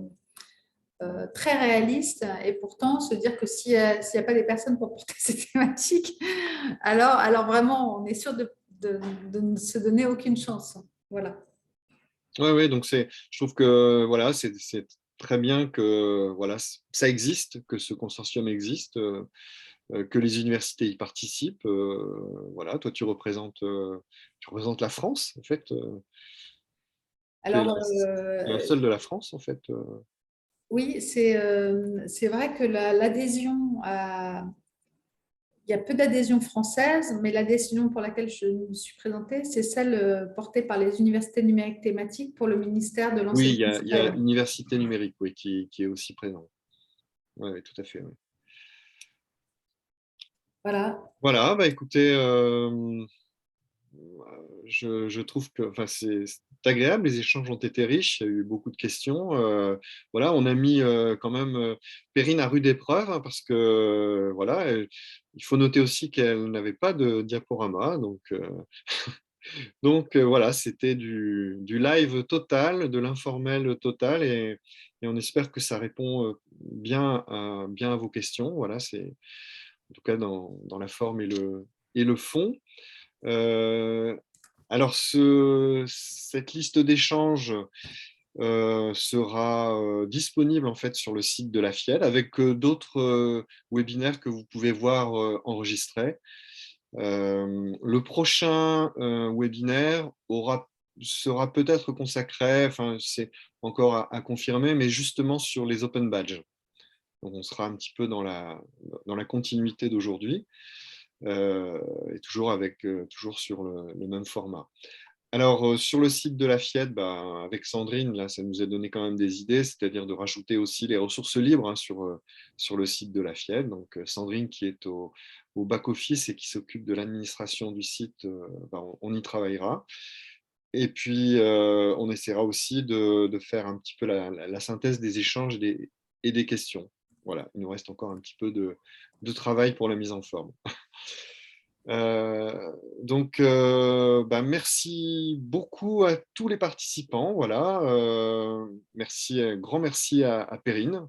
très réaliste et pourtant se dire que s'il n'y a pas des personnes pour porter ces thématiques, alors vraiment, on est sûr de ne se donner aucune chance. Voilà. Oui, donc je trouve que voilà, c'est très bien que voilà, ça existe, que ce consortium existe, que les universités y participent. Voilà, toi, tu représentes la France, en fait. Tu es Alors, la seule de la France, en fait. oui, c'est vrai que l'adhésion il y a peu d'adhésions françaises, mais l'adhésion pour laquelle je me suis présentée, c'est celle portée par les universités numériques thématiques pour le ministère de Oui, il l'enseignement y a supérieur. Université numérique, oui, qui est aussi présente. Oui, tout à fait. Oui. Voilà. Voilà, bah écoutez, je trouve que enfin, c'est agréable, les échanges ont été riches, il y a eu beaucoup de questions. Voilà, on a mis quand même Perrine à rude épreuve, hein, parce que voilà, il faut noter aussi qu'elle n'avait pas de diaporama. Donc voilà, c'était du live total, de l'informel total, et on espère que ça répond bien à vos questions. Voilà, c'est en tout cas dans la forme et le fond. Euh, alors, cette liste d'échanges sera disponible en fait sur le site de la FIED avec d'autres webinaires que vous pouvez voir enregistrés. Le prochain webinaire sera peut-être consacré, enfin c'est encore à confirmer, mais justement sur les open badges. Donc on sera un petit peu dans la continuité d'aujourd'hui. Et toujours sur le même format. Alors, sur le site de la FIED, avec Sandrine, là, ça nous a donné quand même des idées, c'est-à-dire de rajouter aussi les ressources libres, hein, sur le site de la FIED. Donc, Sandrine qui est au back-office et qui s'occupe de l'administration du site, on y travaillera. Et puis, on essaiera aussi de faire un petit peu la synthèse des échanges et des questions. Voilà, il nous reste encore un petit peu de travail pour la mise en forme. Donc, merci beaucoup à tous les participants. Voilà, grand merci à Perrine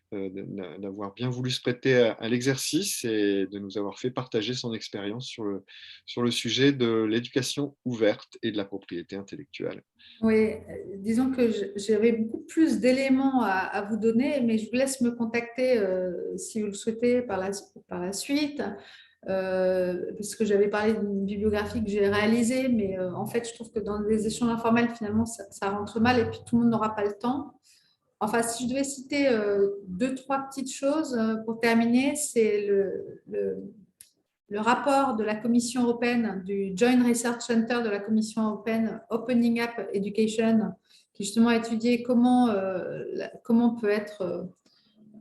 d'avoir bien voulu se prêter à l'exercice et de nous avoir fait partager son expérience sur le sujet de l'éducation ouverte et de la propriété intellectuelle. Oui, disons que j'avais beaucoup plus d'éléments à vous donner, mais je vous laisse me contacter si vous le souhaitez par la suite, parce que j'avais parlé d'une bibliographie que j'ai réalisée, mais en fait, je trouve que dans les échanges informels, finalement, ça rentre mal et puis tout le monde n'aura pas le temps. Enfin, si je devais citer deux, trois petites choses pour terminer, c'est le rapport de la Commission européenne, du Joint Research Center de la Commission européenne, Opening Up Education, qui justement a étudié comment peut être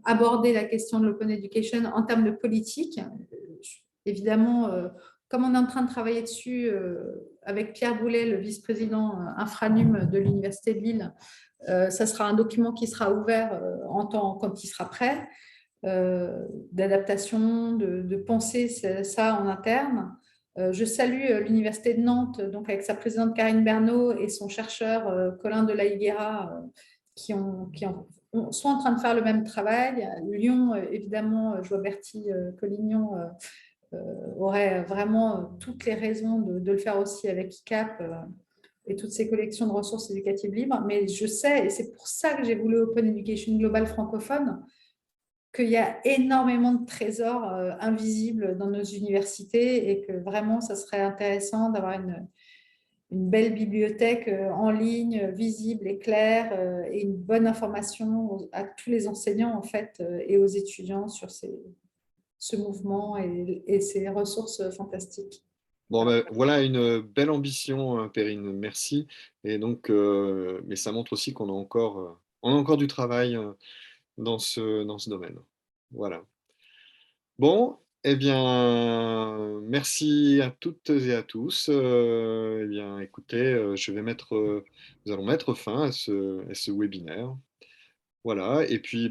abordée la question de l'open education en termes de politique. Évidemment, comme on est en train de travailler dessus avec Pierre Boulet, le vice-président infranum de l'Université de Lille, ça sera un document qui sera ouvert quand il sera prêt. D'adaptation, de penser ça en interne. Je salue l'Université de Nantes, donc avec sa présidente Karine Bernot et son chercheur Colin de la Higuera, qui sont en train de faire le même travail. Lyon, évidemment, je vois Bertie Collignon aurait vraiment toutes les raisons de le faire aussi avec ICAP et toutes ces collections de ressources éducatives libres. Mais je sais, et c'est pour ça que j'ai voulu Open Education Global francophone, qu'il y a énormément de trésors invisibles dans nos universités et que vraiment, ça serait intéressant d'avoir une belle bibliothèque en ligne, visible et claire, et une bonne information à tous les enseignants en fait, et aux étudiants sur ce mouvement et ces ressources fantastiques. Bon, voilà une belle ambition, hein, Perrine, merci. Et donc, mais ça montre aussi on a encore du travail dans ce domaine. Voilà. Bon, eh bien, merci à toutes et à tous. Eh bien, écoutez, nous allons mettre fin à ce webinaire. Voilà, et puis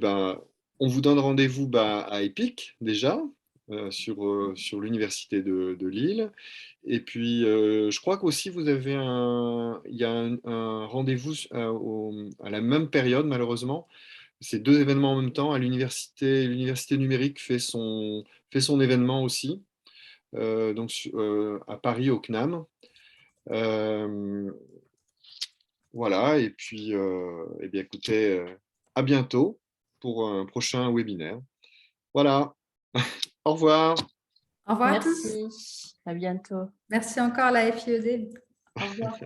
on vous donne rendez-vous à EPIC déjà, sur l'Université de Lille. Et puis, je crois qu'aussi il y a un rendez-vous à la même période, malheureusement. C'est deux événements en même temps. À l'Université numérique fait son événement aussi, à Paris, au CNAM. Euh, voilà, et puis, eh bien, écoutez, à bientôt pour un prochain webinaire. Voilà, au revoir. Au revoir à tous. Merci, à bientôt. Merci encore à la FIED. Au revoir.